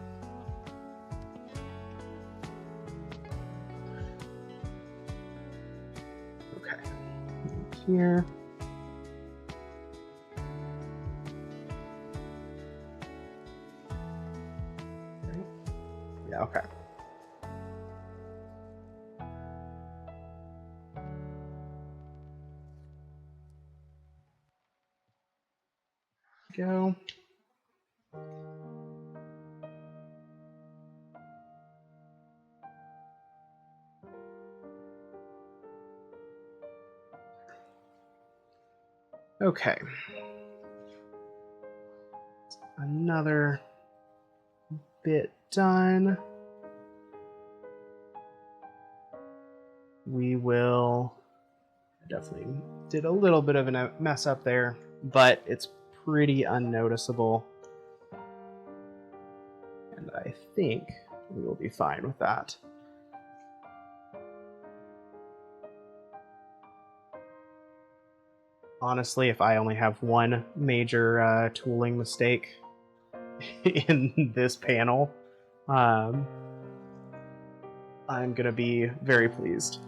Okay, here. Yeah, okay. Go. Okay. Another bit done. We will definitely did a little bit of a mess up there, but it's pretty unnoticeable. And I think we will be fine with that. Honestly, if I only have one major tooling mistake in this panel, I'm going to be very pleased.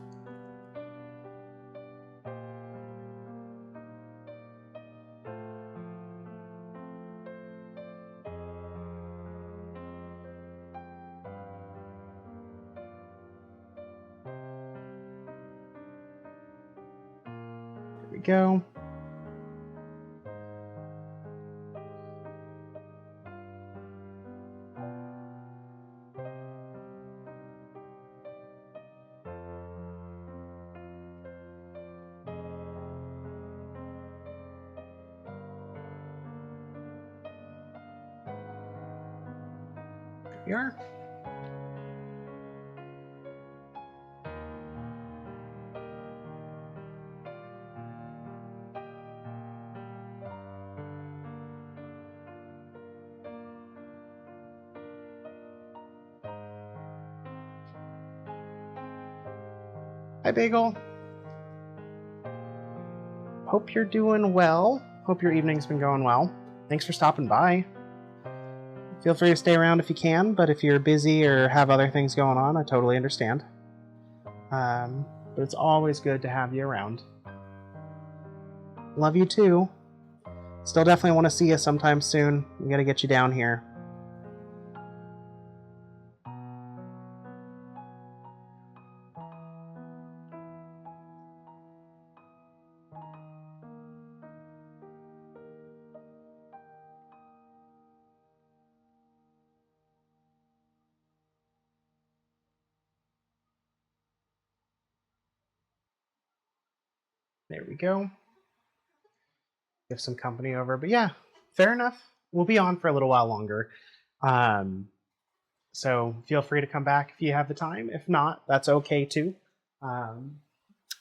There we go. There we are. Hi, Bagel. Hope you're doing well. Hope your evening's been going well. Thanks for stopping by. Feel free to stay around if you can, but if you're busy or have other things going on, I totally understand. But it's always good to have you around. Love you too. Still definitely want to see you sometime soon. We gotta get you down here. There we go. Give some company over. But yeah, fair enough. We'll be on for a little while longer. So feel free to come back if you have the time. If not, that's okay too.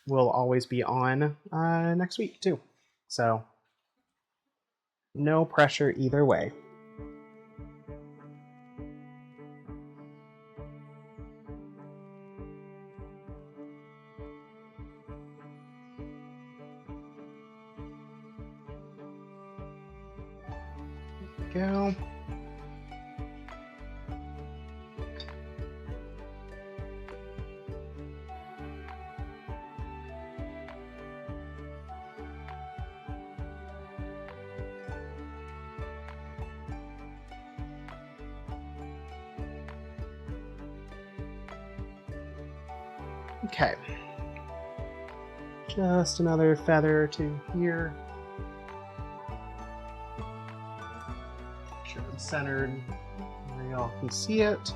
We'll always be on next week too. So no pressure either way. Go. Okay. Just another feather or two here. Make sure it's centered where y'all can see it.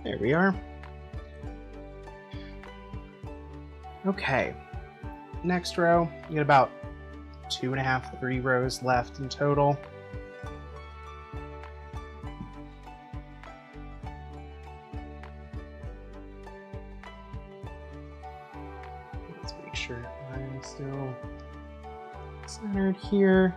There we are. Okay, next row, you get about 2.5, 3 rows left in total. Let's make sure I'm still centered here.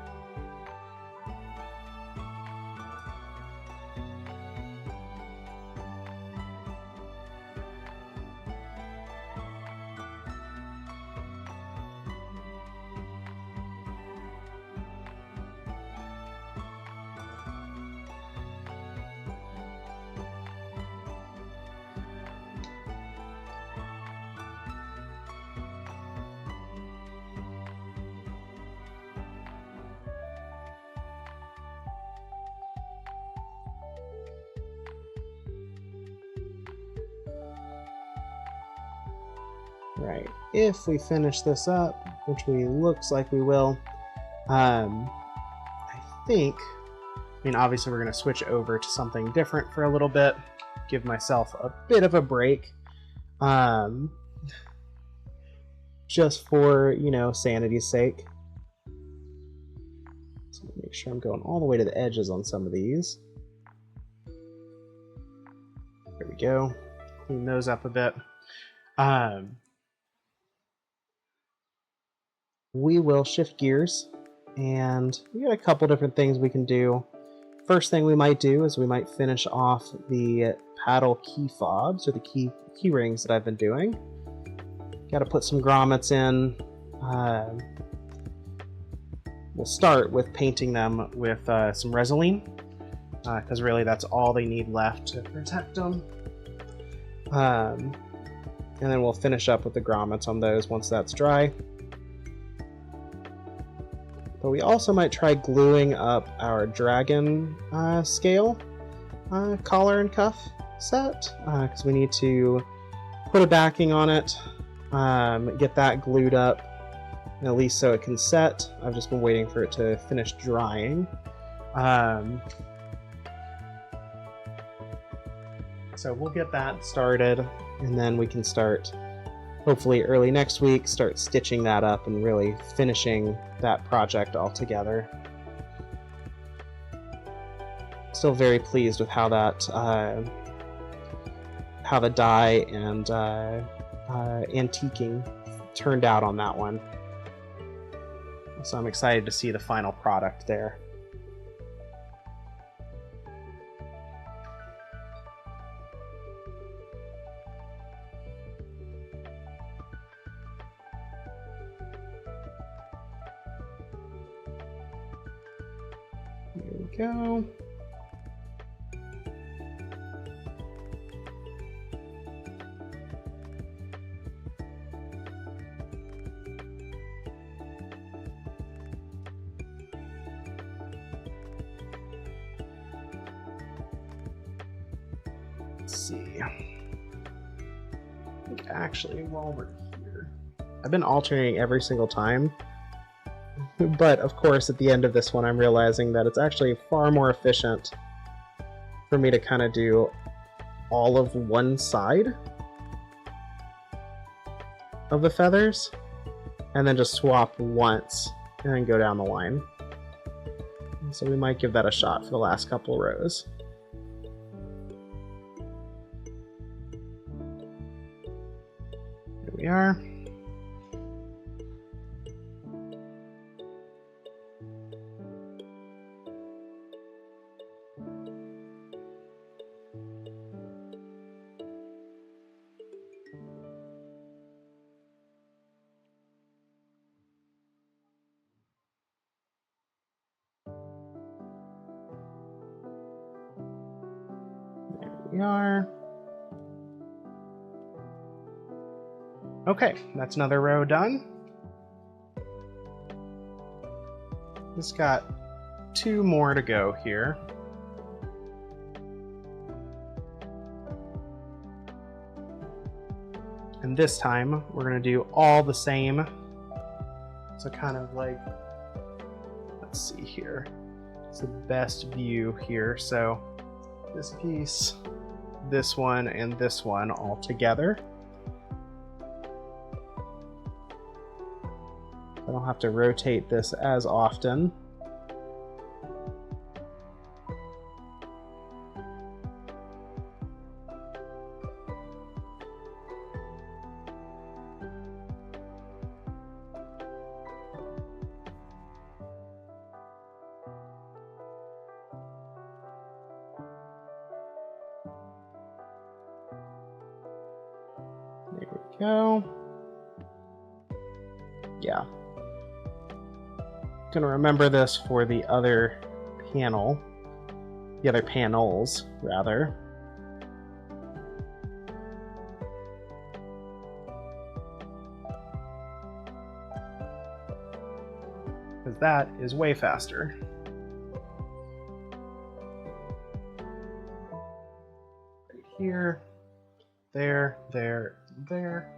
Right, if we finish this up, which we looks like we will, I think, I mean, obviously we're going to switch over to something different for a little bit, give myself a bit of a break, just for, you know, sanity's sake. So make sure I'm going all the way to the edges on some of these. There we go. Clean those up a bit. We will shift gears, and we got a couple different things we can do. First thing we might do is we might finish off the paddle key fobs, or the key rings that I've been doing. Got to put some grommets in. We'll start with painting them with some Resolene, because really that's all they need left to protect them. And then we'll finish up with the grommets on those once that's dry. But we also might try gluing up our dragon scale collar and cuff set, because we need to put a backing on it, get that glued up, at least so it can set. I've just been waiting for it to finish drying. So we'll get that started, and then we can start, hopefully early next week, start stitching that up and really finishing that project all together. Still very pleased with how that, how the dye and antiquing turned out on that one. So I'm excited to see the final product there. There we go. Let's see. I think actually while we're here, I've been alternating every single time. But of course, at the end of this one, I'm realizing that it's actually far more efficient for me to kind of do all of one side of the feathers, and then just swap once, and then go down the line. So we might give that a shot for the last couple rows. Here we are. We are. Okay, that's another row done. Just got 2 more to go here. And this time we're going to do all the same. So kind of like, let's see here. It's the best view here. So this piece, this one, and this one all together. I don't have to rotate this as often. There we go. Yeah. Gonna remember this for the other panel. The other panels, rather. Because that is way faster. Right here. There, there, there.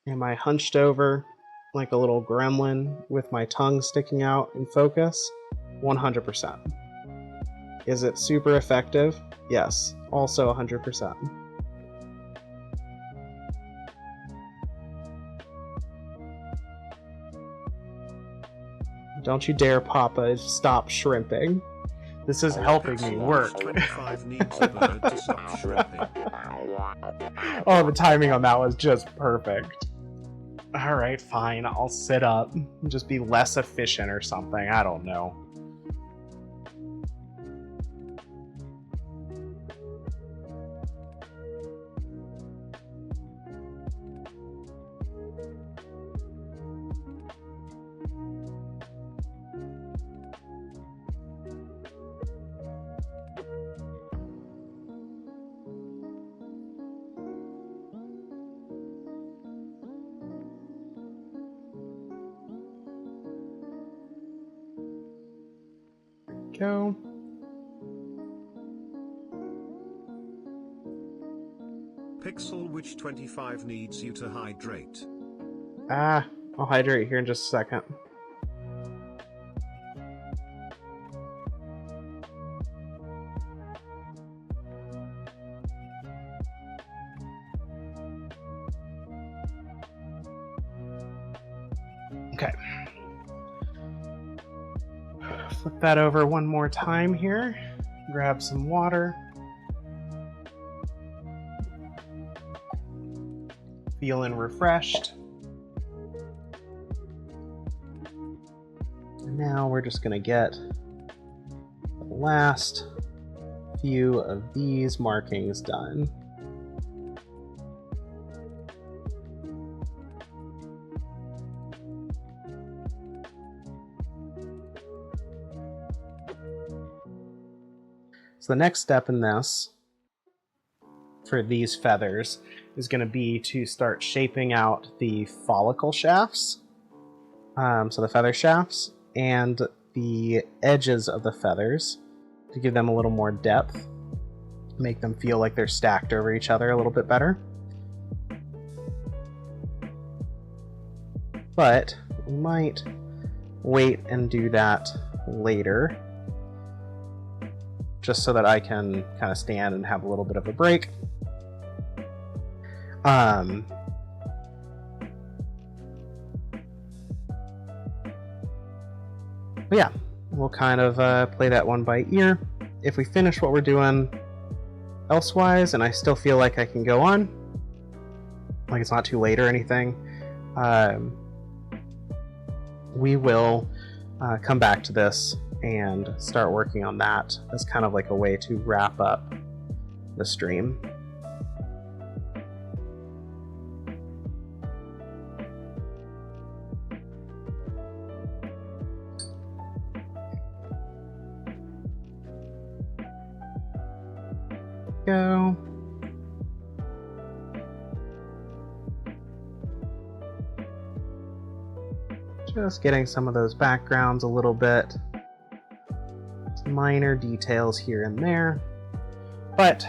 Am I hunched over like a little gremlin with my tongue sticking out in focus? 100%. Is it super effective? Yes, also 100%. Don't you dare, Papa, stop shrimping. This is helping me work. 25 needs a bird to stop shrimping. Oh, the timing on that was just perfect. Alright, fine, I'll sit up. Just be less efficient or something, I don't know. Go. Pixel, which 25 needs you to hydrate? I'll hydrate here in just a second. Okay. Flip that over one more time here. Grab some water. Feeling refreshed. And now we're just going to get the last few of these markings done. So the next step in this, for these feathers, is going to be to start shaping out the follicle shafts, so the feather shafts, and the edges of the feathers to give them a little more depth, make them feel like they're stacked over each other a little bit better. But we might wait and do that later, just so that I can kind of stand and have a little bit of a break. But yeah, we'll kind of play that one by ear. If we finish what we're doing elsewise and I still feel like I can go on, like it's not too late or anything, we will come back to this and start working on that as kind of like a way to wrap up the stream. Go. Just getting some of those backgrounds a little bit. Some minor details here and there. But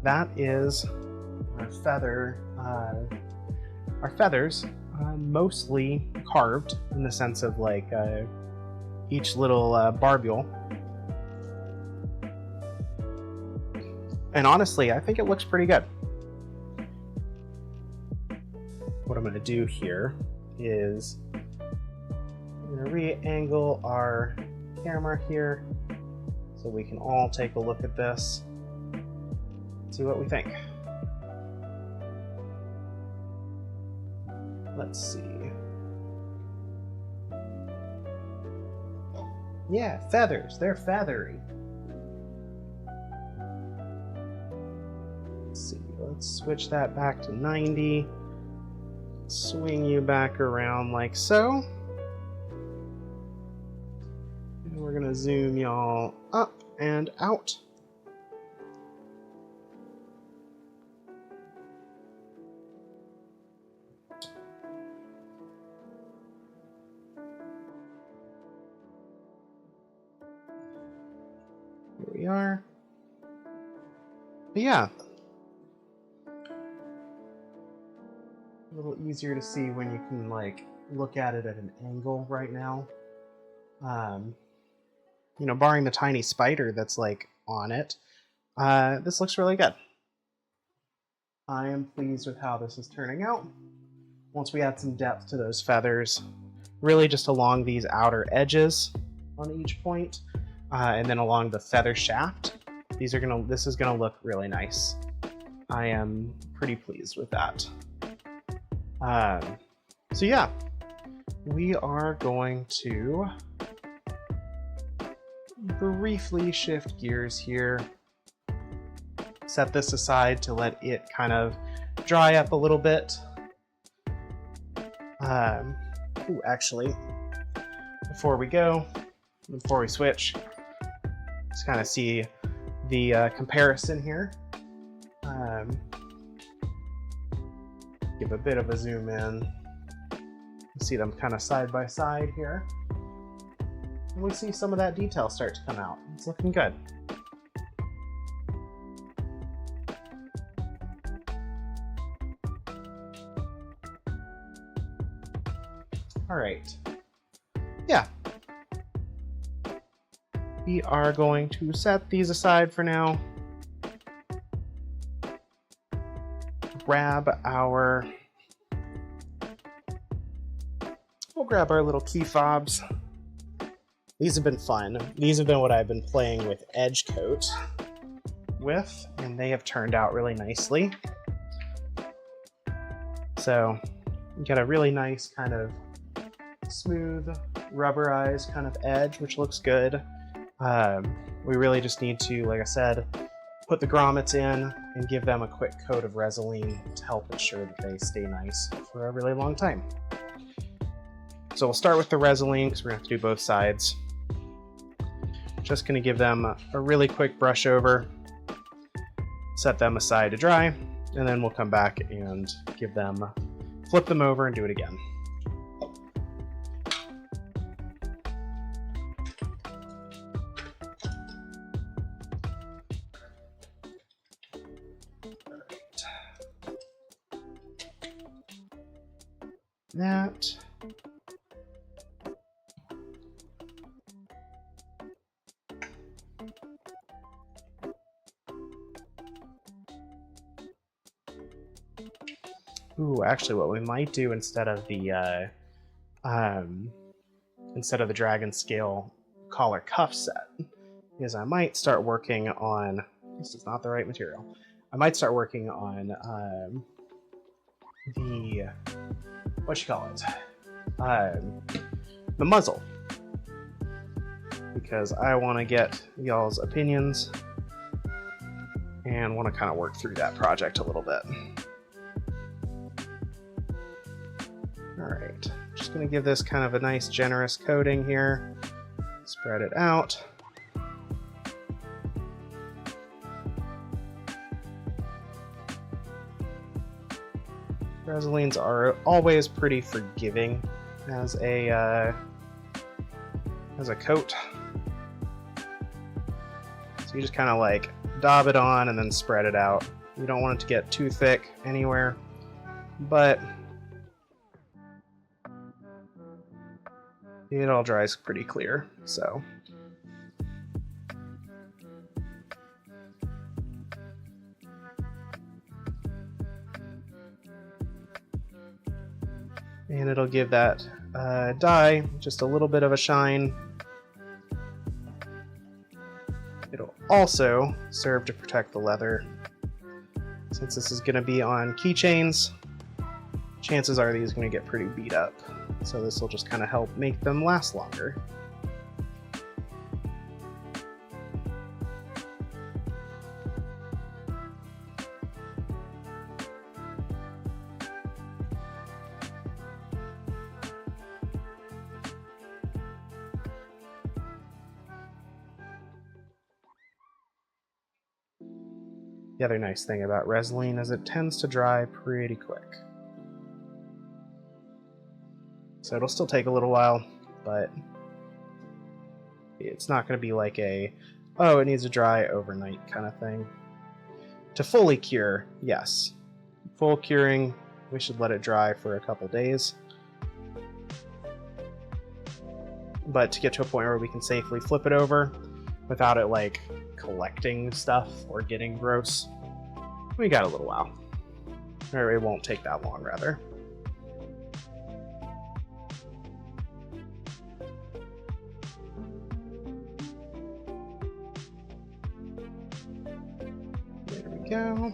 that is our feathers mostly carved in the sense of like each little barbule. And honestly, I think it looks pretty good. What I'm going to do here is I'm going to re-angle our camera here so we can all take a look at this, see what we think. Let's see. Yeah, feathers. They're feathery. Let's see. Let's switch that back to 90. Swing you back around like so. And we're going to zoom y'all up and out. Here we are. But yeah. little easier to see when you can like look at it at an angle right now. You know, barring the tiny spider that's like on it, this looks really good. I am pleased with how this is turning out. Once we add some depth to those feathers, really just along these outer edges on each point, and then along the feather shaft, this is gonna look really nice. I am pretty pleased with that. So yeah, we are going to briefly shift gears here. Set this aside to let it kind of dry up a little bit. Actually, before we switch, let's kind of see the comparison here. Give a bit of a zoom in. See them kind of side by side here. And we see some of that detail start to come out. It's looking good. All right. Yeah. We are going to set these aside for now. We'll grab our little key fobs. These have been fun. These have been what I've been playing with edge coat with, and they have turned out really nicely. So you get a really nice kind of smooth rubberized kind of edge, which looks good. We really just need to, like I said, put the grommets in and give them a quick coat of Resolene to help ensure that they stay nice for a really long time. So we'll start with the Resolene because we're going to have to do both sides. Just going to give them a really quick brush over, set them aside to dry, and then we'll come back and flip them over and do it again. That. Ooh, actually, what we might do instead of the dragon scale collar cuff set is I might start working on. This is not the right material. I might start working on the muzzle, because I want to get y'all's opinions and want to kind of work through that project a little bit. Alright, just going to give this kind of a nice generous coating here, spread it out. Resolines are always pretty forgiving as a coat. So you just kind of like daub it on and then spread it out. You don't want it to get too thick anywhere, but it all dries pretty clear, so. And it'll give that dye just a little bit of a shine. It'll also serve to protect the leather. Since this is going to be on keychains, chances are these are going to get pretty beat up. So this will just kind of help make them last longer. The other nice thing about Resolene is it tends to dry pretty quick. So it'll still take a little while, but it's not going to be like a, oh, it needs to dry overnight kind of thing. To fully cure, yes. Full curing We should let it dry for a couple days. But to get to a point where we can safely flip it over without it like collecting stuff or getting gross, we got a little while. Or it won't take that long, rather. There we go.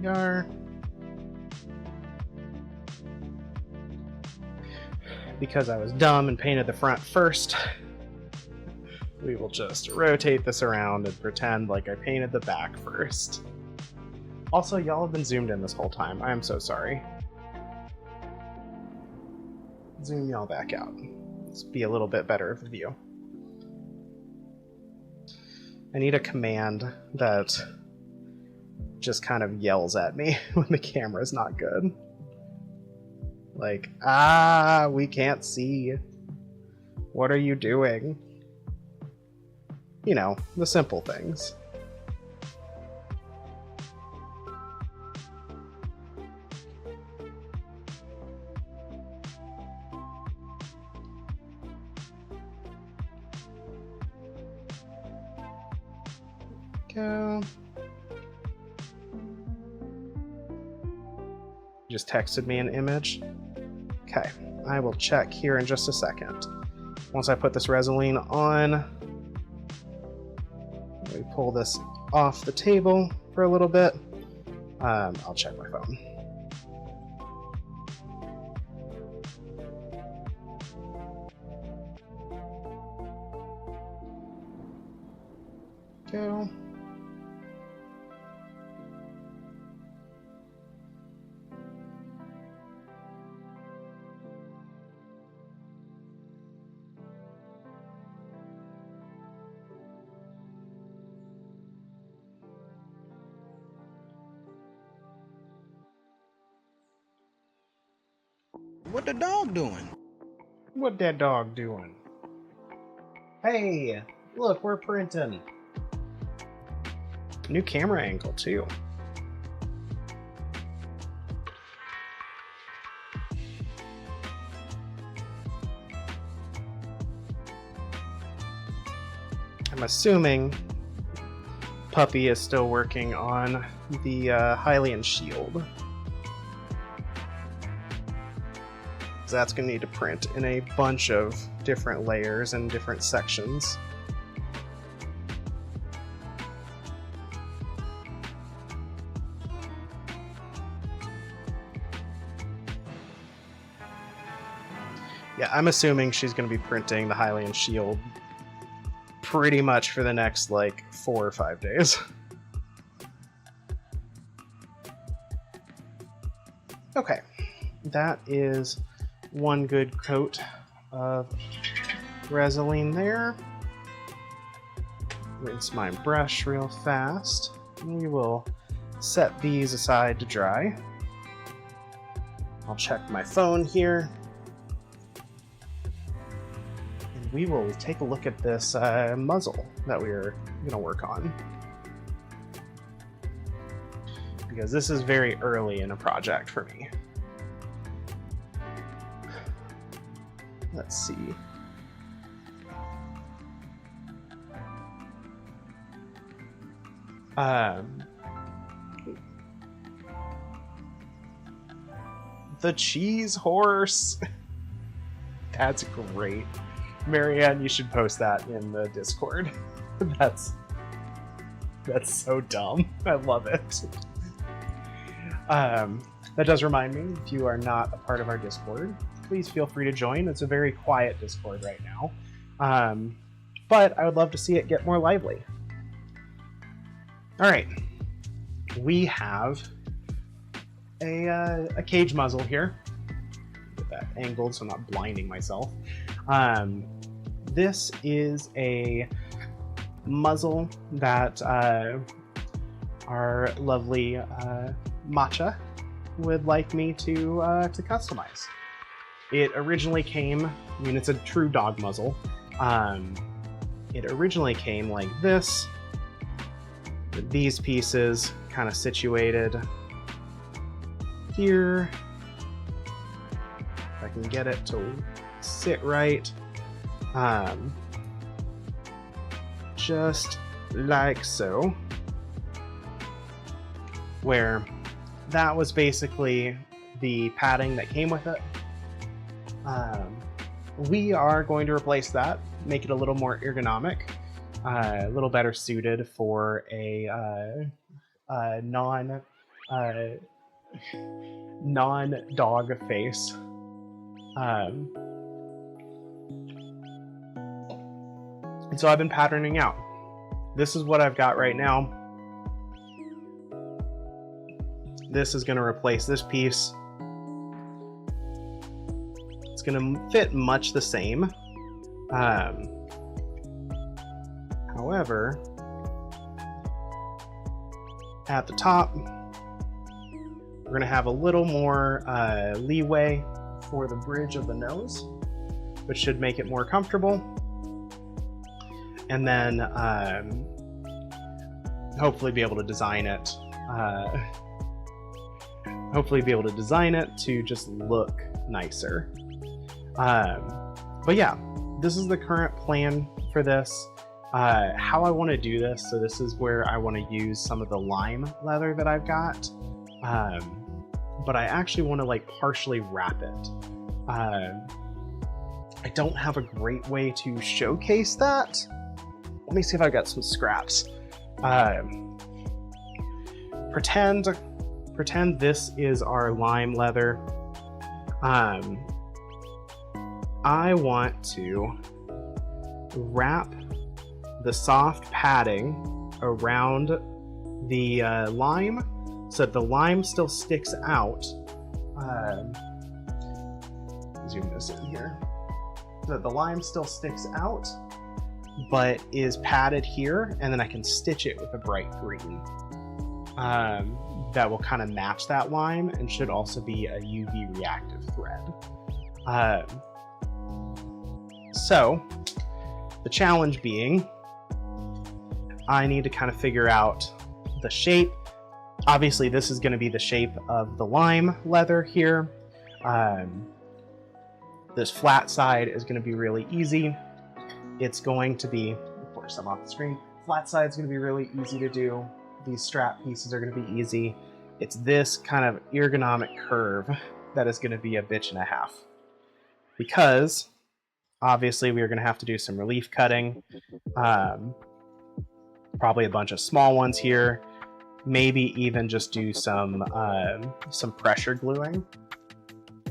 Are. Because I was dumb and painted the front first, we will just rotate this around and pretend like I painted the back first. Also, y'all have been zoomed in this whole time. I am so sorry. Zoom y'all back out. Let's be a little bit better of a view. I need a command that just kind of yells at me when the camera's not good. Like, we can't see. What are you doing? You know, the simple things. Go. Just texted me an image. Okay, I will check here in just a second. Once I put this Resolene on, we pull this off the table for a little bit. I'll check my phone. Go. What the dog doing? What that dog doing? Hey, look, we're printing. New camera angle, too. I'm assuming Puppy is still working on the Hylian shield. That's going to need to print in a bunch of different layers and different sections. Yeah, I'm assuming she's going to be printing the Hylian shield pretty much for the next, like, 4 or 5 days. Okay, that is one good coat of Resolene there. Rinse my brush real fast. We will set these aside to dry. I'll check my phone here. And we will take a look at this muzzle that we're going to work on. Because this is very early in a project for me. Let's see. The cheese horse. That's great. Marianne, you should post that in the Discord. That's so dumb. I love it. That does remind me, if you are not a part of our Discord, please feel free to join. It's a very quiet Discord right now. But I would love to see it get more lively. All right. We have a cage muzzle here. Get that angled so I'm not blinding myself. This is a muzzle that our lovely Matcha would like me to customize. It originally came, I mean, it's a true dog muzzle. It originally came like this, with these pieces kind of situated here. If I can get it to sit right. Just like so. Where that was basically the padding that came with it. We are going to replace that, make it a little more ergonomic, a little better suited for a non-dog face. And so I've been patterning out. This is what I've got right now. This is going to replace this piece. It's going to fit much the same. However, at the top, we're going to have a little more leeway for the bridge of the nose, which should make it more comfortable. And then hopefully be able to design it. To just look nicer. But yeah, this is the current plan for this. How I want to do this, so this is where I want to use some of the lime leather that I've got. But I actually want to like partially wrap it. I don't have a great way to showcase that. Let me see if I've got some scraps. Pretend this is our lime leather. I want to wrap the soft padding around the lime so that the lime still sticks out. Zoom this in here. So that the lime still sticks out, but is padded here, and then I can stitch it with a bright green. That will kind of match that lime and should also be a UV reactive thread. So the challenge being, I need to kind of figure out the shape. Obviously this is going to be the shape of the lime leather here. This flat side is going to be really easy. It's going to be, of course I'm off the screen, flat side is going to be really easy to do. These strap pieces are going to be easy. It's this kind of ergonomic curve that is going to be a bitch and a half. Because obviously we are going to have to do some relief cutting. Probably a bunch of small ones here. Maybe even just do some pressure gluing,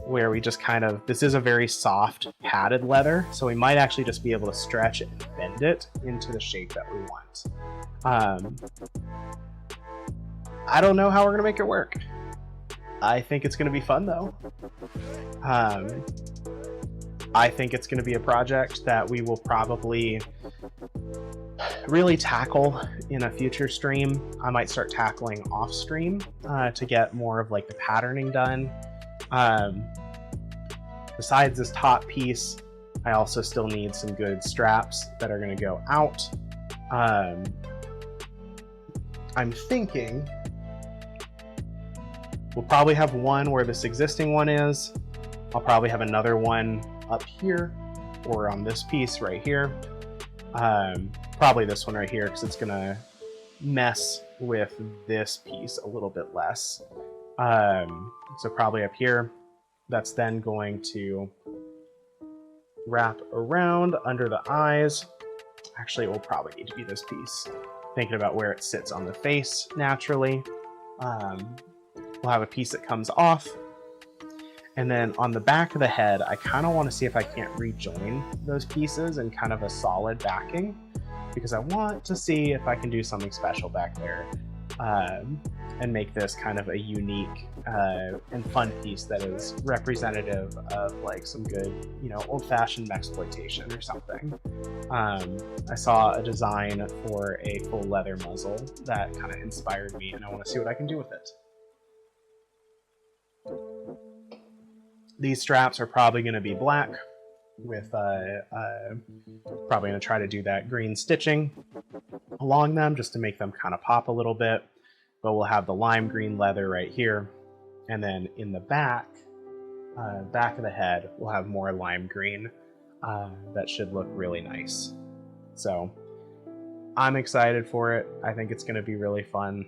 where we just kind of, this is a very soft padded leather, so we might actually just be able to stretch it and bend it into the shape that we want. I don't know how we're gonna make it work. I think it's gonna be fun though. I think it's gonna be a project that we will probably really tackle in a future stream. I might start tackling off stream to get more of like the patterning done. Besides this top piece, I also still need some good straps that are going to go out. I'm thinking we'll probably have one where this existing one is. I'll probably have another one up here or on this piece right here. Probably this one right here because it's going to mess with this piece a little bit less. So probably up here. That's then going to wrap around under the eyes. Actually, it will probably need to be this piece. Thinking about where it sits on the face naturally. we'll have a piece that comes off. And then on the back of the head, I kind of want to see if I can't rejoin those pieces in kind of a solid backing, because I want to see if I can do something special back there and make this kind of a unique and fun piece that is representative of like some good, you know, old-fashioned mexploitation or something. I saw a design for a full leather muzzle that kind of inspired me, and I want to see what I can do with it. These straps are probably going to be black with probably going to try to do that green stitching along them just to make them kind of pop a little bit. But we'll have the lime green leather right here, and then in the back of the head, we'll have more lime green that should look really nice. So I'm excited for it. I think it's going to be really fun.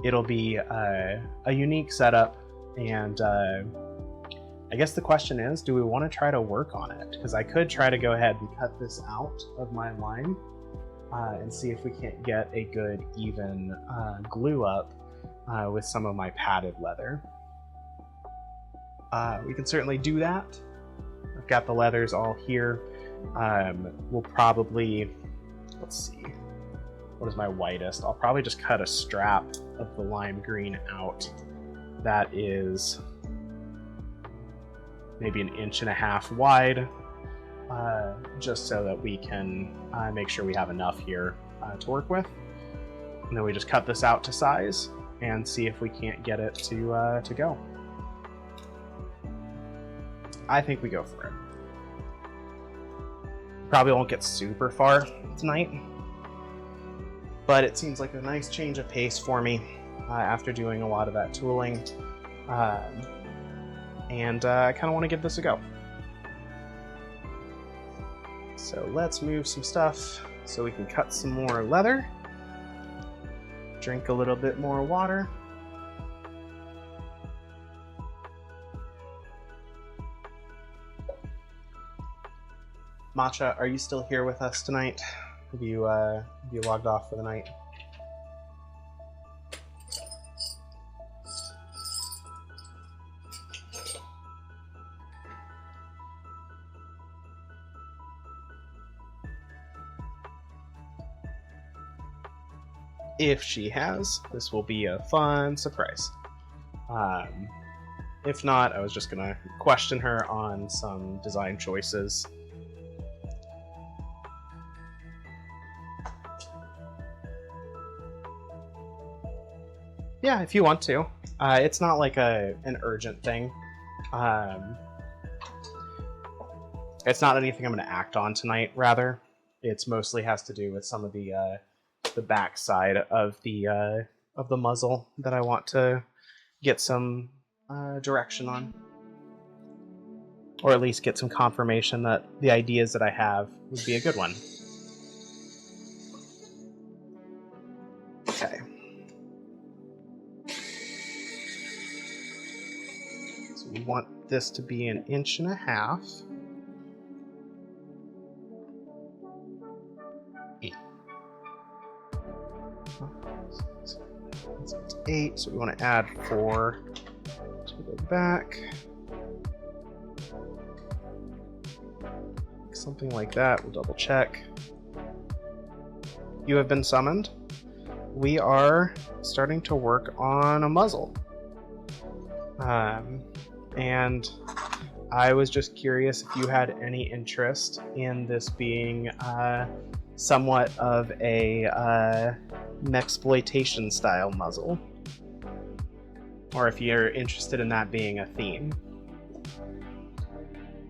It'll be a unique setup, and I guess the question is, do we want to try to work on it? Because I could try to go ahead and cut this out of my line and see if we can't get a good even glue up with some of my padded leather. We can certainly do that. I've got the leathers all here. We'll probably, let's see, what is my widest? I'll probably just cut a strap of the lime green out. That is maybe 1.5 inches wide, just so that we can make sure we have enough here to work with. And then we just cut this out to size and see if we can't get it to go. I think we go for it. Probably won't get super far tonight, but it seems like a nice change of pace for me after doing a lot of that tooling. And I kind of want to give this a go. So let's move some stuff so we can cut some more leather. Drink a little bit more water. Matcha, are you still here with us tonight? Have you logged off for the night? If she has, this will be a fun surprise. If not, I was just gonna question her on some design choices. Yeah, if you want to. It's not like an urgent thing. It's not anything I'm going to act on tonight, rather. It's mostly has to do with some of the back side of the muzzle that I want to get some direction on. Or at least get some confirmation that the ideas that I have would be a good one. Okay. We want this to be 1.5 inches. 8, so we want to add 4 to the back. Something like that. We'll double check. You have been summoned. We are starting to work on a muzzle. And I was just curious if you had any interest in this being somewhat of a mexploitation style muzzle, or if you're interested in that being a theme.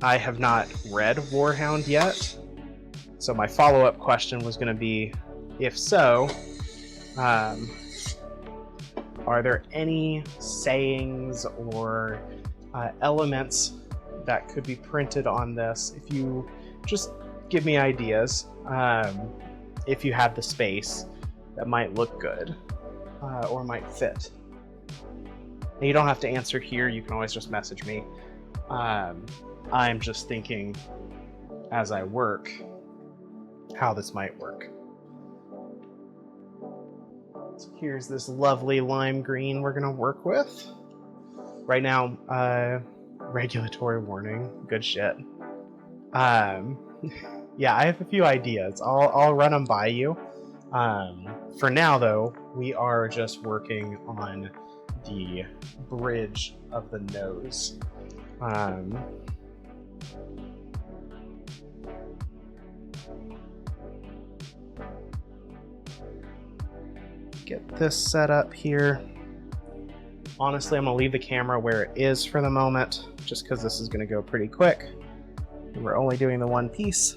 I have not read Warhound yet, so my follow-up question was going to be, if so, are there any sayings or elements that could be printed on this? If you just give me ideas, if you have the space, that might look good or might fit. And you don't have to answer here, you can always just message me. I'm just thinking as I work how this might work. So here's this lovely lime green we're gonna work with. Right now, regulatory warning, good shit. Yeah, I have a few ideas. I'll run them by you. For now, though, we are just working on the bridge of the nose. Get this set up here. Honestly, I'm going to leave the camera where it is for the moment, just because this is going to go pretty quick. And we're only doing the one piece.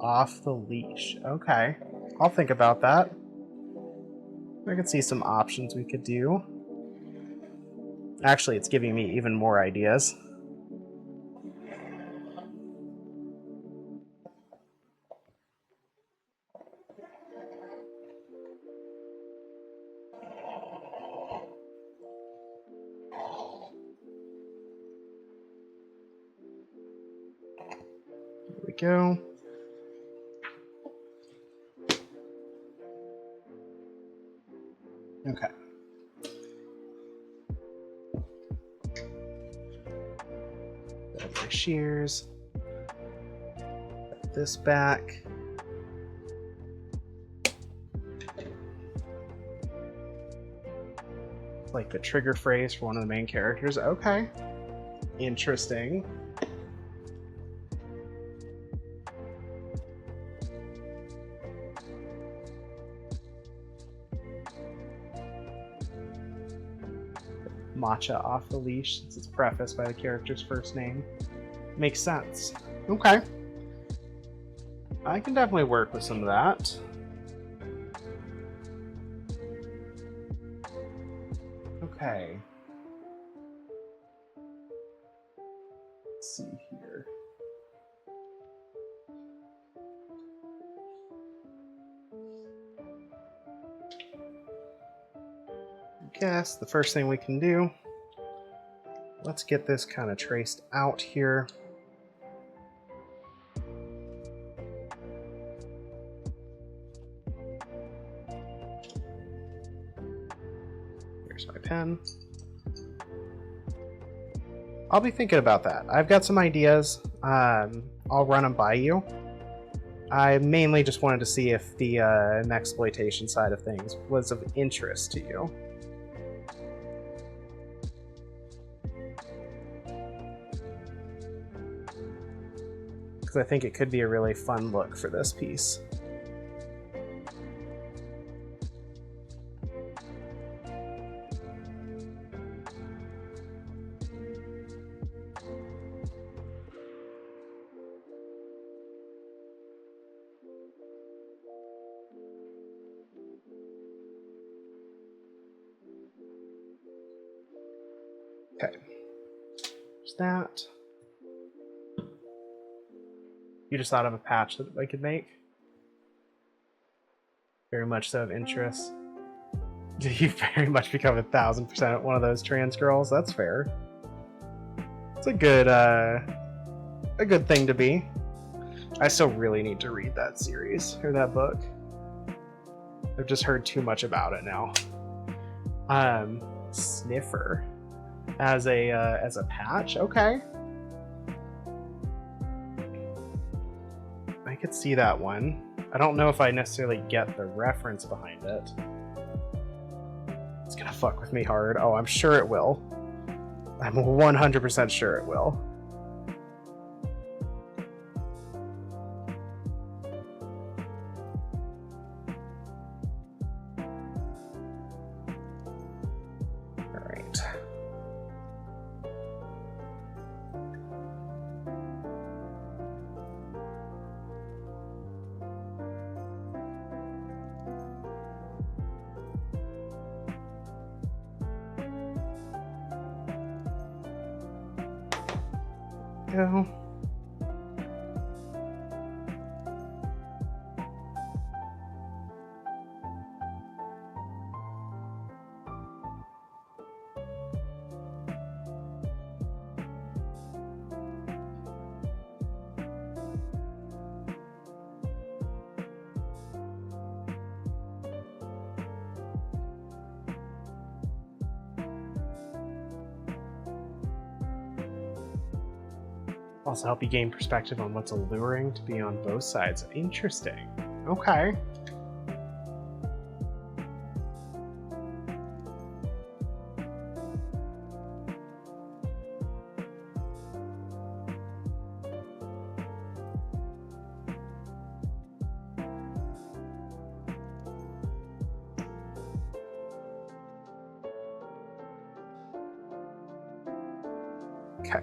Off the leash. Okay. I'll think about that. I can see some options we could do. Actually, it's giving me even more ideas. Here we go. Okay. Got my shears. Put this back. Like the trigger phrase for one of the main characters. Okay. Interesting. Matcha off the leash, since it's prefaced by the character's first name. Makes sense. Okay. I can definitely work with some of that. Okay. Let's see here. I guess the first thing we can do, let's get this kind of traced out here. Here's my pen. I'll be thinking about that. I've got some ideas. I'll run them by you. I mainly just wanted to see if the exploitation side of things was of interest to you. Because I think it could be a really fun look for this piece. Okay, there's that. You just thought of a patch that I could make? Very much so of interest. You very much become 1,000% one of those trans girls. That's fair. It's a good thing to be. I still really need to read that series or that book. I've just heard too much about it now. Sniffer as a patch. Okay. I could see that one. I don't know if I necessarily get the reference behind it. It's gonna fuck with me hard. Oh, I'm sure it will. I'm 100% sure it will. Alright. Go. Also help you gain perspective on what's alluring to be on both sides. Interesting. Okay. Okay.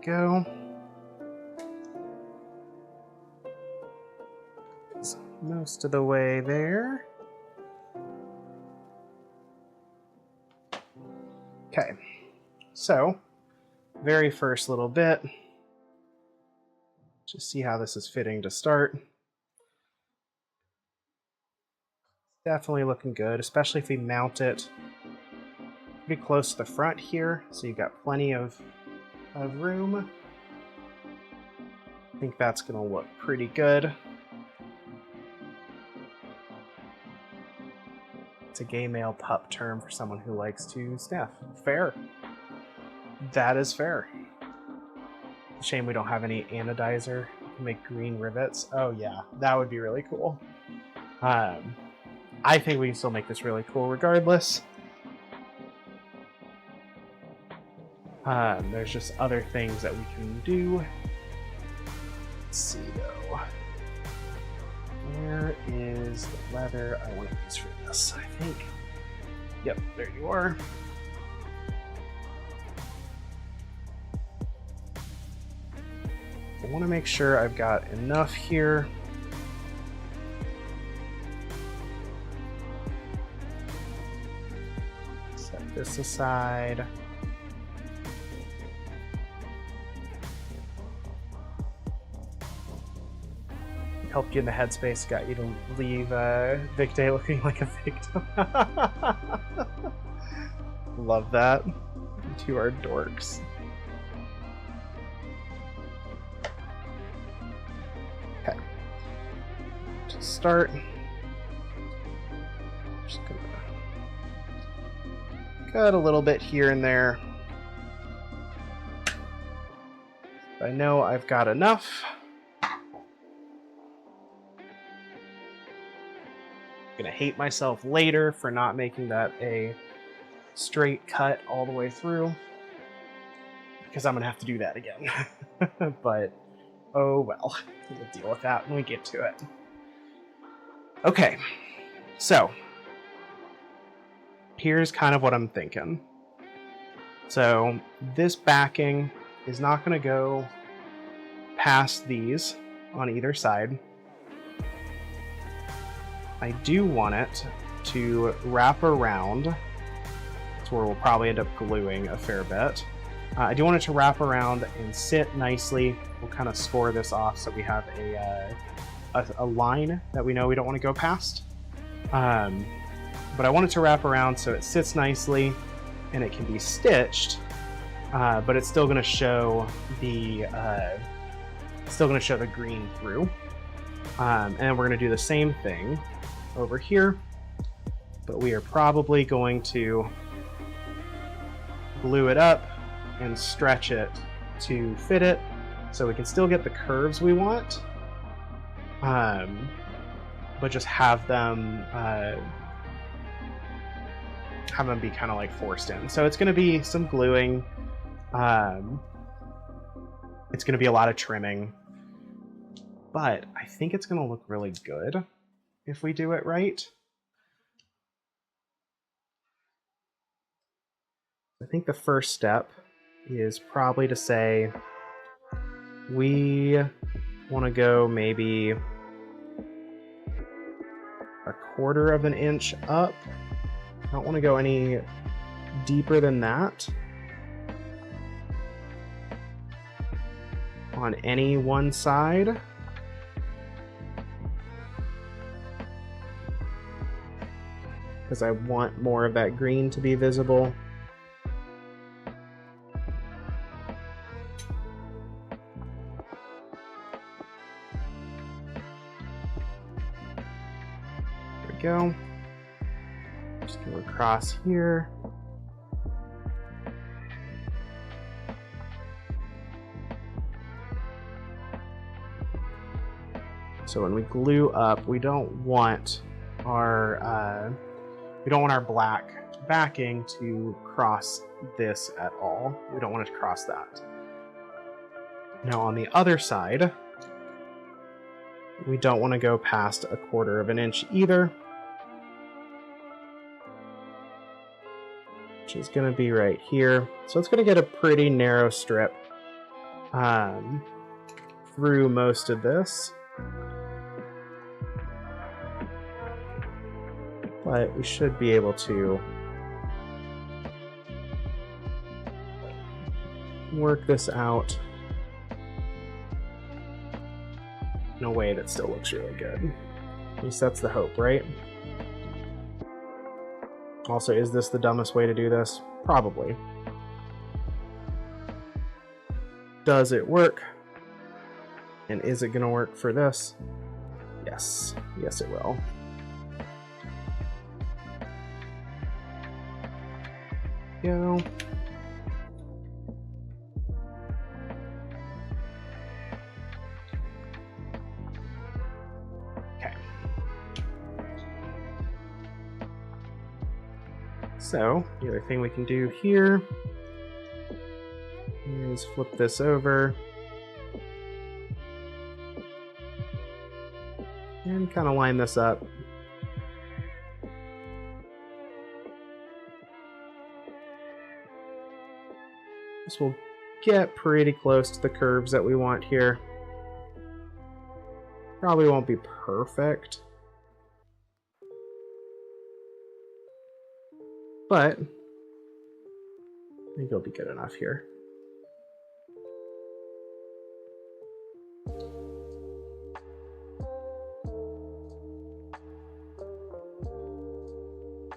Go. It's most of the way there. Okay, so very first little bit, just see how this is fitting to start. Definitely looking good, especially if we mount it pretty close to the front here, so you've got plenty of room. I think that's going to look pretty good. It's a gay male pup term for someone who likes to sniff. Fair. That is fair. Shame we don't have any anodizer to make green rivets. Oh yeah, that would be really cool. I think we can still make this really cool regardless. There's just other things that we can do. Let's see though. Where is the leather I want to use for this? I think. Yep, there you are. I want to make sure I've got enough here. Set this aside. Help get in the headspace, got you to leave Vic Day looking like a victim. Love that. You two are dorks. Okay. To start, just gonna cut a little bit here and there. I know I've got enough. Gonna hate myself later for not making that a straight cut all the way through, because I'm gonna have to do that again. But oh well, we'll deal with that when we get to it. Okay, so here's kind of what I'm thinking. So this backing is not gonna go past these on either side. I do want it to wrap around. That's where we'll probably end up gluing a fair bit. I do want it to wrap around and sit nicely. We'll kind of score this off so we have a line that we know we don't want to go past. But I want it to wrap around so it sits nicely and it can be stitched, but it's still going to show the green through. And then we're going to do the same thing over here, but we are probably going to glue it up and stretch it to fit it so we can still get the curves we want, but just have them be kind of like forced in. So it's going to be some gluing, it's going to be a lot of trimming. but I think it's going to look really good if we do it right. I think the first step is probably to say we want to go maybe 1/4 of an inch up. I don't want to go any deeper than that on any one side. Because I want more of that green to be visible. There we go. Just go across here. So when we glue up, we don't want our black backing to cross this at all. We don't want it to cross that. Now on the other side, we don't want to go past 1/4 of an inch either, which is going to be right here. So it's going to get a pretty narrow strip through most of this. But we should be able to work this out in a way that still looks really good. At least that's the hope, right? Also, is this the dumbest way to do this? Probably. Does it work? And is it going to work for this? Yes. Yes, it will. Go. Okay. So, the other thing we can do here is flip this over and kind of line this up. This will get pretty close to the curves that we want here. Probably won't be perfect, but I think it'll be good enough here.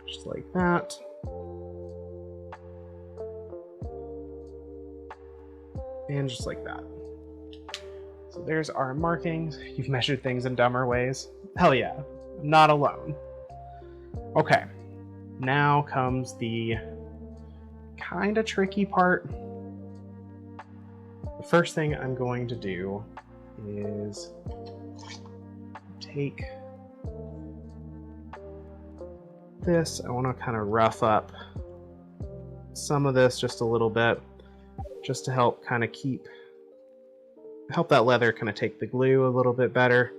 Just like that. And just like that. So there's our markings. You've measured things in dumber ways. Hell yeah, I'm not alone. Okay, now comes the kind of tricky part. The first thing I'm going to do is take this. I want to kind of rough up some of this just a little bit, just to help kind of help that leather kind of take the glue a little bit better.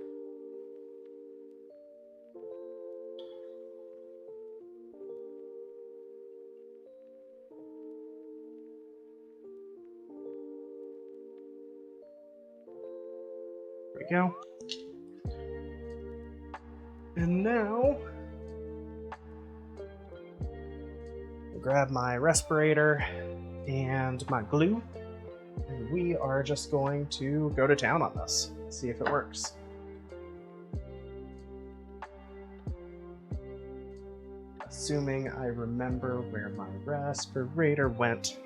There we go. And now I'll grab my respirator and my glue, and we are just going to go to town on this, see if it works. Assuming I remember where my respirator went.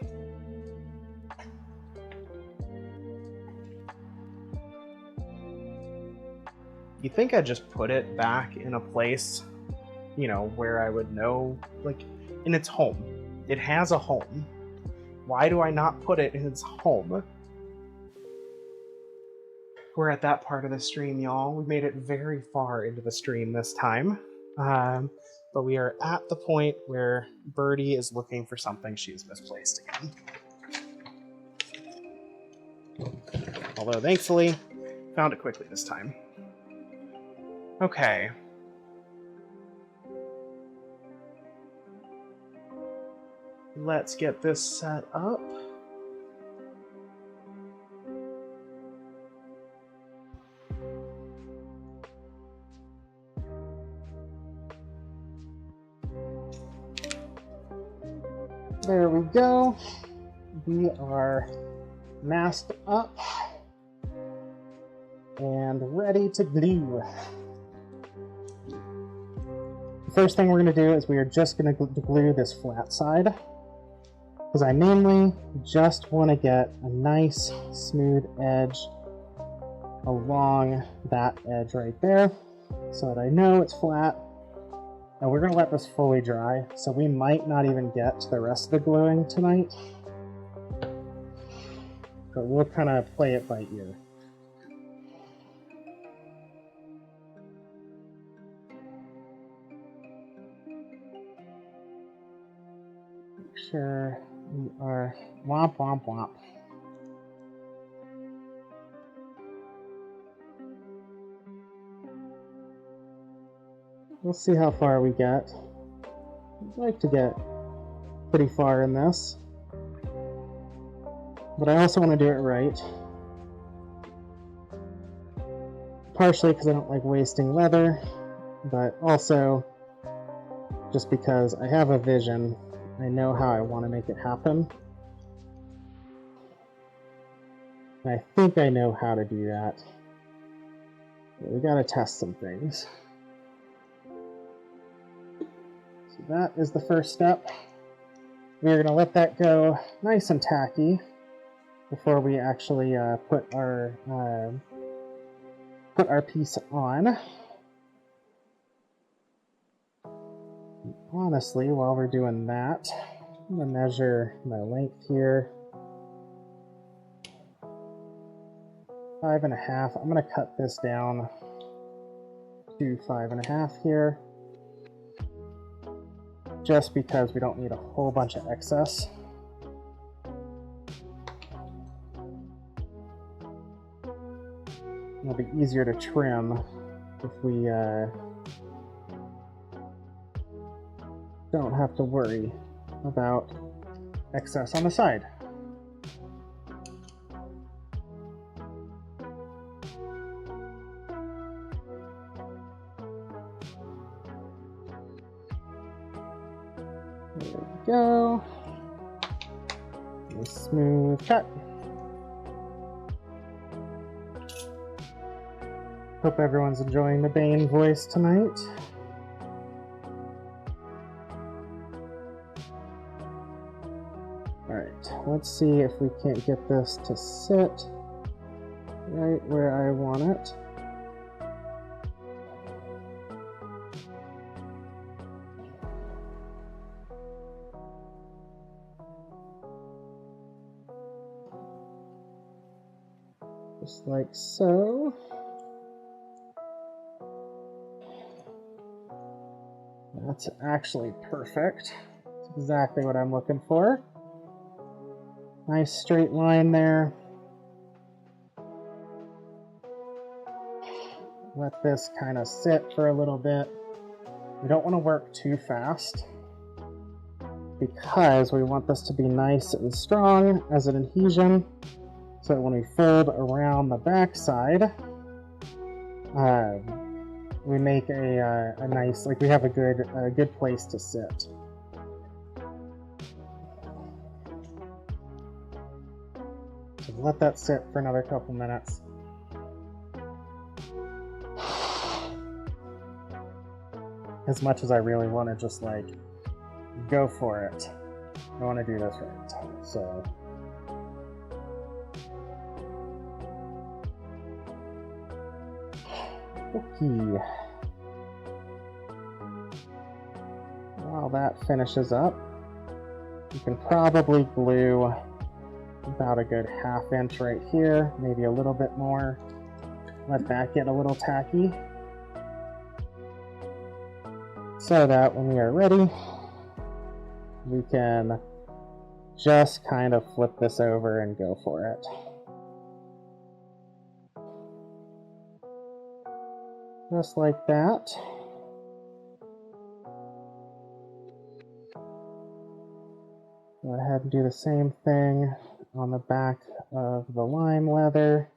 You'd think I'd just put it back in a place, you know, where I would know, like, in its home. It has a home. Why do I not put it in its home? We're at that part of the stream, y'all. We made it very far into the stream this time. But we are at the point where Birdie is looking for something she's misplaced again. Although, thankfully, found it quickly this time. Okay. Let's get this set up. There we go. We are masked up and ready to glue. The first thing we're going to do is we are just going to glue this flat side, because I mainly just want to get a nice smooth edge along that edge right there so that I know it's flat. And we're going to let this fully dry, so we might not even get to the rest of the gluing tonight. But we'll kind of play it by ear. Make sure we are womp womp womp. We'll see how far we get. I'd like to get pretty far in this, but I also want to do it right. Partially because I don't like wasting leather, but also just because I have a vision. I know how I want to make it happen. And I think I know how to do that. But we gotta test some things. So that is the first step. We're going to let that go nice and tacky before we actually put our piece on. And honestly, while we're doing that, I'm going to measure my length here. 5.5. I'm going to cut this down to 5.5 here, just because we don't need a whole bunch of excess. It'll be easier to trim if we don't have to worry about excess on the side. There we go. A smooth cut. Hope everyone's enjoying the Bane voice tonight. Alright, let's see if we can't get this to sit right where I want it. Just like so. That's actually perfect. That's exactly what I'm looking for. Nice straight line there. Let this kind of sit for a little bit. We don't want to work too fast because we want this to be nice and strong as an adhesion, so that when we fold around the back side, we make a nice, like we have a good place to sit. So let that sit for another couple minutes. As much as I really want to just like go for it, I want to do this right. So okay. While that finishes up, you can probably glue about a good 1/2 inch right here, maybe a little bit more. Let that get a little tacky, so that when we are ready, we can just kind of flip this over and go for it. Just like that. Go ahead and do the same thing on the back of the lime leather.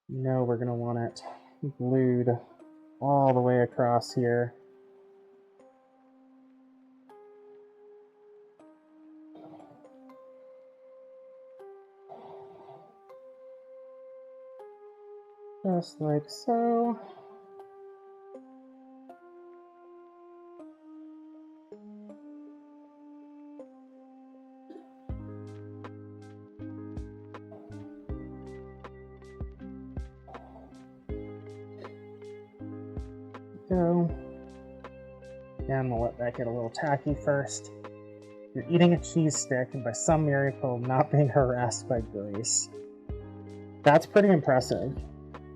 You know we're going to want it glued all the way across here. Just like so. Go. And we'll let that get a little tacky first. You're eating a cheese stick and by some miracle not being harassed by Grace. That's pretty impressive.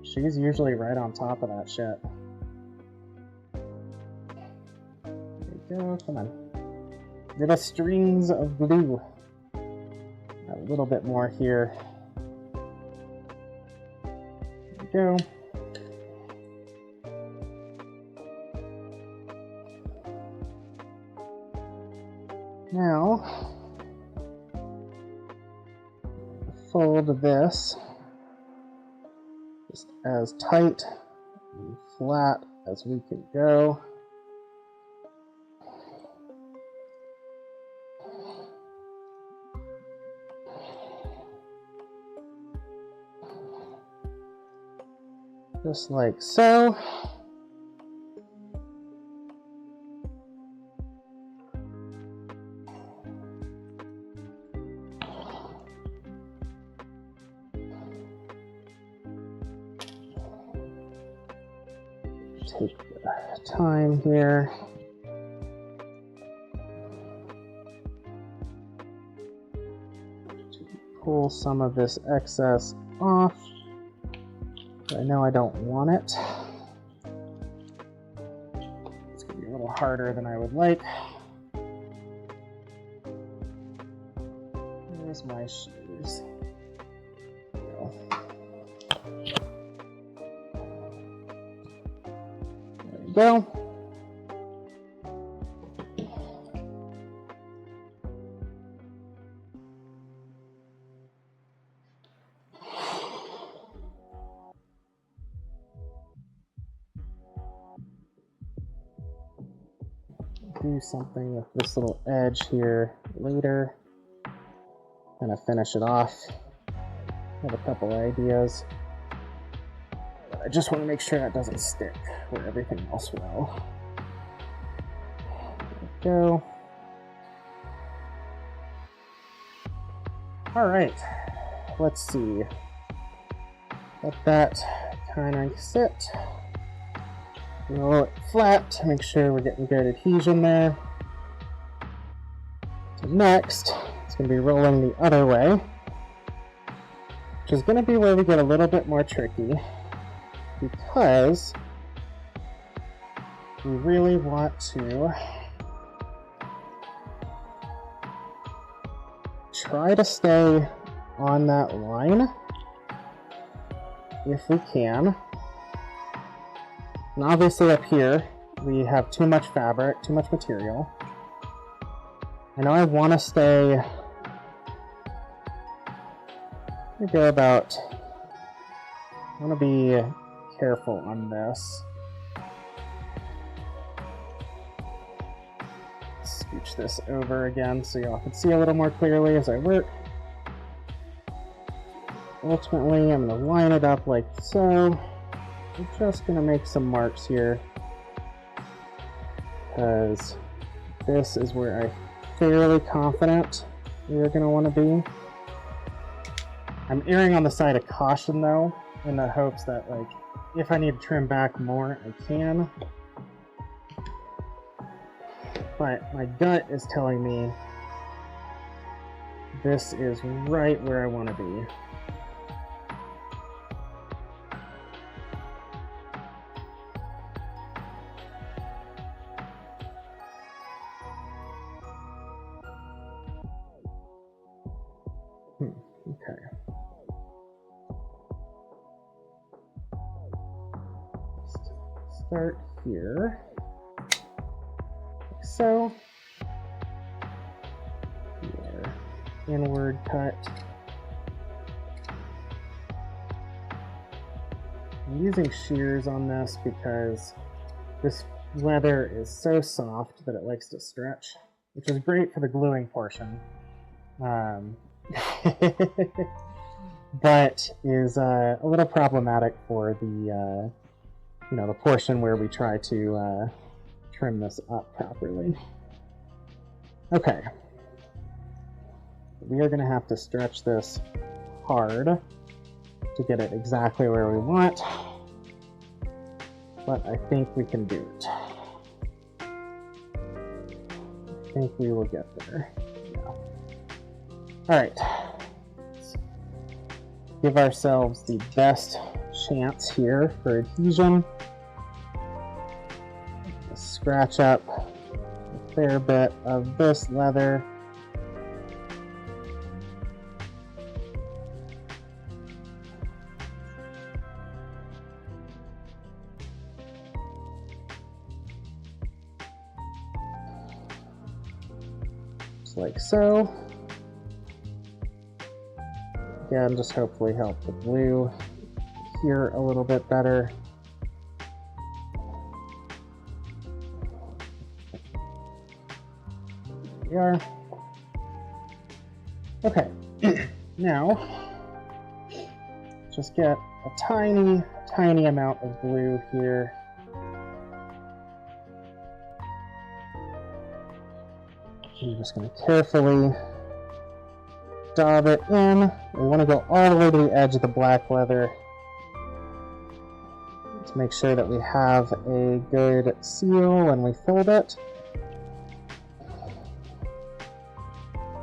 She's usually right on top of that shit. There you go, come on. Little strings of glue. A little bit more here. There you go. Now, fold this just as tight and flat as we can go. Just like so. Take the time here. To pull some of this excess off. I know I don't want it. It's going to be a little harder than I would like. Where's my shoes? Go. Do something with this little edge here later. Kind of finish it off. I have a couple ideas. But I just want to make sure that doesn't stick where everything else will. There we go. Alright, let's see. Let that kind of sit. Roll it flat to make sure we're getting good adhesion there. So next, it's going to be rolling the other way, which is going to be where we get a little bit more tricky, because we really want to try to stay on that line if we can. And obviously up here, we have too much fabric, too much material. I know I want to stay, I go about, I want to be careful on this. Scooch this over again so y'all can see a little more clearly as I work. Ultimately, I'm going to line it up like so. I'm just going to make some marks here, because this is where I'm fairly confident we're going to want to be. I'm erring on the side of caution though, in the hopes that, like, if I need to trim back more, I can. But my gut is telling me this is right where I want to be. Okay. start here, like so. Here, inward cut. I'm using shears on this because this leather is so soft that it likes to stretch, which is great for the gluing portion, but is a little problematic for the the portion where we try to trim this up properly. Okay, we are going to have to stretch this hard to get it exactly where we want, but I think we can do it. I think we will get there. Yeah. All right. Let's give ourselves the best chance here for adhesion. Let's scratch up a fair bit of this leather. Like so. Again, just hopefully help the glue here a little bit better. There we are. Okay, now just get a tiny amount of glue here. I'm just going to carefully dab it in. We want to go all the way to the edge of the black leather to make sure that we have a good seal when we fold it.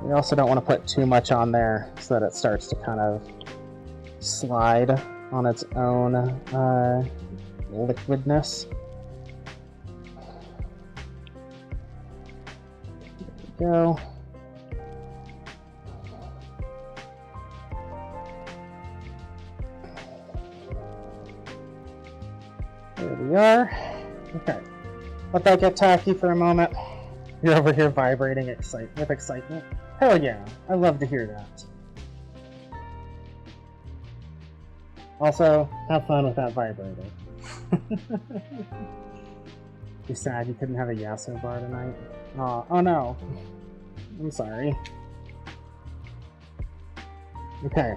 We also don't want to put too much on there so that it starts to kind of slide on its own liquidness. Go. There we are. Okay. Let that get tacky for a moment. You're over here vibrating with excitement. Hell yeah, I love to hear that. Also, have fun with that vibrator. You sad you couldn't have a Yasso bar tonight? Oh no. I'm sorry. Okay.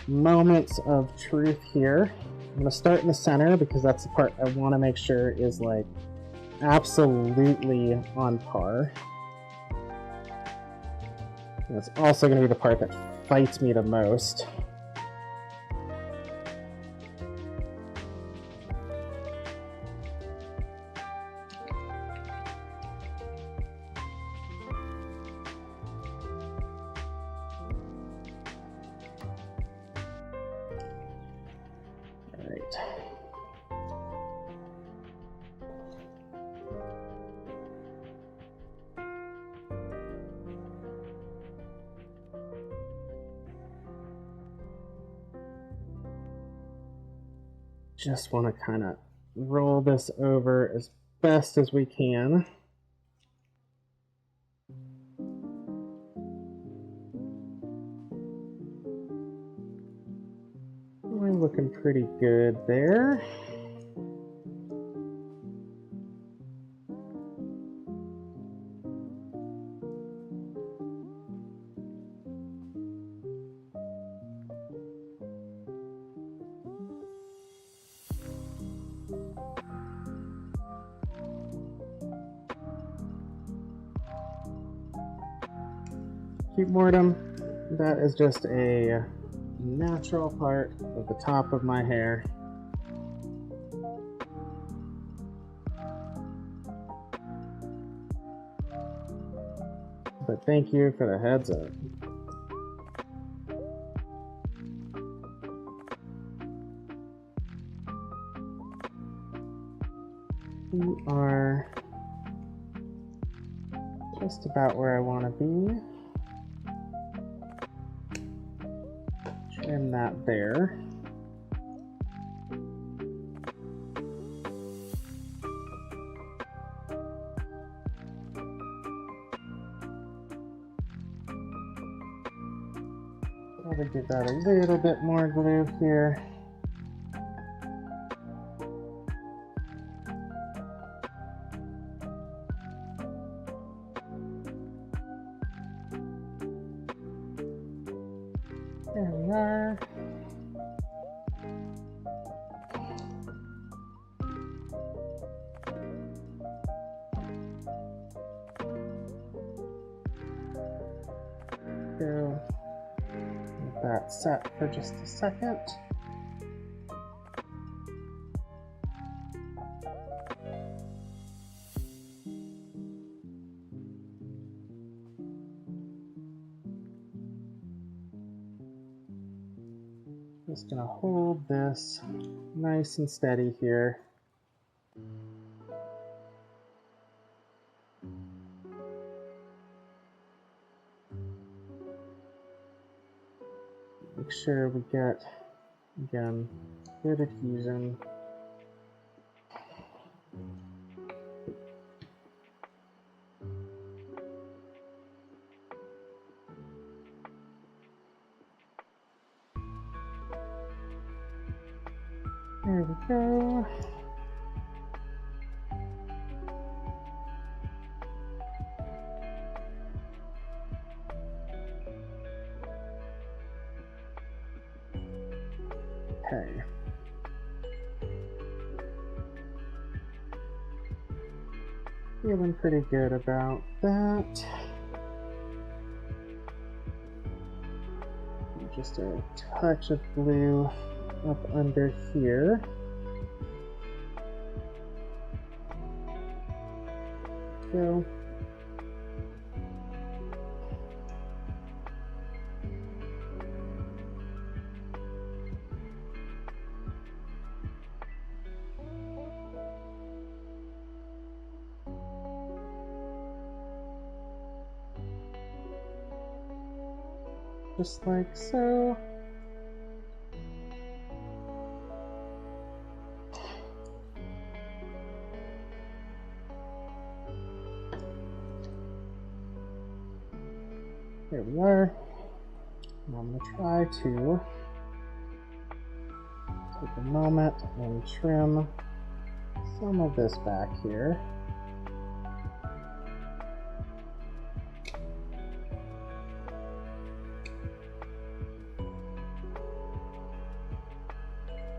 Moments of truth here. I'm going to start in the center because that's the part I want to make sure is like absolutely on par. And it's also going to be the part that fights me the most. Just want to kind of roll this over as best as we can. We're looking pretty good there. Mortem, that is just a natural part of the top of my hair. But thank you for the heads up. We are just about where I want to be. Trim that there. Probably give that a little bit more glue here. There we are. Go let that set for just a second. Just gonna hold this nice and steady here. Make sure we get, again, good adhesion. There we go. Okay. Feeling pretty good about that. Just a touch of glue up under here. Go. Just like so. Here we are. And I'm going to try to take a moment and trim some of this back here.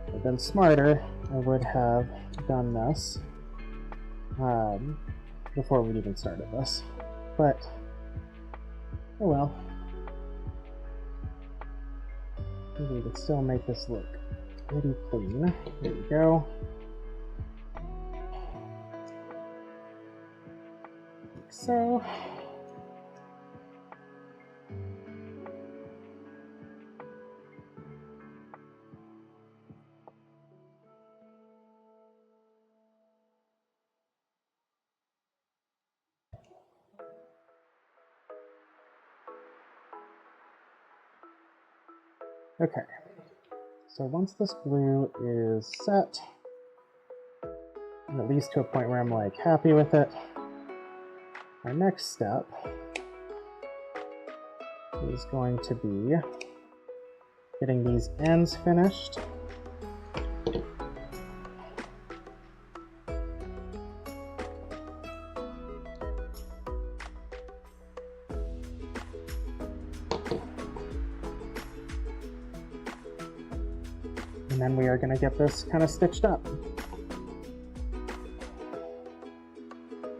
If I'd been smarter, I would have done this before we even started this, but oh well. Maybe we could still make this look pretty clean. There we go. Like so. Okay, so once this glue is set, and at least to a point where I'm like happy with it, our next step is going to be getting these ends finished. And then we are going to get this kind of stitched up.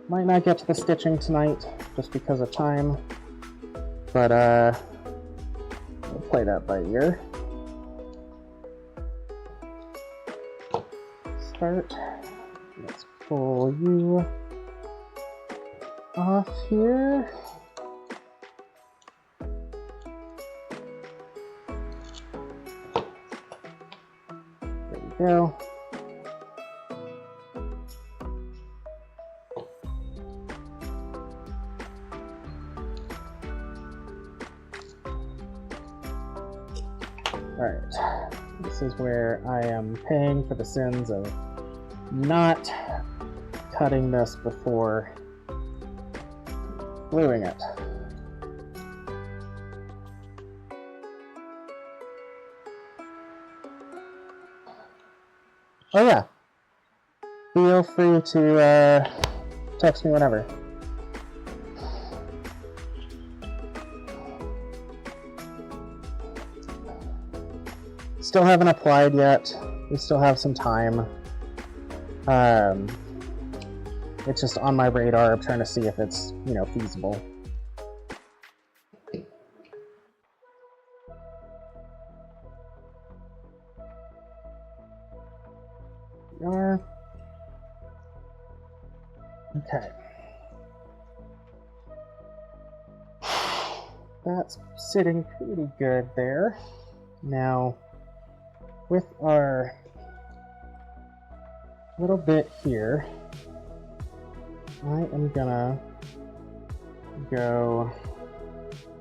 Might not get to the stitching tonight just because of time, but we'll play that by ear. Start. Let's pull you off here. Go. Alright, this is where I am paying for the sins of not cutting this before gluing it. Oh yeah. Feel free to text me whenever. Still haven't applied yet. We still have some time. It's just on my radar. I'm trying to see if it's, feasible. We are. Okay. That's sitting pretty good there. Now, with our little bit here, I am gonna go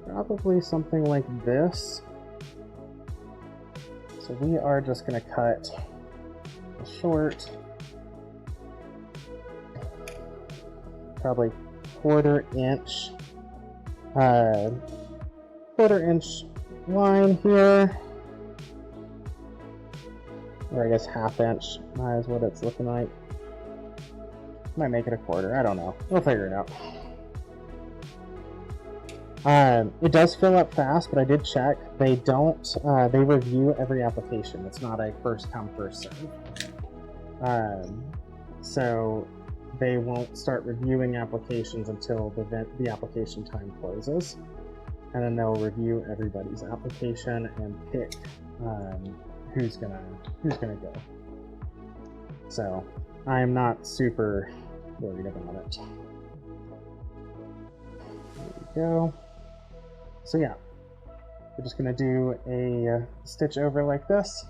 probably something like this. So we are just gonna cut a short, probably quarter-inch line here, or I guess half-inch is what it's looking like. Might make it a quarter, I don't know. We'll figure it out. It does fill up fast, but I did check. They don't, they review every application. It's not a first come, first serve. So they won't start reviewing applications until the application time closes. And then they'll review everybody's application and pick who's gonna go. So I'm not super worried about it. There we go. So yeah, we're just gonna do a stitch over like this.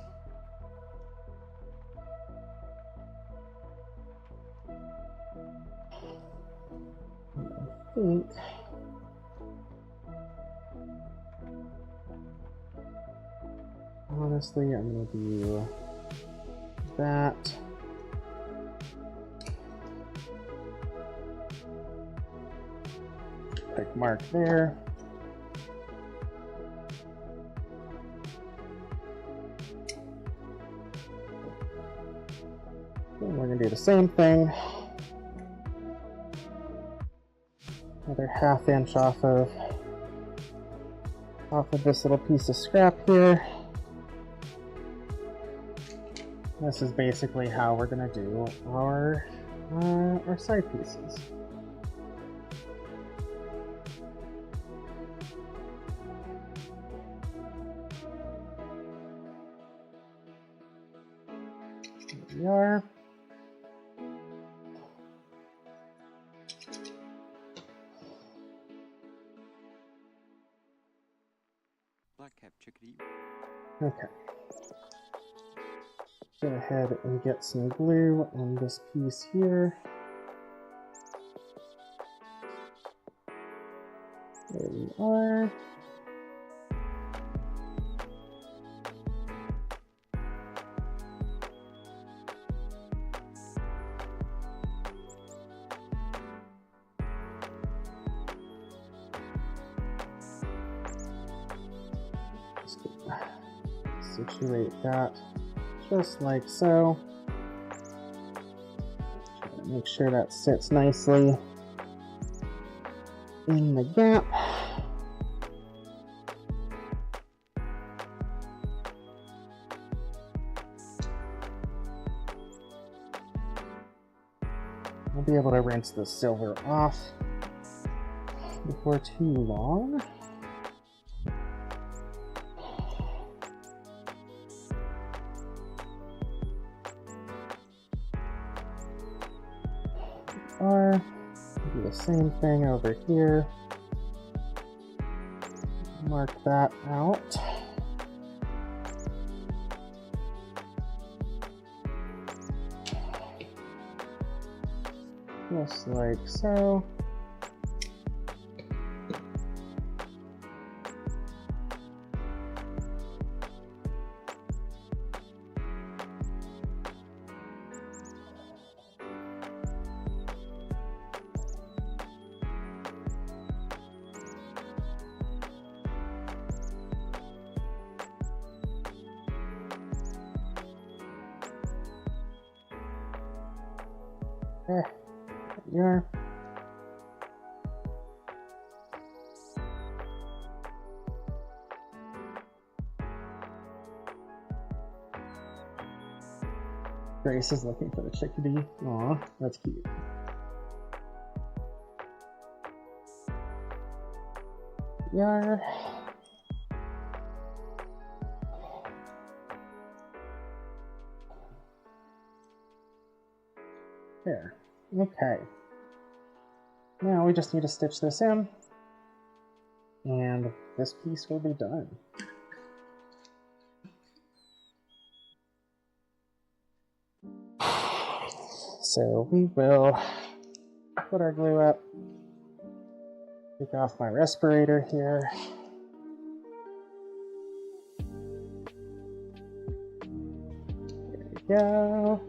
I think honestly, I'm gonna do that. Quick mark there. And we're gonna do the same thing. Another half-inch off of this little piece of scrap here. This is basically how we're gonna do our side pieces. There we are. Okay. Go ahead and get some glue on this piece here. There we are. Situate that just like so. Make sure that sits nicely in the gap. I'll be able to rinse the silver off before too long. Do the same thing over here. Mark that out. Just like so. There you are. Grace is looking for the chickadee. Aw, that's cute. Yar. There. Okay. Now we just need to stitch this in, and this piece will be done. So we will put our glue up, take off my respirator here. There we go.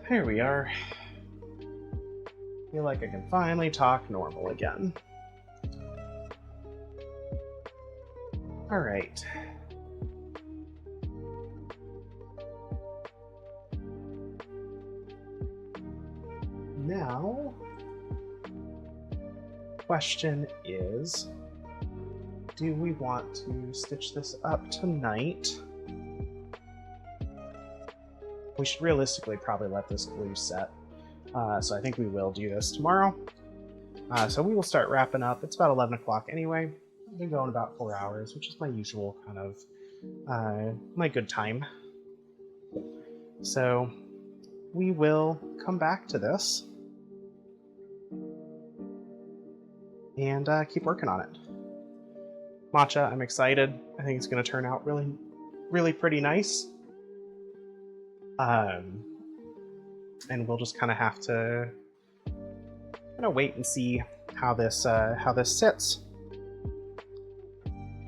Here we are. Feel like I can finally talk normal again. All right. Now, question is, do we want to stitch this up tonight? We should realistically probably let this glue set. So I think we will do this tomorrow. So we will start wrapping up. It's about 11 o'clock anyway. I've been going about 4 hours, which is my usual kind of, my good time. So we will come back to this and keep working on it. Matcha, I'm excited. I think it's going to turn out really, really pretty nice. And we'll just kind of have to wait and see how this sits.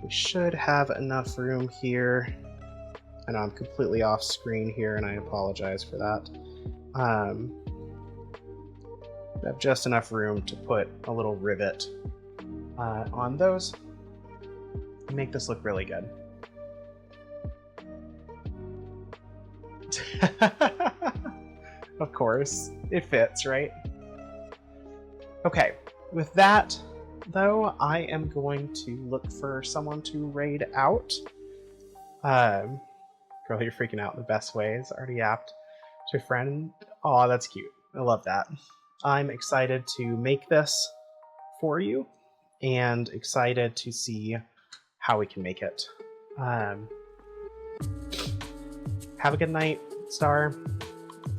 We should have enough room here. I know I'm completely off screen here, and I apologize for that. We have just enough room to put a little rivet on those and make this look really good. Of course, it fits, right? Okay, with that, though, I am going to look for someone to raid out. Girl, you're freaking out in the best ways. Already apt to friend. Aw, that's cute. I love that. I'm excited to make this for you and excited to see how we can make it. Have a good night, Star.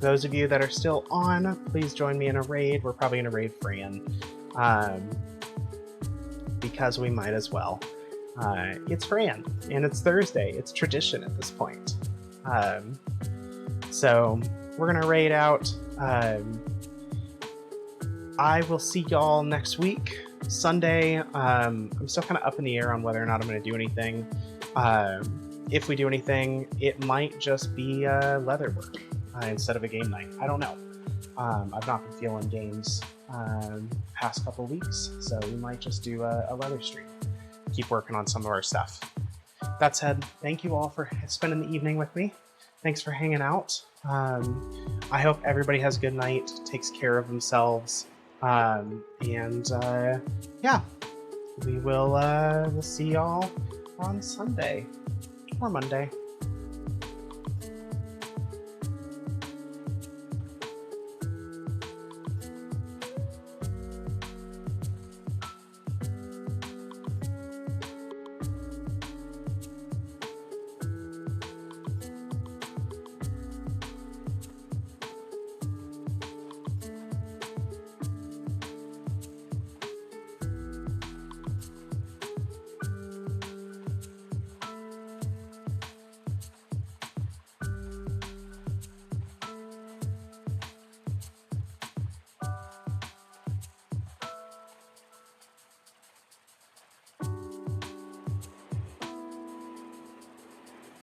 Those of you that are still on, please join me in a raid. We're probably going to raid Fran, because we might as well. It's Fran, and it's Thursday. It's tradition at this point. So we're going to raid out. I will see y'all next week, Sunday. I'm still kind of up in the air on whether or not I'm going to do anything. If we do anything, it might just be leatherwork instead of a game night. I don't know. I've not been feeling games past couple weeks, so we might just do a leather stream. Keep working on some of our stuff. That said, thank you all for spending the evening with me. Thanks for hanging out. I hope everybody has a good night, takes care of themselves, and yeah, we'll see y'all on Sunday or Monday.